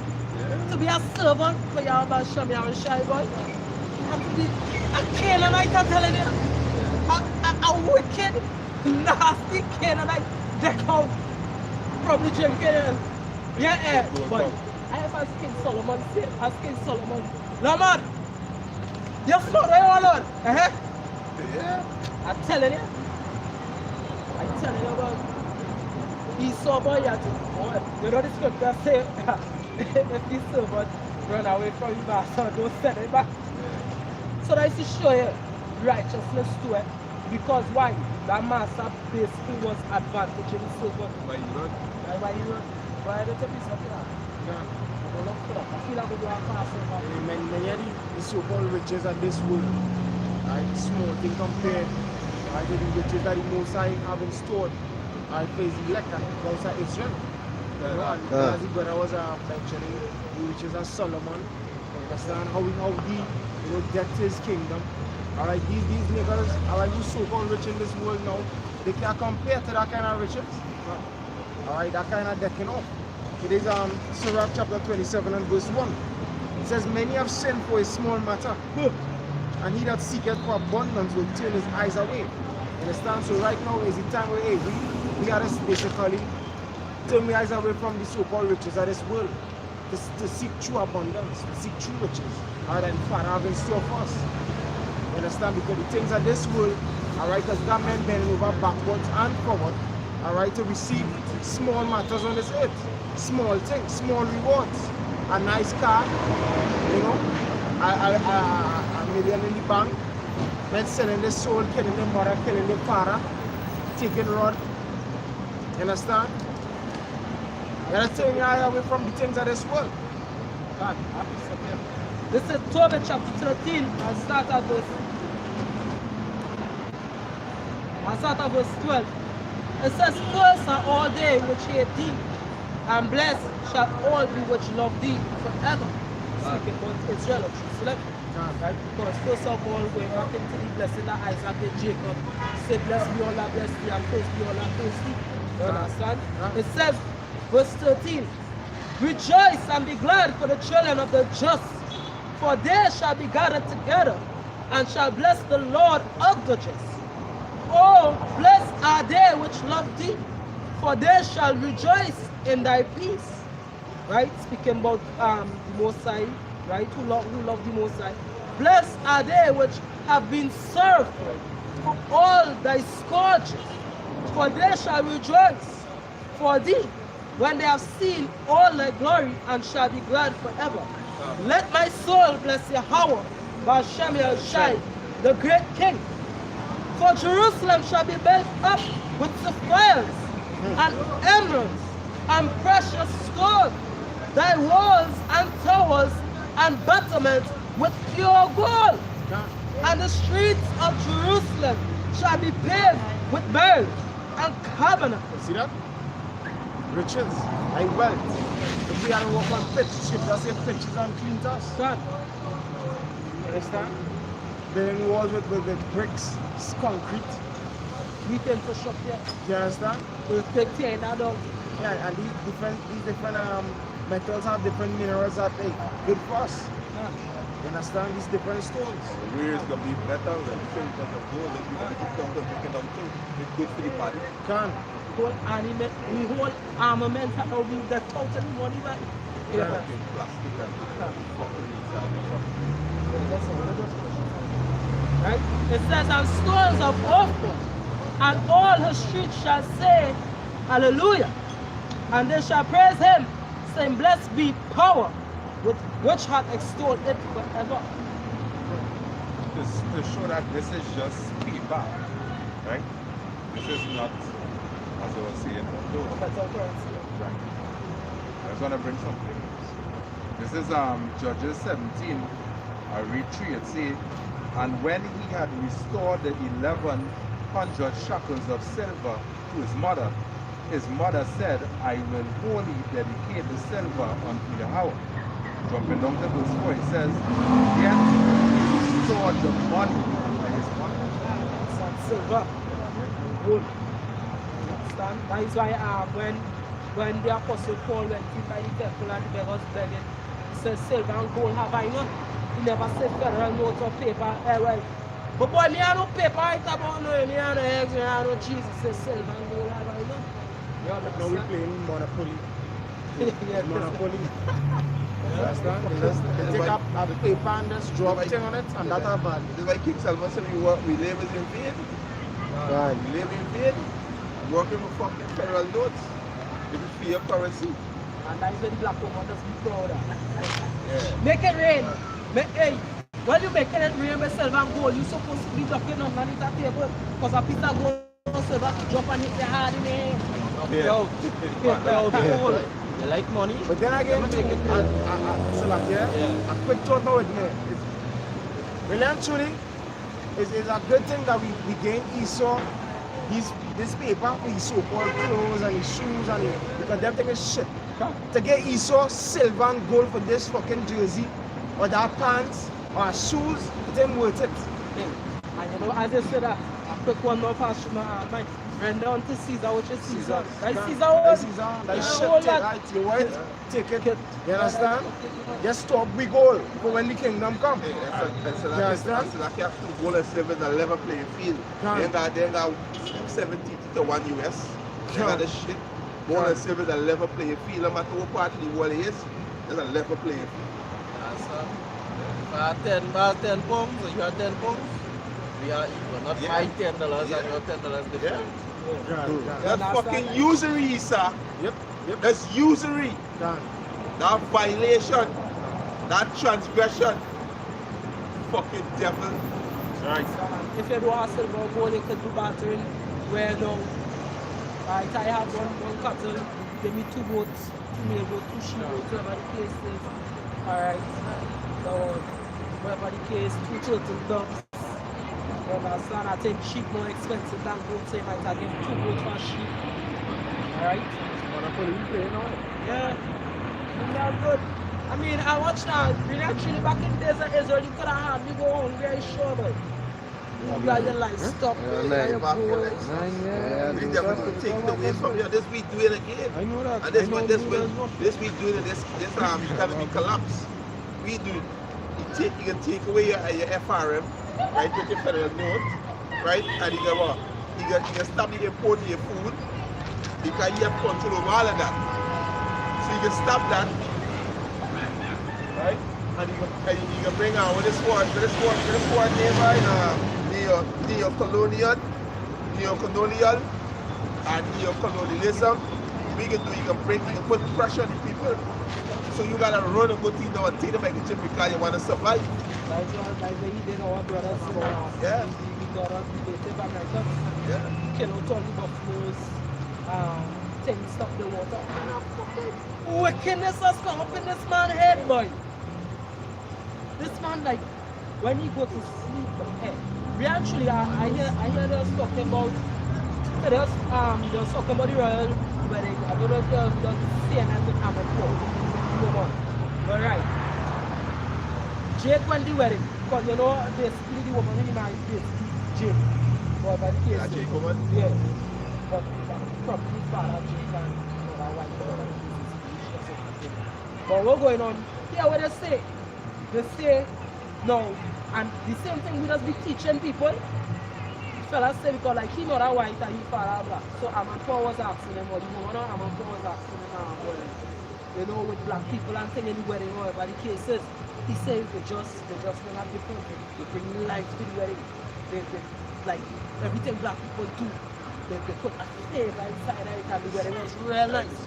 To be a servant for Yahweh Shem, Yahweh Shai boy. You have to be a Canaanite, I'm telling you. A wicked, nasty Canaanite. Deck out. Probably drinking. Yeah, but I have asked King Solomon, ask King Solomon. No man, you're smart, right, Lord? Yeah. I'm telling you. About Esau boy, you know the scripture say, if the servant run away from his master, don't send him back. So that's to show you righteousness to it. Because why? That master basically was advantaging the servant. Why you run? Why you run? Why don't you be something like that? Don't look for that. I feel like we do a fast over. Many of the so-called riches of this world, right? Small thing compared, right, to the riches that the Most High have in store, right, for his elect and outside Israel. You know, and as the brother was mentioning, the riches of Solomon, understand how he, decked his kingdom. Alright, these niggas, alright, who's so-called rich in this world now, they can't compare to that kind of riches. Alright, that kind of decking off. It is Sirach chapter 27 and verse 1. It says, many have sinned for a small matter, and he that seeketh for abundance will turn his eyes away. Understand? So right now is the time where we are just basically turn the eyes away from the so-called riches of this world to seek true abundance, to seek true riches. Alright, and Father have in store for us. Understand? Because the things of this world, alright, as that men bending over backwards and forward, alright, to receive small matters on this earth, small things, small rewards, a nice car, a million in the bank. Let's selling the soul, killing the mother, killing the father, taking rod. You understand? You are taking your eye away from the things of this world. God, This is Tobit chapter 13, and start at verse 12. It says, "Cursed are all they which hate thee, and blessed shall all be which love thee forever." Speaking about Israel of Jerusalem. Right? Because first of all, going back into the blessing that Isaac and Jacob said, "Bless me all that bless thee, and curse me all that curse thee." You understand? It says, verse 13, "Rejoice and be glad for the children of the just, for they shall be gathered together, and shall bless the Lord of the just. Oh, blessed are they which love thee, for they shall rejoice in thy peace." Right? Speaking about the Most High, right? Who love the Most High. "Blessed are they which have been served for all thy scourges, for they shall rejoice for thee when they have seen all thy glory, and shall be glad forever. Let my soul bless Yahweh, Ba'ashem Yahshai, the great King. For Jerusalem shall be built up with sapphires and emeralds and precious stones, thy walls and towers and battlements with pure gold. And the streets of Jerusalem shall be paved with beryl and carbuncle." See that? Riches, like wealth. If we had to walk on pitch, ship just say pitches and clean us. God, You understand? Building walls with bricks, concrete. weak infrastructure, You understand? perfect tear that down. Yeah, and these different metals have different minerals that they good for us. You understand? These different stones. Where is the beef metal and silver and gold that we can keep them taking them too? It's good for the body. Can. Whole animate, we whole armament that we the totally money back. Yeah. Fucking plastic and fucking Right? It says, "And stones of Ophir, and all her streets shall say, Hallelujah. And they shall praise him, saying, Blessed be power, with which hath extolled it forever." to show that this is just paper, right? This is not, as I was saying, gold. That's our currency. Right. I was gonna bring something. This is Judges 17. I read 3. It says, "And when he had restored the 1100 shekels of silver to his mother said, I will wholly dedicate the silver unto Yahweh." Jumping down to verse 4, it says, "Yet he restored the money to his mother." Some silver, gold. Understand? That is why when the Apostle Paul went into the temple and the beggars begging, he says, "Silver and gold have I none." He never said federal notes or paper. Well, but boy, me have no paper right about no, me have no eggs, me have no cheese. He says, "Silver and gold have I none." You Now we understand? playing Monopoly. Yeah, Monopoly. You understand? They take up a paper and just drop thing on it, and that are bad. This is why King Solomon said we live in vain. Right. We live in vain. Working with fucking federal notes. It is for your currency. And that is when the black woman does be proud of. Yeah. Make it rain. Hey, when you making it rain with silver and gold, you're supposed to be dropping on underneath that table. Because a piece of gold or silver to drop and hit your hard in the hand. You like money? But then again, a quick thought now with me. Really and truly, it's a good thing that we gain Esau this paper for his so-called clothes and his shoes and because them thing is shit. To get Esau silver and gold for this fucking jersey or that pants or shoes, it ain't worth it. And you know, as I said, a quick one more pass through my mind. Render unto Caesar, which is Caesar. Right? Caesar That's was. Caesar. That Yeah, shit all take that. right. You want it? Take it. You understand? Just stop we goal for when the kingdom come. So You understand? like you have to gold and silver in a level playing field. Can't. They got 70 to 1 US. They got the shit. Gold and silver in a level playing field. No matter what part of the world it is, there's a level playing field. If I have 10 pounds, so you have 10 pounds, we are equal. Not Yeah. my $10 and Yeah. your $10 different. That's fucking usury, sir. Yep. That's usury. Done. That violation, that transgression. fucking devil. Right. If you do a silver gold, you could do battering. Where now, right, I have one cattle, give me 2 goats, 2 male goats, 2 sheep goats, whatever the case is. Alright. So, whatever the case, 2 turtle doves. You understand? I think sheep more expensive than goats, so you might have given 2 goats for sheep. Alright? Yeah. That's good. I mean, I watched that. Really, actually, back in the days of Israel, you could have had me go on very sure, but you got your livestock, you got your goats. The devil will take it away from you. This we do it again. I know that. And this we do it. This economy collapse. We do it. You can take away your FRM, right, with your federal note, right, and you can what? You can stop the import of your food because you have control over all of that. So you can stop that, right? And you can bring out with this word neo-colonial, and neo-colonialism. We can do, you can put pressure on the people. So you gotta run and go to the and take them back to Egypt because you wanna survive. Like he did our brothers, Yeah. We got on the native Americans. Yeah. Kill out all the buffaloes, things stop the water. Wickedness has come up in this man's head, boy. This man, like, when he go to sleep, we actually, I hear us talking about, there's talking about the royal wedding. I don't know if you've done CNN with Amber Paul. But right, Jake went the wedding, because you know, basically the woman he married is Jake. But by the case, Yeah, Jake woman? Yeah. But probably his father, Jake, and that white woman. But what's going on? Here, what they say? They say, no, and the same thing we just be teaching people. Fellas say because like he not a white and he father black. So Amanpour was asking him, or the woman of Amanpour was asking him, well, you know, with black people and thing anywhere in whatever the case is. He says they just not different. They bring life to the wedding. They like everything black people do. They put a flavor inside it and the wedding was real nice.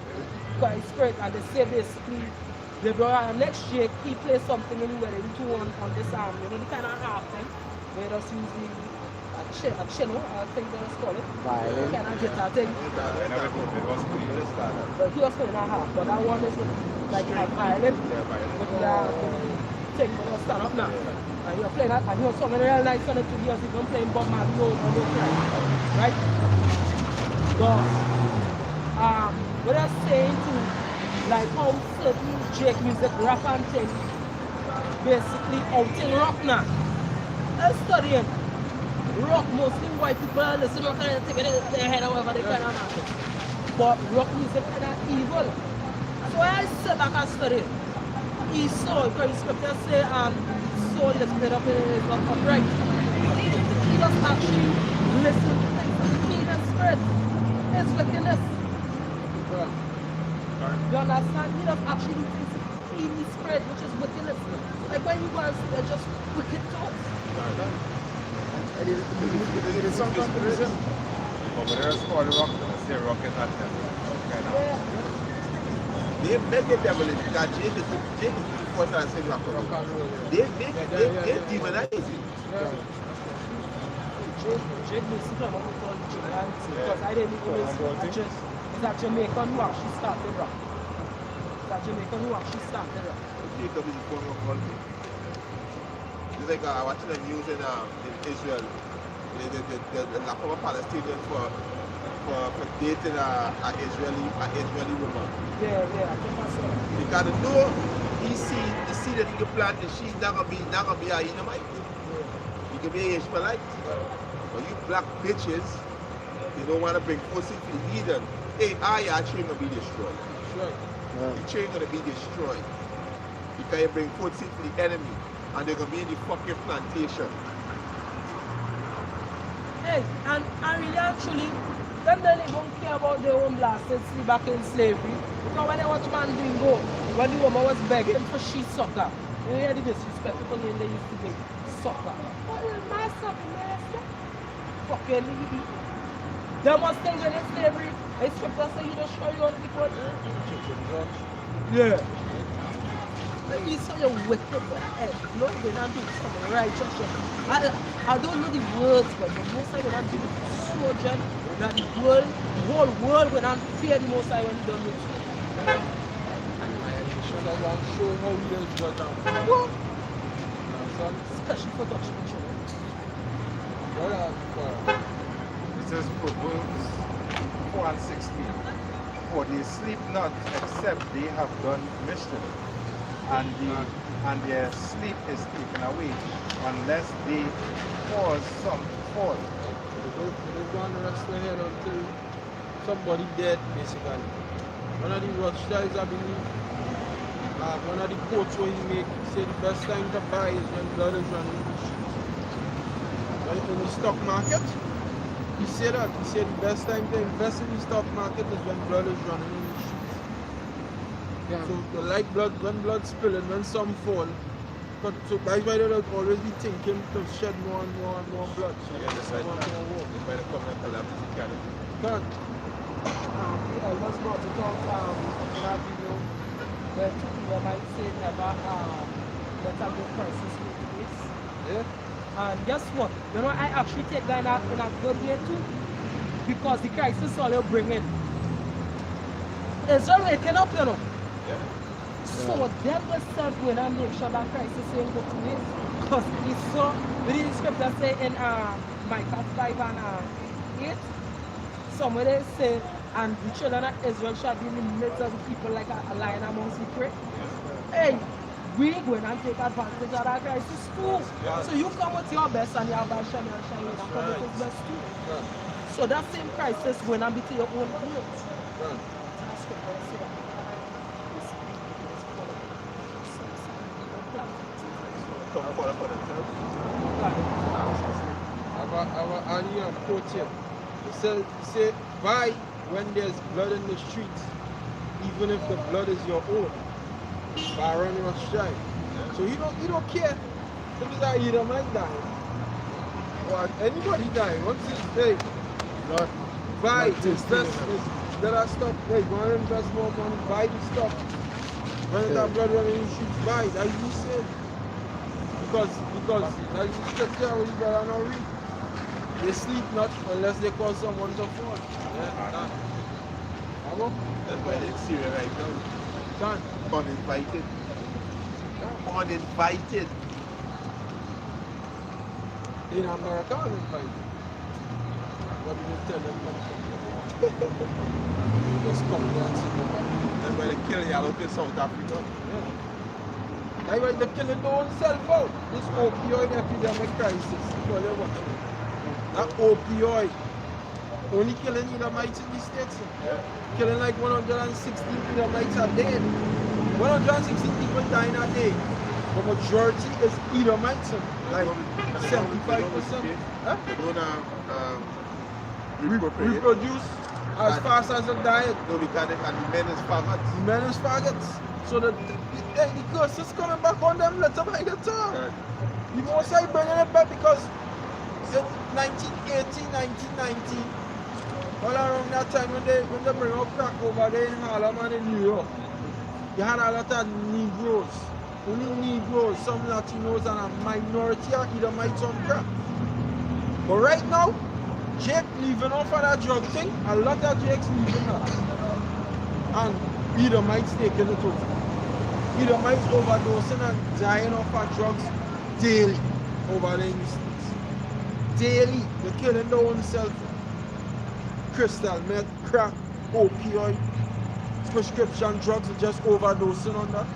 Quite spirit, and they say basically the brother next year he plays something in the wedding too on this arm, you know, the kind of half thing. They just use a cello, I think they just call it. Violin. Kind of guitar thing. But he was playing a half, but that one is like a violin. But the thing will stand up now. And you're playing that, and you're something real nice on it too. You're even playing Bob Marley on the track. Right? But what I'm saying too, like how certain Jake music rap and thing basically out in rock now. I'm studying rock, mostly white people listen to kind of take it in their head or whatever they kind of market. But rock music kind of evil. So I sit back and study. He saw, because the scripture say soul lifted up is upright. He just actually listen to things from the king and spirit. His wickedness. You understand? He does actually do things in the spirit, which is wickedness. Like when you go and see, they're just wicked thoughts. It is sometimes reason. They make the devil in that Jake is the first and second rock. They demonize it. Jake basically what we call Jamaican, because I didn't even know it's a Jamaican who actually started rock. It's a Jamaican who actually started rock. Jacob is a form of country. It's like watching the news in Israel. The lack of a Palestinian for dating an Israeli woman. Yeah, I think that's right. Because the know he see that he can plant the seed not gonna be a Edomite. He can be an Ishmaelite. But you black bitches, they don't want to bring pussy to the heathen. Hey, your train gonna be destroyed. Your train gonna be destroyed. Because you bring pussy to the enemy and they're gonna be in the fucking plantation. Hey, and really actually, them don't even care about their own blasted see back in slavery. Because when they watch man doing go, when the woman was begging for she sucker, you hear the disrespect people in they used to be sucker. What is my sucker, master? Fucking lady. Them was things in slavery. They scripture say you don't show you on the court. Yeah. Let me say you're wicked, but Lord, when I'm doing something righteous. I don't know the words, but the most I when I'm doing so gentle that the whole world when I'm fear the most I when he done with you. Show how he is judge now. What? Son, Special for touching the children. This is Proverbs 4:16. For they sleep not, except they have done mischief, and their sleep is taken away, unless they cause some to fall. They go on wrestling here until somebody dead, basically. One of the Rothschilds, I believe, one of the quotes where he make, he said the best time to buy is when blood is running in the streets. Right? In the stock market, he said that. He said the best time to invest in the stock market is when blood is running in the streets. Yeah. So the like blood, when blood spilling, when some fall, but so that's why they will always be thinking to shed more and more and more blood. So Yeah, that's right. more and more war. That's why they come and collapse the cannon. God, The elders brought it out in our video where two people might say never let a good crisis take place. yeah. And guess what? You know, I actually take that in a good way too. Because the crisis all you bring in. Israel waking up, you know. Yeah. So them will serve when I make sure that crisis ain't go to waste. Because we saw, we read the scripture say in Micah 5 and 8, somewhere they say, and the children of Israel shall be in the midst of the people like a lion amongst the prey. Hey, we going and take advantage of that crisis too. So you come with your best and your best shine and shine and come with his best too. So that same crisis when I'm to your own hands. Come fall upon themselves. Our earlier quote here. He say, buy when there's blood in the streets, even if the blood is your own. Baron Rothschild. So you don't care if it's a Edomite dying or anybody dying. Once it's big, Lord, buy, Lord, invest, let us stop. Hey, go and invest more money, buy the stuff. When that blood running in the streets, buy. That's what he said. Because that's the scripture where you better not read. They sleep not unless they cause someone to fall. Yeah. Bravo? That's why they're Syria right now. Done. Uninvited. Uninvited. In America, uninvited. What do you tell them? Just come there and see them. That's why they kill y'all up in South Africa. That's why they're killing their own self out. This opioid epidemic crisis. Well, they want that opioid. Only killing Edomites in the States. Killing like 160 Edomites a day. 160 people dying a day. The majority is Edomites. Like 75%. Huh? They're gonna Reproduce as fast as they die. No, because and the men is faggots. Men is faggots. So the curse is coming back on them little by the time. The most I bringing it back because in 1980, 1990, all around that time when they bring up crack over there in Harlem and in New York, you had a lot of Negroes. Only Negroes, some Latinos and a minority of Edomites on crack. But right now, Jake leaving off of that drug thing, a lot of Jake's leaving that. And Edomites taking it over. Edomites overdosing and dying off of drugs daily over there in the States. Daily, they're killing their own self. Crystal meth, crack, opioid, prescription drugs, are just overdosing on that.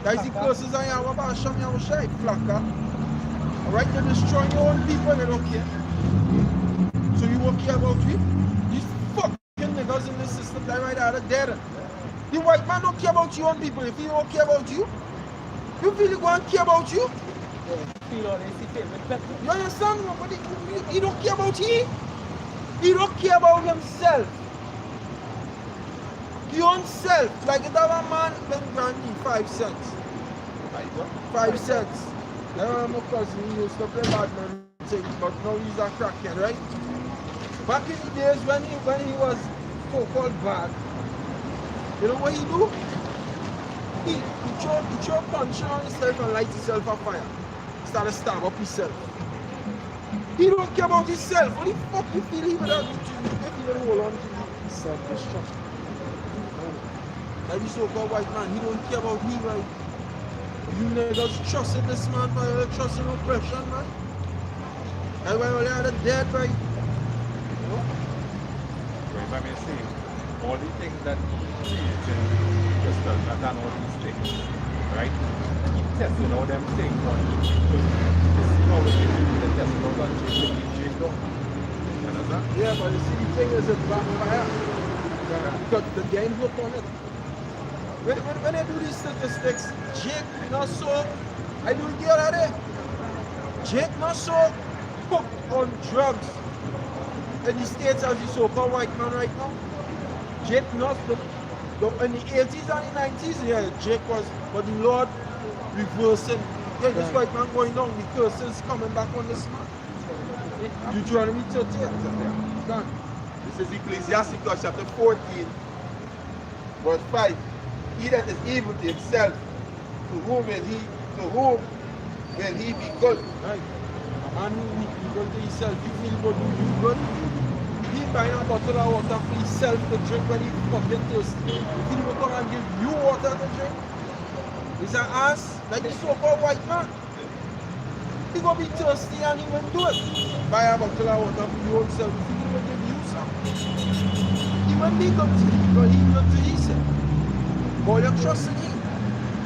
That's the curses I have about Shami and Shai, Flaka. Alright, they're destroying your own people, they don't care. So you won't care about me? These fucking niggas in this system, they might have dead. The white man don't care about your own people. If he don't care about you, you really go and care about you? You understand? But he don't care about he. He don't care about himself. His own self. Like if that a man then grant me 5 cents. 5 cents. I remember my cousin, he used to play badminton thing, but now he's a crackhead, right? Back in the days when he was so-called bad, you know what he do? He throw punch on himself and light himself on fire. Start to stab up himself. He don't care about himself. What the fuck you feel he would have to if he don't hold on to his self-destruction? Like this so-called white man, he don't care about me, right? You niggas trust in this man, but you trust in oppression, man. That's why all the other dead, right? You know? If I may say, all the things that creates in crystals, not done all these things, right? Keep testing all them things on each people. This is how we can the test out on change up. You understand? Yeah, but you see, the thing is a backfire. Because the game's look on it. When I do these statistics, Jake not so, I do get out of there. Jake not so hooked on drugs in the States as the so-called white man right now. Jake not, in the 80s and the 90s, yeah, Jake was, but the Lord reversing. Yeah, this white man going down, the curses coming back on this man. Deuteronomy 38. Done. This is Ecclesiasticus chapter 14, verse 5. He that is evil to himself, to whom will he be good? Right. A man who is good to himself, you feel good, you good. He buying a bottle of water for himself to drink when he fucking thirsty. If he will come and give you water to drink, he's an ass like the so-called white man. He gonna be thirsty and he will do it. Buy a bottle of water for your own self, if he will give you some. He will be good to you, but he good to himself. But you trust in him.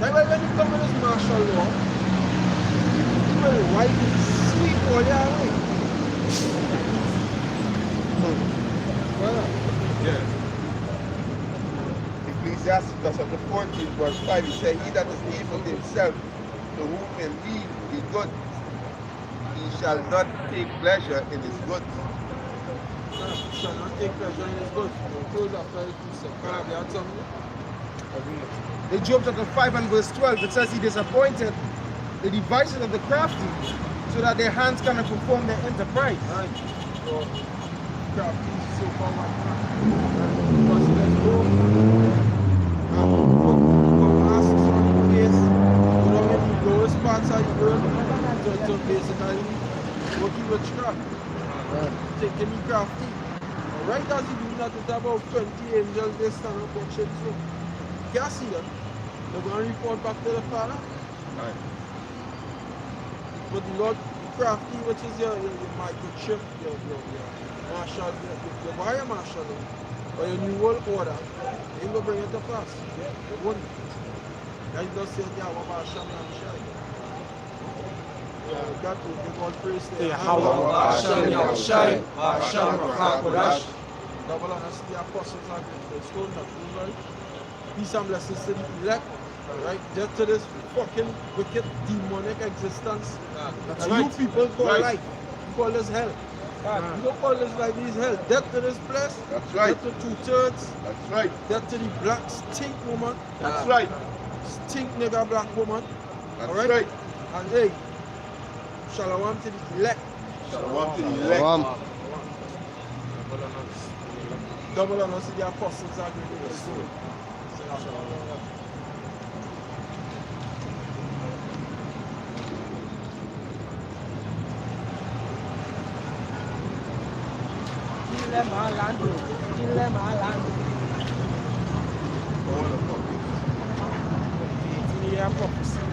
That's why when you come with this martial law, he will wipe it, sweep all your way. Yeah. Ecclesiasticus chapter 14, verse 5, he said, he that is evil to himself, to whom will he be good, he shall not take pleasure in his goods. He shall not take pleasure in his goods. Close after it, he said, can I be at something? In Job chapter 5 and verse 12, it says he disappointed the devices of the crafty so that their hands cannot perform their enterprise. Right. So, crafty, so-called white man. Because let's go. Come ask on the face. You know, in the lowest parts of the world, so basically, working with craft. Taking the crafty. Right as you do that, it's about 20 angels, they stand up watching so. You can't see them. They're going to report back to the Father. Right. But the Lord crafty, which is your microchip, your marshal, your wire marshal, or your new world order, they ain't going to bring it to pass. It wouldn't. Like just said, yeah, what about Hashem Yahushai? Yeah, we got to give all praise to Hashem Yahushai, Hashem Rachakodash. Double honors to the apostles and the stone that right? Peace and blessings to the elect, right? Just to this fucking wicked demonic existence That's that right. you people call Right. life. You call this hell. You don't call this life, this hell. Death to this place. That's right. Death to 2/3. That's right. Death to the black stink woman. That's right. Stink nigger black woman. That's Alright? right. And hey, shalom to the elect. Shalom to the elect. Double honors to the apostles and the stone. Dilemma land. Prophecy.